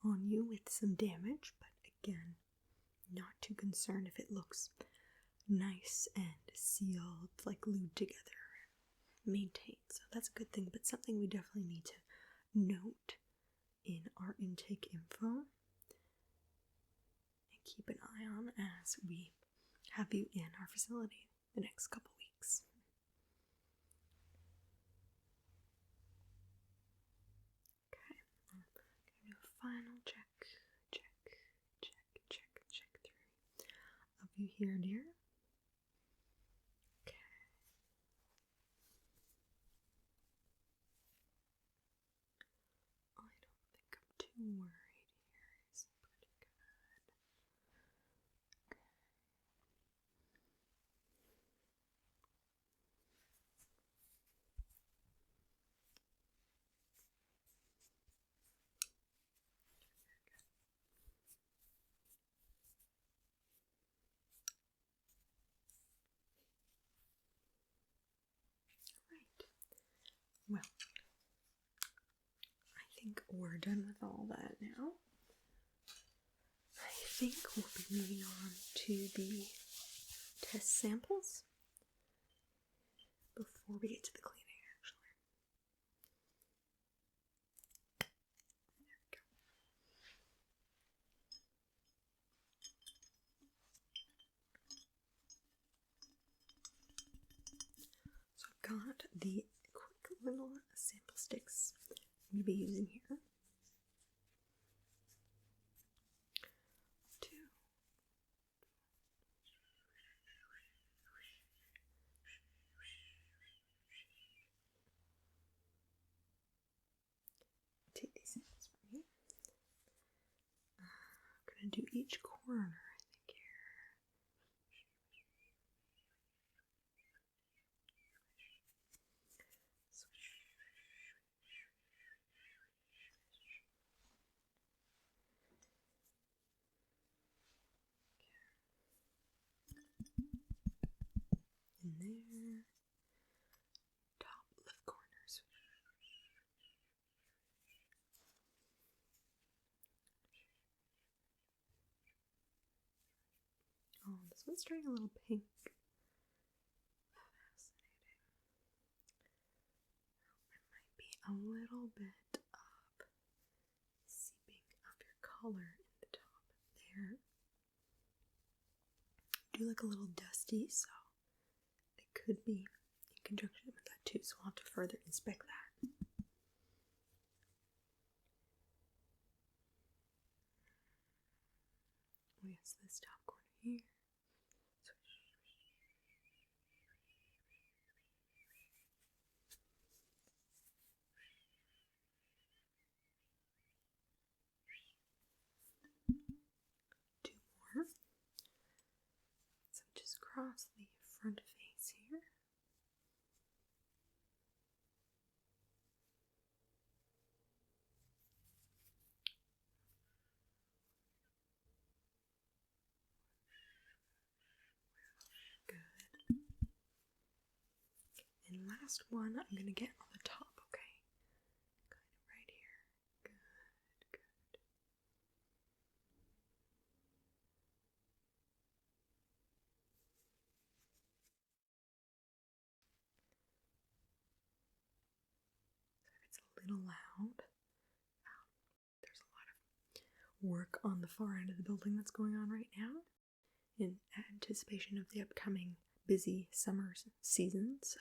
on you with some damage, but again, not too concerned if it looks nice and sealed, like glued together, maintained. So that's a good thing, but something we definitely need to note in our intake info and keep an eye on as we have you in our facility the next couple weeks. Okay, I'm gonna do a final check through of you here, dear. Okay. I don't think I'm too worried here. It's pretty good. Okay. Right. Well, I think we're done with all that now. I think we'll be moving on to the test samples before we get to the cleaning, actually. There we go. So I've got the quick little sample sticks I'm going to be using here. Take these samples from here. I'm going to do each corner, I think, here. In there. Top left corners. Oh, this one's turning a little pink. Fascinating. It might be a little bit of seeping of your color in the top there. I do look a little dusty, so it could be in conjunction with that too, so we'll have to further inspect that. Oh yes, this top corner here. Two more. So just across the front face here. Good. last one I'm going to get on the top, okay? Kind of right here. Good, good. It's a little loud. There's a lot of work on the far end of the building that's going on right now in anticipation of the upcoming busy summer season, so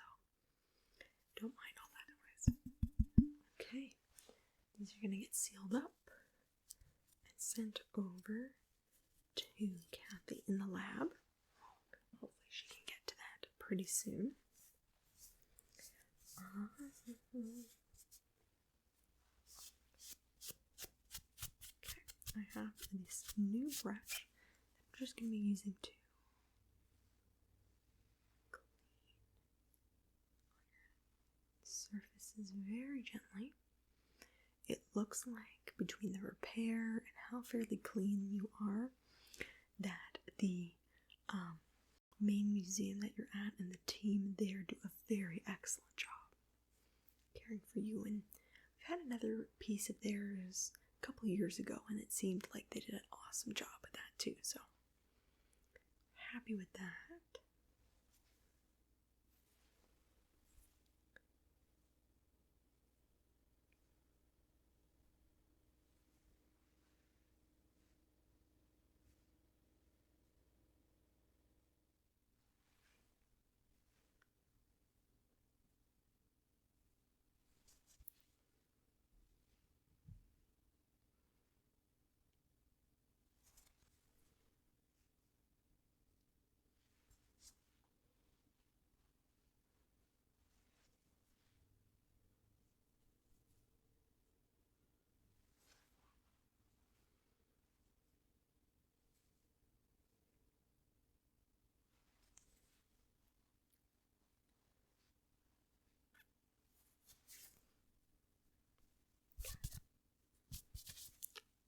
don't mind all that noise. Okay, these are going to get sealed up and sent over to Kathy in the lab. Hopefully she can get to that pretty soon. Okay, I have this new brush that I'm just going to be using to clean surfaces very gently. It looks like between the repair and how fairly clean you are that the main museum that you're at and the team there do a very excellent job caring for you. And we've had another piece of theirs a couple years ago and it seemed like they did an awesome job with that too, so happy with that.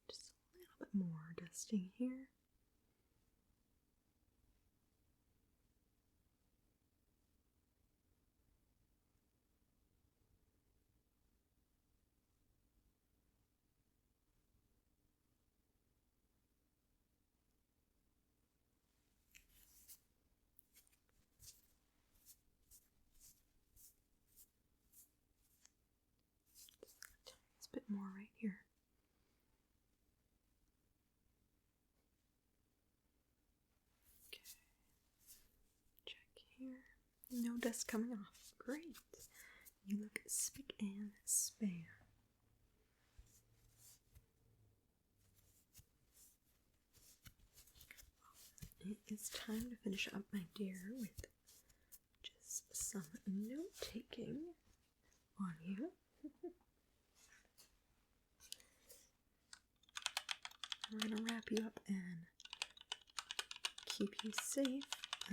Just a little bit more dusting here. Just a bit more right here. Okay. Check here. No dust coming off. Great. You look spick and span. It is time to finish up, my dear, with just some note-taking on you. We're going to wrap you up and keep you safe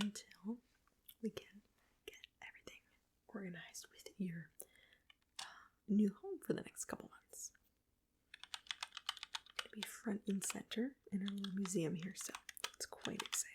until we can get everything organized with your new home for the next couple months. It's going to be front and center in our little museum here, so it's quite exciting.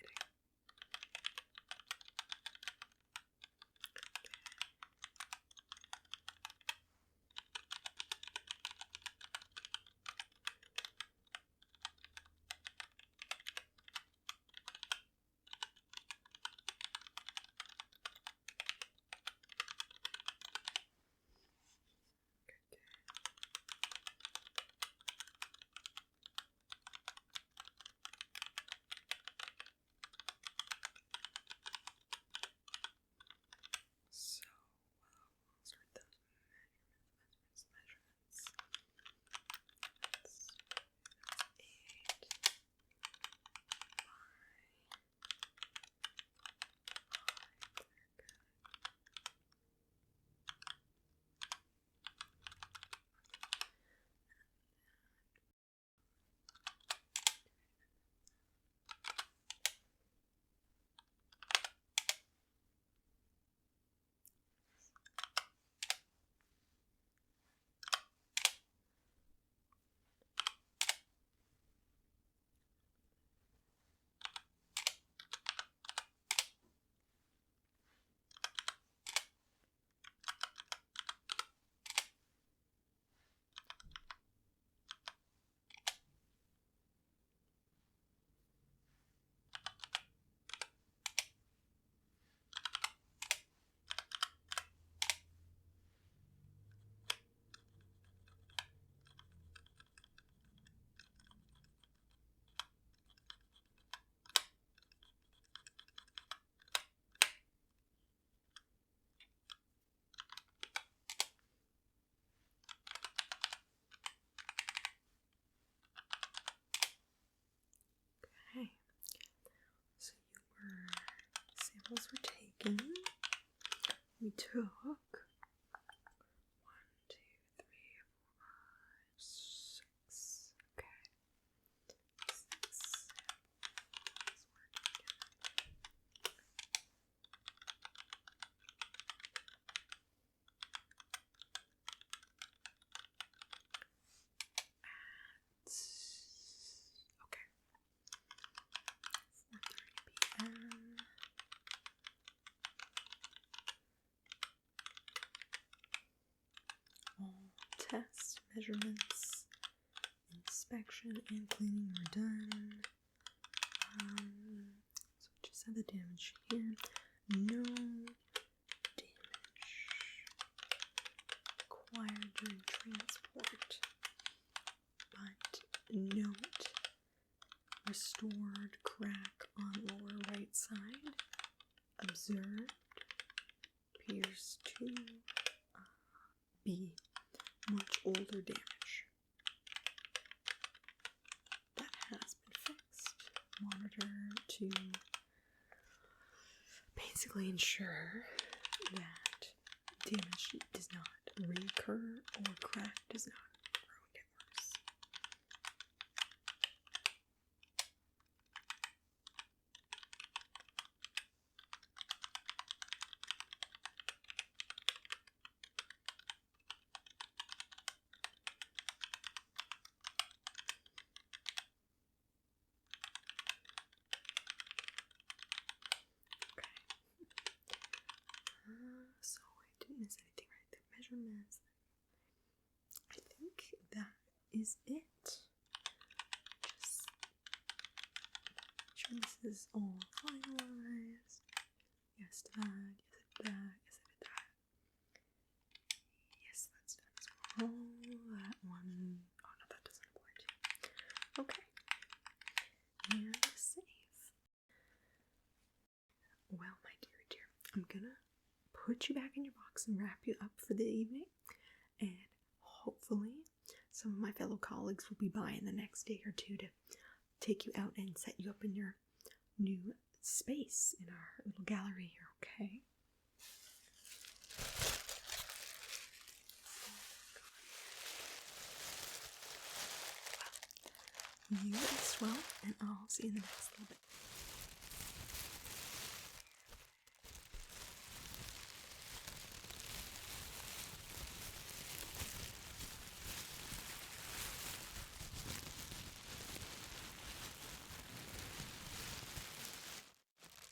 took 1, 2, 3, 4, 5, 6. Okay. 6. Let's work together. Okay. 4:30 p.m. All tests, measurements, inspection, and cleaning are done. So just have the damage here. No damage acquired during transport, but note restored crack on lower right side. Observed appears to be much older damage. That has been fixed. Monitor to basically ensure that damage does not reoccur or crack does not grow and get worse. So I didn't miss anything right there. Measurements. I think that is it. Just make sure this is all finalized. Yes to that. Yes to that. Yes to that. Yes, that's done as well. That one. Oh no, that doesn't apply to. Okay. And save. Well, my dear, I'm gonna put you back in your box and wrap you up for the evening, and hopefully some of my fellow colleagues will be by in the next day or two to take you out and set you up in your new space in our little gallery here, okay? Well, you as well, and I'll see you in the next little bit.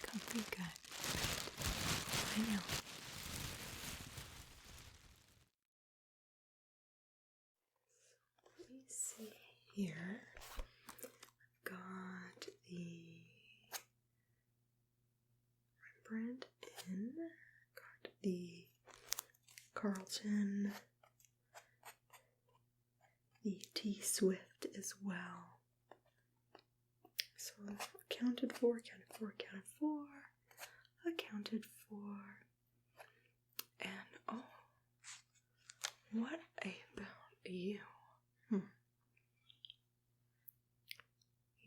Comfy good. I know. Let me see here. I've got the Rembrandt in. Got the Carlton. The T Swift as well. So accounted for. And oh, what about you?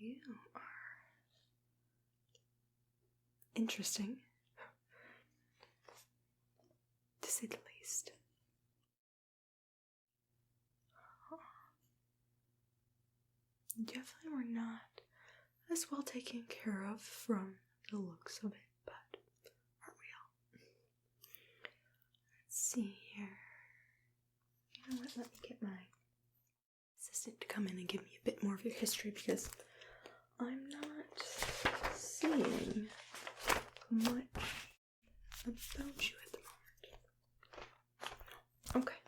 You are interesting, to say the least. Definitely were not as well taken care of from the looks of it, but aren't we all? Let's see here. You know what? Let me get my assistant to come in and give me a bit more of your history, because I'm not seeing much about you at the moment. Okay.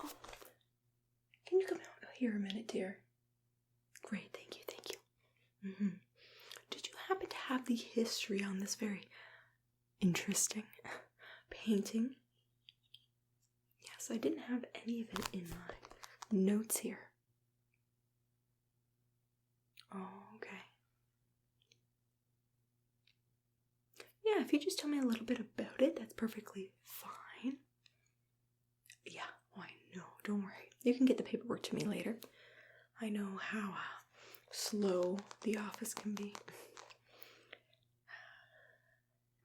Oh, can you come out here a minute, dear? Great, thank you. Did you happen to have the history on this very interesting painting? Yes, I didn't have any of it in my notes here. Oh, okay. Yeah, if you just tell me a little bit about it, that's perfectly fine. Yeah, oh, I know, don't worry. You can get the paperwork to me later. I know how slow the office can be.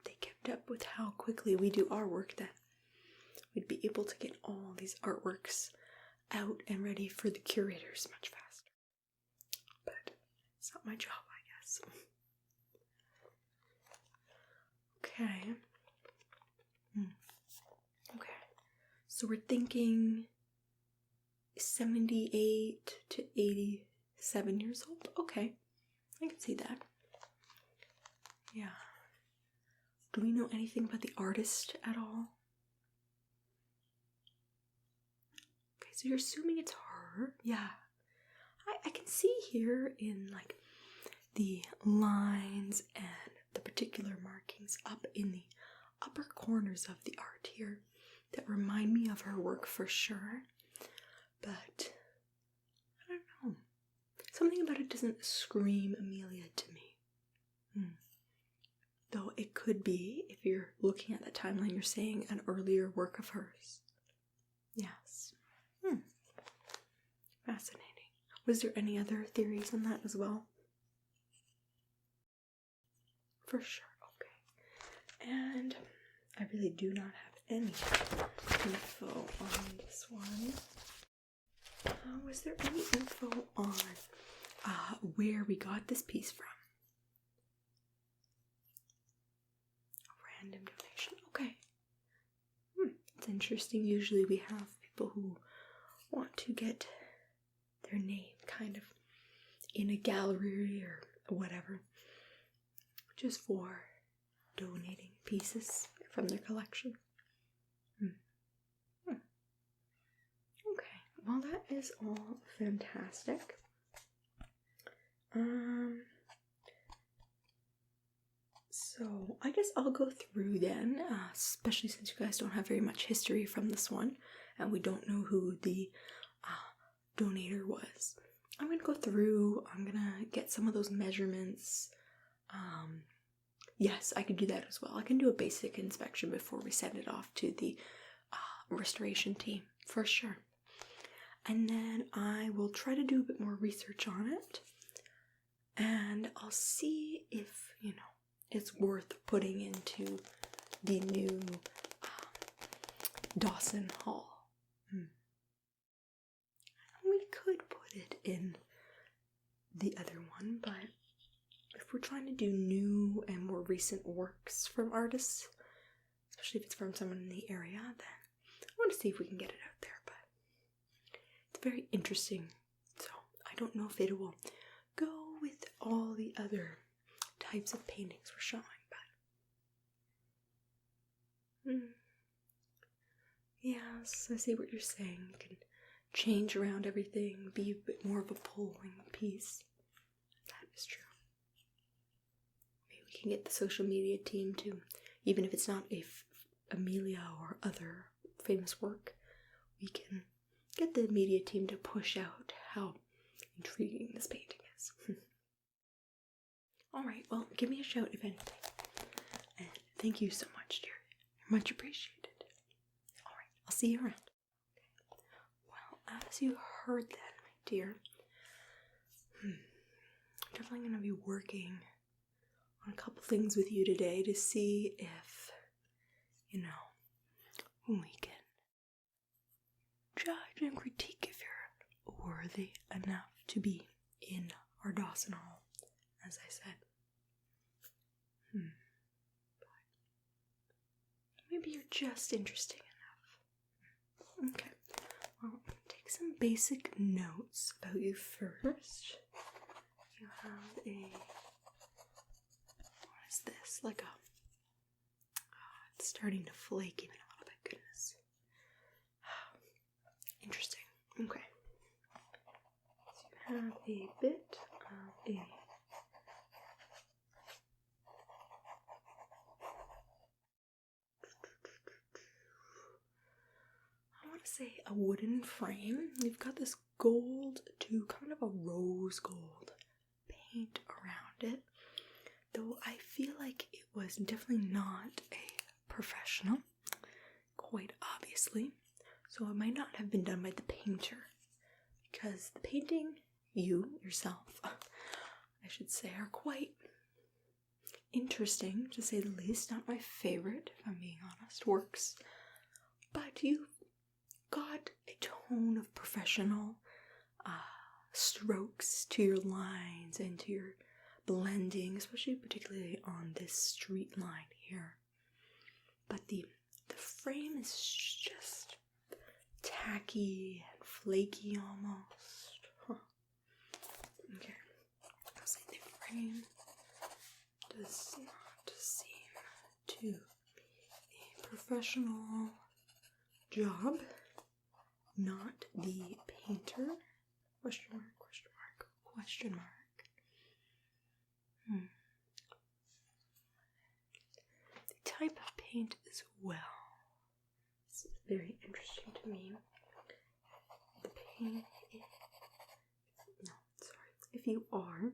They kept end up with how quickly we do our work, then we'd be able to get all these artworks out and ready for the curators much faster. But it's not my job, I guess. Okay. Okay. So we're thinking 78 to 87 years old. Okay. I can see that. Yeah. Do we know anything about the artist at all? Okay, so you're assuming it's her? Yeah. I can see here in like the lines and the particular markings up in the upper corners of the art here that remind me of her work for sure. But I don't know. Something about it doesn't scream Amelia to me. Though it could be, if you're looking at the timeline, you're saying an earlier work of hers. Yes. Fascinating. Was there any other theories on that as well? For sure, okay. And I really do not have any info on this one. Was there any info on where we got this piece from? A random donation, okay. It's interesting. Usually we have people who want to get their name kind of in a gallery or whatever, just for donating pieces from their collection. Okay, well that is all fantastic. So I guess I'll go through then, especially since you guys don't have very much history from this one, and we don't know who the donator was. I'm going to go through, I'm going to get some of those measurements. Yes, I could do that as well. I can do a basic inspection before we send it off to the restoration team, for sure. And then I will try to do a bit more research on it, and I'll see if, it's worth putting into the new Dawson Hall. We could put it in the other one, but if we're trying to do new and more recent works from artists, especially if it's from someone in the area, then I want to see if we can get it out there. But it's very interesting, so I don't know if it will go with all the other types of paintings we're showing, but yes, I see what you're saying. You can change around everything, be a bit more of a pulling piece. That is true. Maybe we can get the social media team to, even if it's not Amelia or other famous work, we can get the media team to push out how intriguing this painting is. Alright, well, give me a shout if anything. And thank you so much, dear. You're much appreciated. Alright, I'll see you around. Well, as you heard then, my dear, I'm definitely going to be working on a couple things with you today to see if, we can judge and critique if you're worthy enough to be in our Dawson Hall, as I said. But maybe you're just interesting enough. Okay, well, take some basic notes about you first. You have a, what is this? Like it's starting to flake even a little bit, goodness. Interesting, okay. So you have a bit of a say a wooden frame. You've got this gold to kind of a rose gold paint around it, though I feel like it was definitely not a professional, quite obviously, so it might not have been done by the painter, because the painting, you yourself, I should say, are quite interesting, to say the least. Not my favorite, if I'm being honest, works. But you've got a tone of professional strokes to your lines and to your blending, especially particularly on this street line here. But the frame is just tacky and flaky almost. Huh. Okay, I'll say the frame does not seem to be a professional job. Not the painter? Question mark, question mark, question mark. The type of paint as well. This is very interesting to me. The paint if you are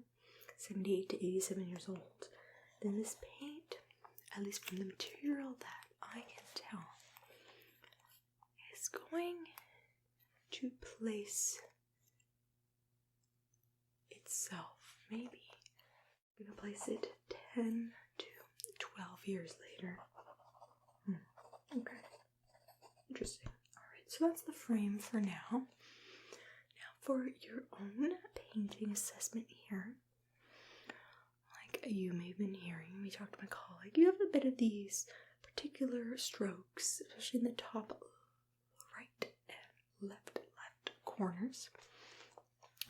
78 to 87 years old, then this paint, at least from the material that I can tell, is going to place itself, maybe I'm going to place it 10 to 12 years later. Okay, interesting. Alright, so that's the frame for now. Now for your own painting assessment here, like you may have been hearing me talk to my colleague, you have a bit of these particular strokes, especially in the top right and left corners.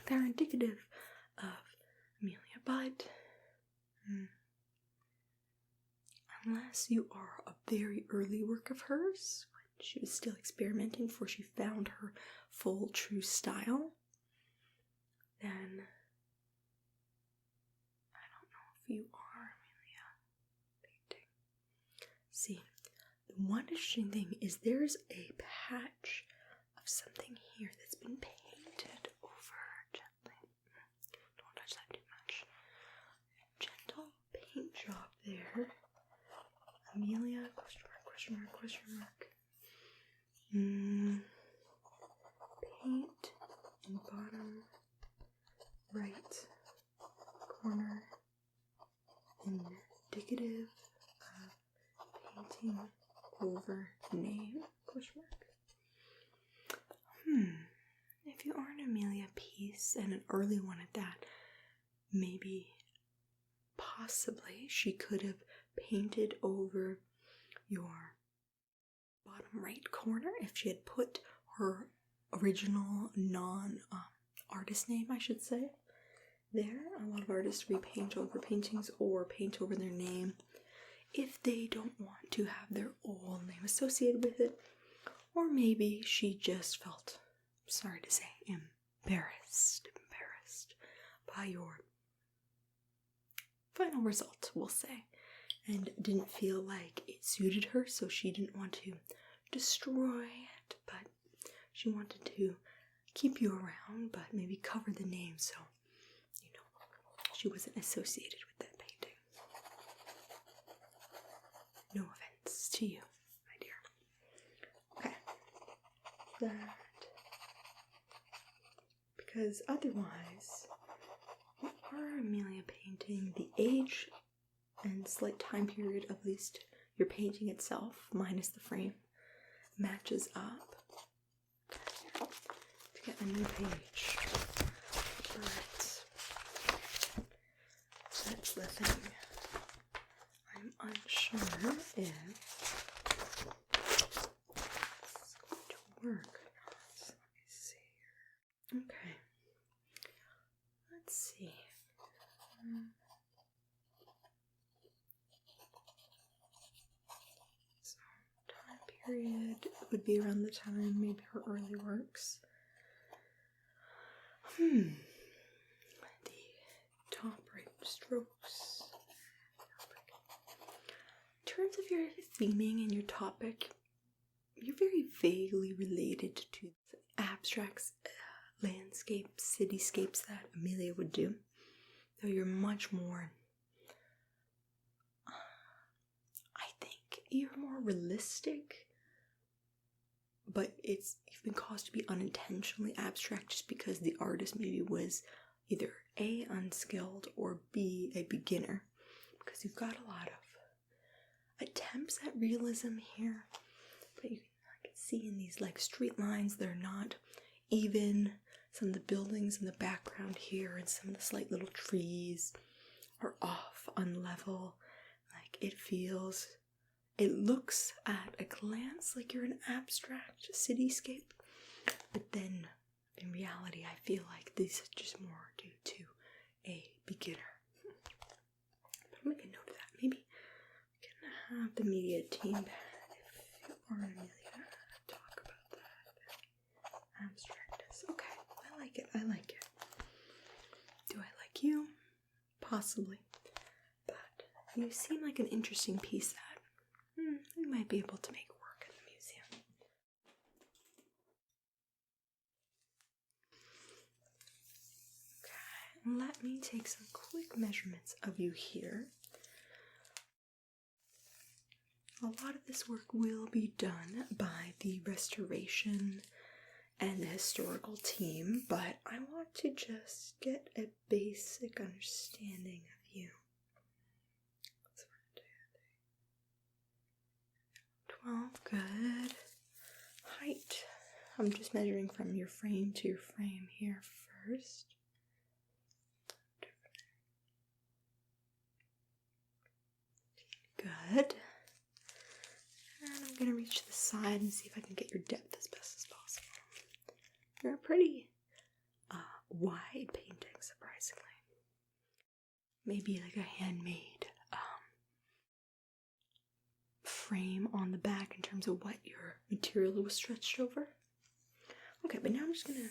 They're indicative of Amelia, but unless you are a very early work of hers, when she was still experimenting before she found her full true style, then I don't know if you are Amelia painting. See, the one interesting thing is there's a patch of something here that's been painted over gently. Don't touch that too much. Gentle paint job there. Amelia, question mark, question mark, question mark. Paint in bottom right corner, indicative of painting over name, question mark. If you are an Amelia piece, and an early one at that, maybe, possibly, she could have painted over your bottom right corner if she had put her original non-artist name, I should say, there. A lot of artists repaint over paintings or paint over their name if they don't want to have their old name associated with it, or maybe she just felt, sorry to say, embarrassed by your final result, we'll say, and didn't feel like it suited her, so she didn't want to destroy it, but she wanted to keep you around, but maybe cover the name so, you know, she wasn't associated with that painting. No offense to you, my dear. Okay. That. Because otherwise, you are Amelia painting, the age and slight time period, at least your painting itself, minus the frame, matches up. To get a new page. But that's the thing. I'm unsure if it's going to work or not. Let me see here. Okay. Let's see. So, time period would be around the time maybe her early works. The top right strokes. In terms of your theming and your topic, you're very vaguely related to the abstracts, landscapes, cityscapes that Amelia would do. Though you're much more, I think you're more realistic, but you've been caused to be unintentionally abstract just because the artist maybe was either A, unskilled, or B, a beginner. because you've got a lot of attempts at realism here, but I can see in these like street lines, they're not even. Some of the buildings in the background here and some of the slight little trees are off, unlevel. Like it looks at a glance like you're an abstract cityscape, but then in reality I feel like this is just more due to a beginner. But I'll make a note of that. Maybe we can have the media team, if you are Amelia, talk about that abstractness. Okay, I like it. Do I like you? Possibly. But you seem like an interesting piece that we might be able to make work in the museum. Okay, let me take some quick measurements of you here. A lot of this work will be done by the restoration and the historical team, but I want to just get a basic understanding of you. 12, good. Height. I'm just measuring from your frame to your frame here first. Good. And I'm going to reach the side and see if I can get your depth as best as possible. You're a pretty wide painting, surprisingly. Maybe like a handmade frame on the back in terms of what your material was stretched over. Okay, but now I'm just gonna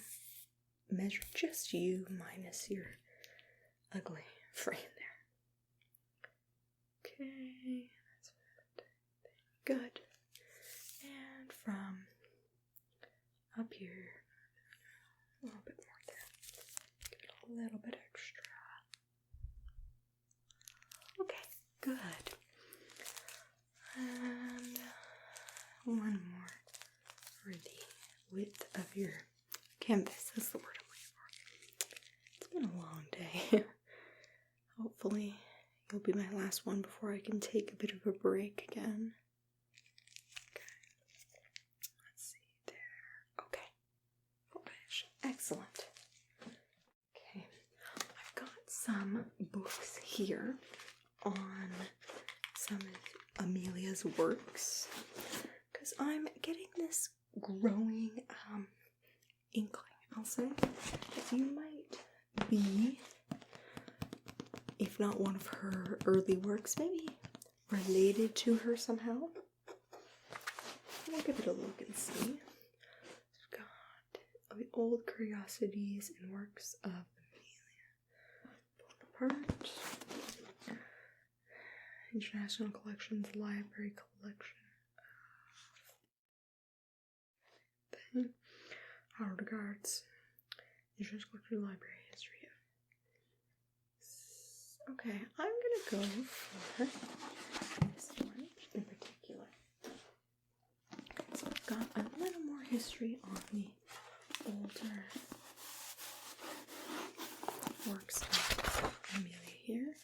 measure just you minus your ugly frame there. Okay, that's good. And from up here, a little bit more there. Give it a little bit extra. Okay, good. And one more for the width of your canvas. That's the word I'm looking for. It's been a long day. Hopefully you'll be my last one before I can take a bit of a break again. Okay. Let's see there. Okay. Finish. Excellent. Okay. I've got some books here on some of Amelia's works, because I'm getting this growing inkling, I'll say, that you might be, if not one of her early works, maybe related to her somehow. We'll give it a look and see. We've got the old curiosities and works of Amelia Bonaparte. International Collections Library Collection of Howard Regards. International Collection Library History of. Okay, I'm gonna go for this one in particular. So I've got a little more history on the older works of Amelia here.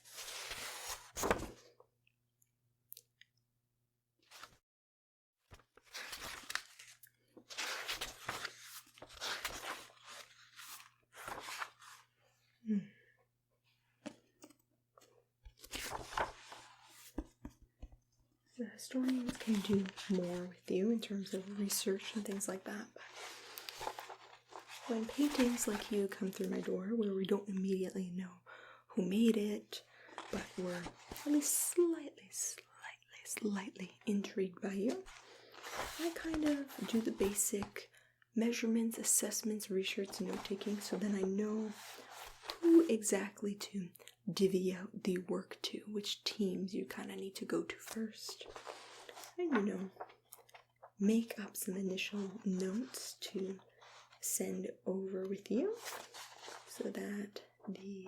The historians can do more with you in terms of research and things like that, but when paintings like you come through my door where we don't immediately know who made it, but we're at least slightly intrigued by you, I kind of do the basic measurements, assessments, research, note-taking, so then I know who exactly to divvy out the work to, which teams you kind of need to go to first, and make up some initial notes to send over with you so that the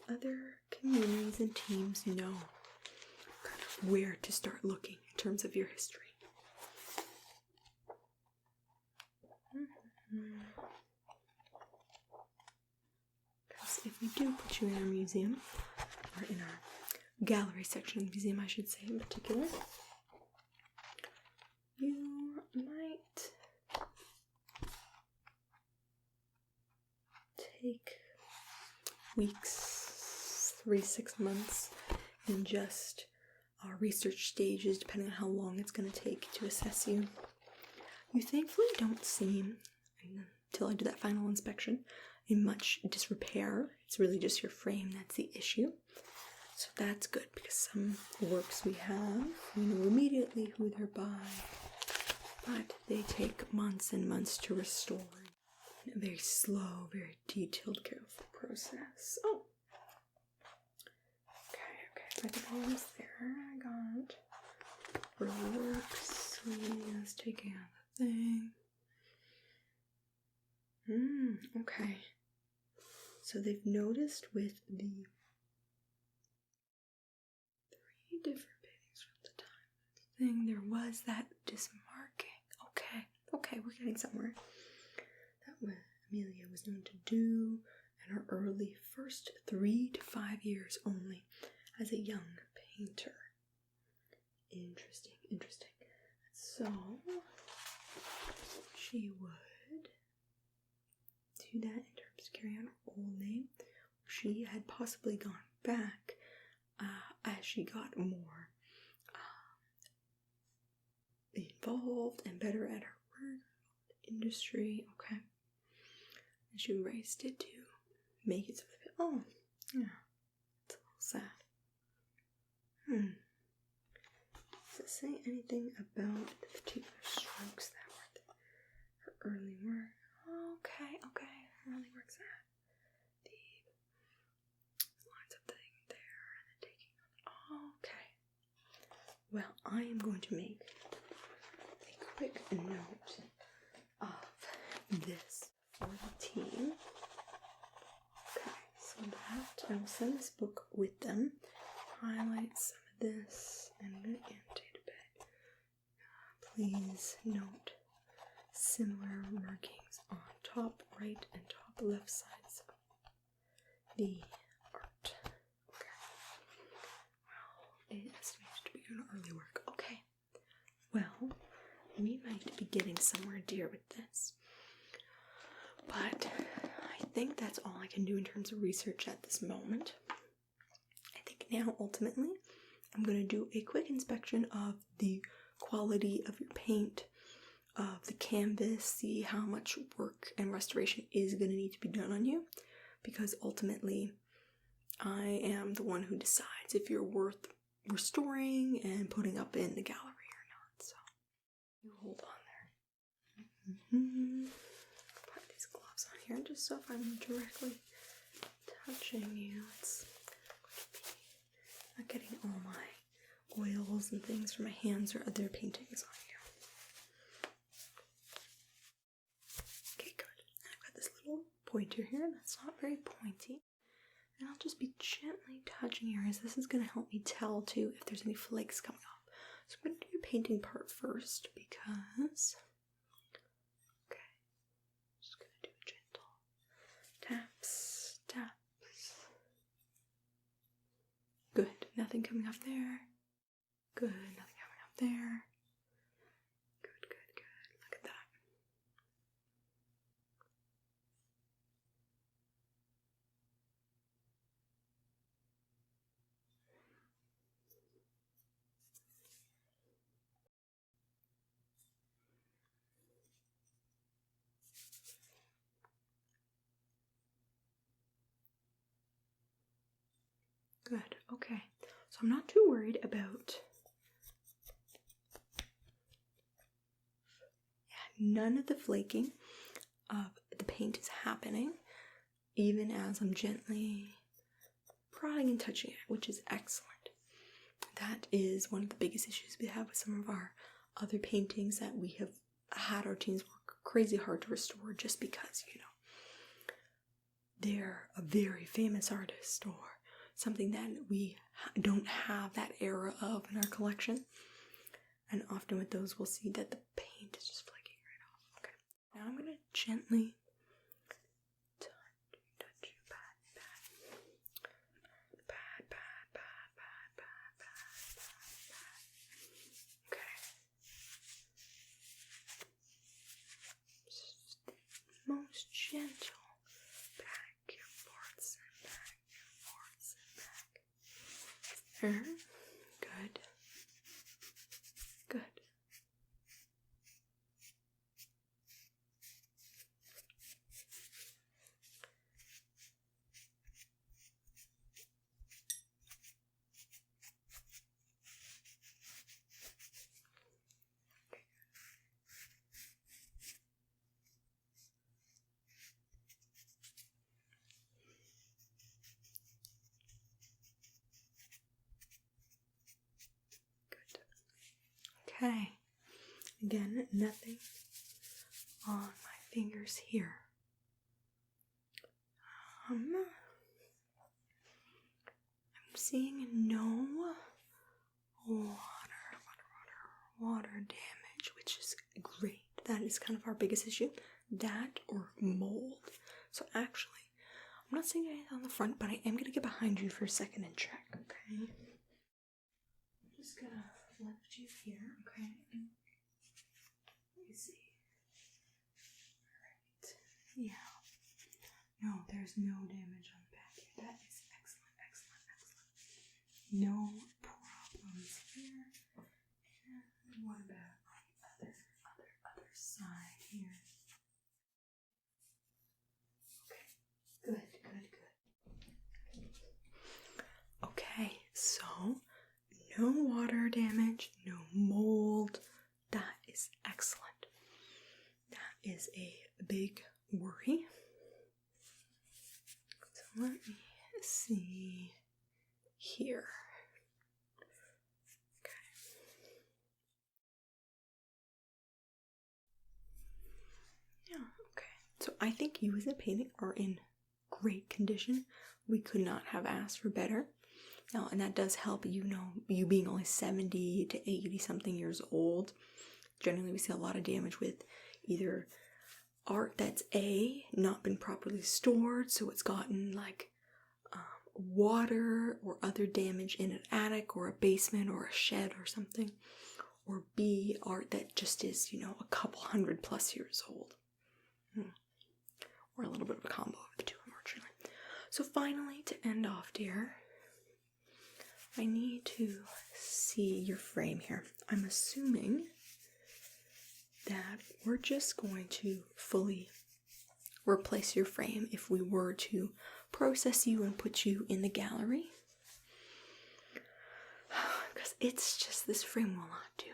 other communities and teams know kind of where to start looking in terms of your history. Because if we do put you in our museum or in our gallery section of the museum, I should say, in particular. You might take weeks, 3 to 6 months in just research stages, depending on how long it's going to take to assess you. You thankfully don't seem, until I do that final inspection, in much disrepair. It's really just your frame that's the issue. So that's good, because some works we have, we know immediately who they're by, but they take months and months to restore in a very slow, very detailed, careful process. Oh! Okay, I think I'm almost there. I got early works, let's take care of the thing. Okay. So they've noticed with the 3 different paintings from the time of the thing, there was that dismarking. Okay, we're getting somewhere. That what Amelia was known to do in her early first 3 to 5 years only as a young painter. Interesting. So, she would do that in terms of carrying on her old name. She had possibly gone back as she got more involved and better at her work, industry, okay. And she raised it to make it so that, oh, yeah, it's a little sad. Does it say anything about the particular strokes that were her early work? Okay, her early work's at the lines of the thing there and then taking on. Okay. Well, I am going to make a quick note of this for the team. Okay, so that I will send this book with them. Highlight some of this and I'm going to annotate a bit. Please note similar markings on top right and top left sides of the art. Okay. Well, it estimated to be an early work. Okay. Well, we might be getting somewhere dear with this. But I think that's all I can do in terms of research at this moment. I think now, ultimately, I'm going to do a quick inspection of the quality of your paint, of the canvas, see how much work and restoration is going to need to be done on you, because ultimately I am the one who decides if you're worth restoring and putting up in the gallery or not. So you hold on there. Put these gloves on here just so if I'm directly touching you, it's going to be not getting all my oils and things from my hands or other paintings on you. Okay, good. And I've got this little pointer here that's not very pointy. And I'll just be gently touching your ears. This is going to help me tell, too, if there's any flakes coming off. So I'm going to do your painting part first because... Okay. Just going to do a gentle taps, taps. Good. Nothing coming off there. Good. Nothing coming off there. Good, good, good. Look at that. Good. Okay. So I'm not too worried about... none of the flaking of the paint is happening, even as I'm gently prodding and touching it, which is excellent. That is one of the biggest issues we have with some of our other paintings that we have had our teams work crazy hard to restore just because, you know, they're a very famous artist or something that we don't have that era of in our collection. And often with those, we'll see that the paint is just flaking right off. Okay. Now I'm going to gently touch you, pat. gentle back, forwards and back, forwards and back. There. Good. Good. Okay, again, nothing on my fingers here. I'm seeing no water damage, which is great. That is kind of our biggest issue. That or mold. So actually, I'm not saying anything on the front, but I am going to get behind you for a second and check, okay? I'm just going to lift you here, okay? Let me see. Alright. Yeah. No, there's no damage on the back here. That is excellent, excellent, excellent. No problems here. And what about on the other side here? Okay. Good. Okay, so no water damage, no mold. That is excellent. That is a big worry. So let me see here. Okay. Yeah, okay. So I think you as a painting are in great condition. We could not have asked for better. Now, and that does help, you being only 70 to 80 something years old. Generally, we see a lot of damage with either art that's not been properly stored, so it's gotten like water or other damage in an attic or a basement or a shed or something, or B, art that just is, a couple 100+ years old. Or a little bit of a combo of the two, unfortunately. So finally, to end off, dear, I need to see your frame here. I'm assuming that we're just going to fully replace your frame if we were to process you and put you in the gallery. Because it's just, this frame will not do.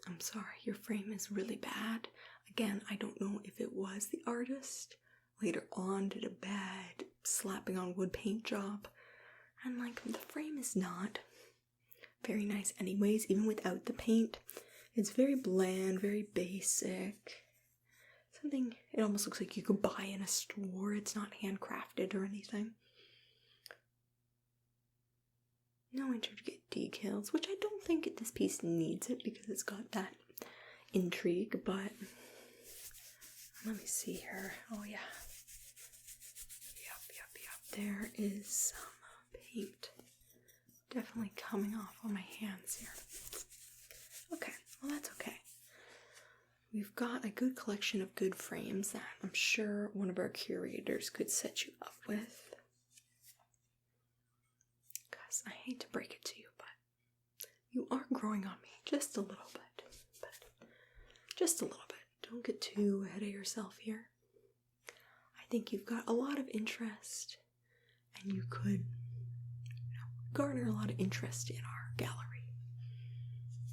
I'm sorry, your frame is really bad. Again, I don't know if it was the artist later on did a bad slapping on wood paint job. And the frame is not very nice anyways, even without the paint. It's very bland, very basic. Something it almost looks like you could buy in a store. It's not handcrafted or anything. No intricate details, which I don't think this piece needs it because it's got that intrigue, but let me see here. Oh yeah. Yep. There is some paint definitely coming off on my hands here. Okay, well that's okay. We've got a good collection of good frames that I'm sure one of our curators could set you up with. Because I hate to break it to you, but you are growing on me just a little bit. Just a little bit. Don't get too ahead of yourself here. I think you've got a lot of interest, and you could garner a lot of interest in our gallery.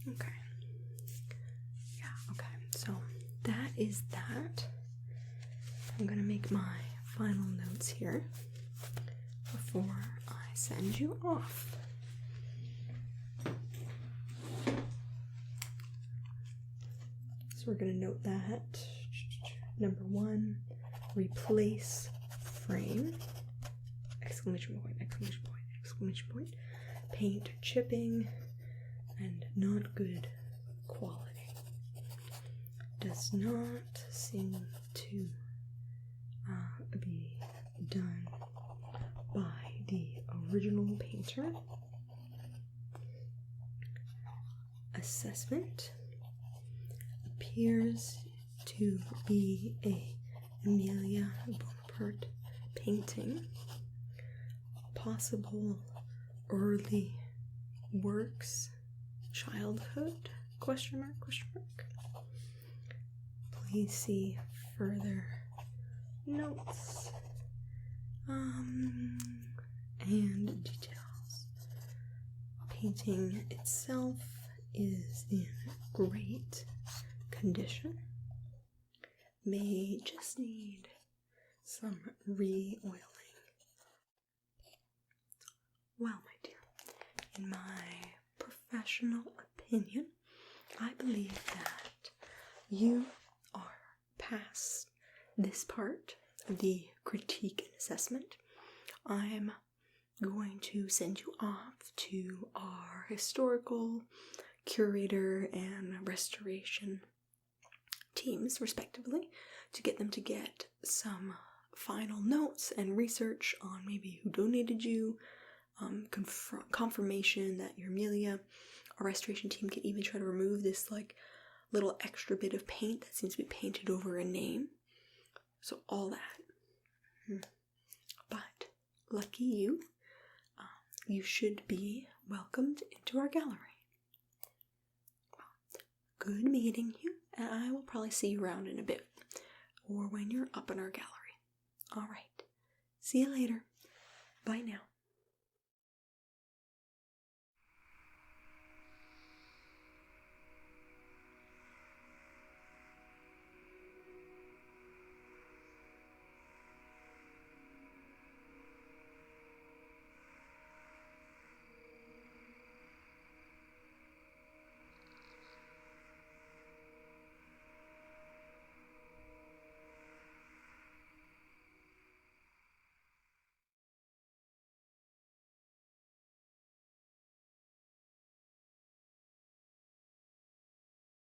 Okay. Yeah, okay. So that is that. I'm going to make my final notes here before I send you off. So we're going to note that number 1, replace frame, exclamation point, exclamation point, exclamation point, paint chipping and not good quality. Does not seem to be done by the original painter. Assessment appears to be a Amelia painting, possible early works, childhood, question mark, question mark. Please see further notes and details. Painting itself is in great condition. May just need some re-oiling. Well, my dear, in my professional opinion, I believe that you are past this part of the critique and assessment. I'm going to send you off to our historical, curator, and restoration teams, respectively, to get them to get some final notes and research on maybe who donated you, confirmation that you're Amelia. Our restoration team can even try to remove this like little extra bit of paint that seems to be painted over a name. So all that. But lucky you, you should be welcomed into our gallery. Well, good meeting you, and I will probably see you around in a bit, or when you're up in our gallery. Alright, see you later. Bye now.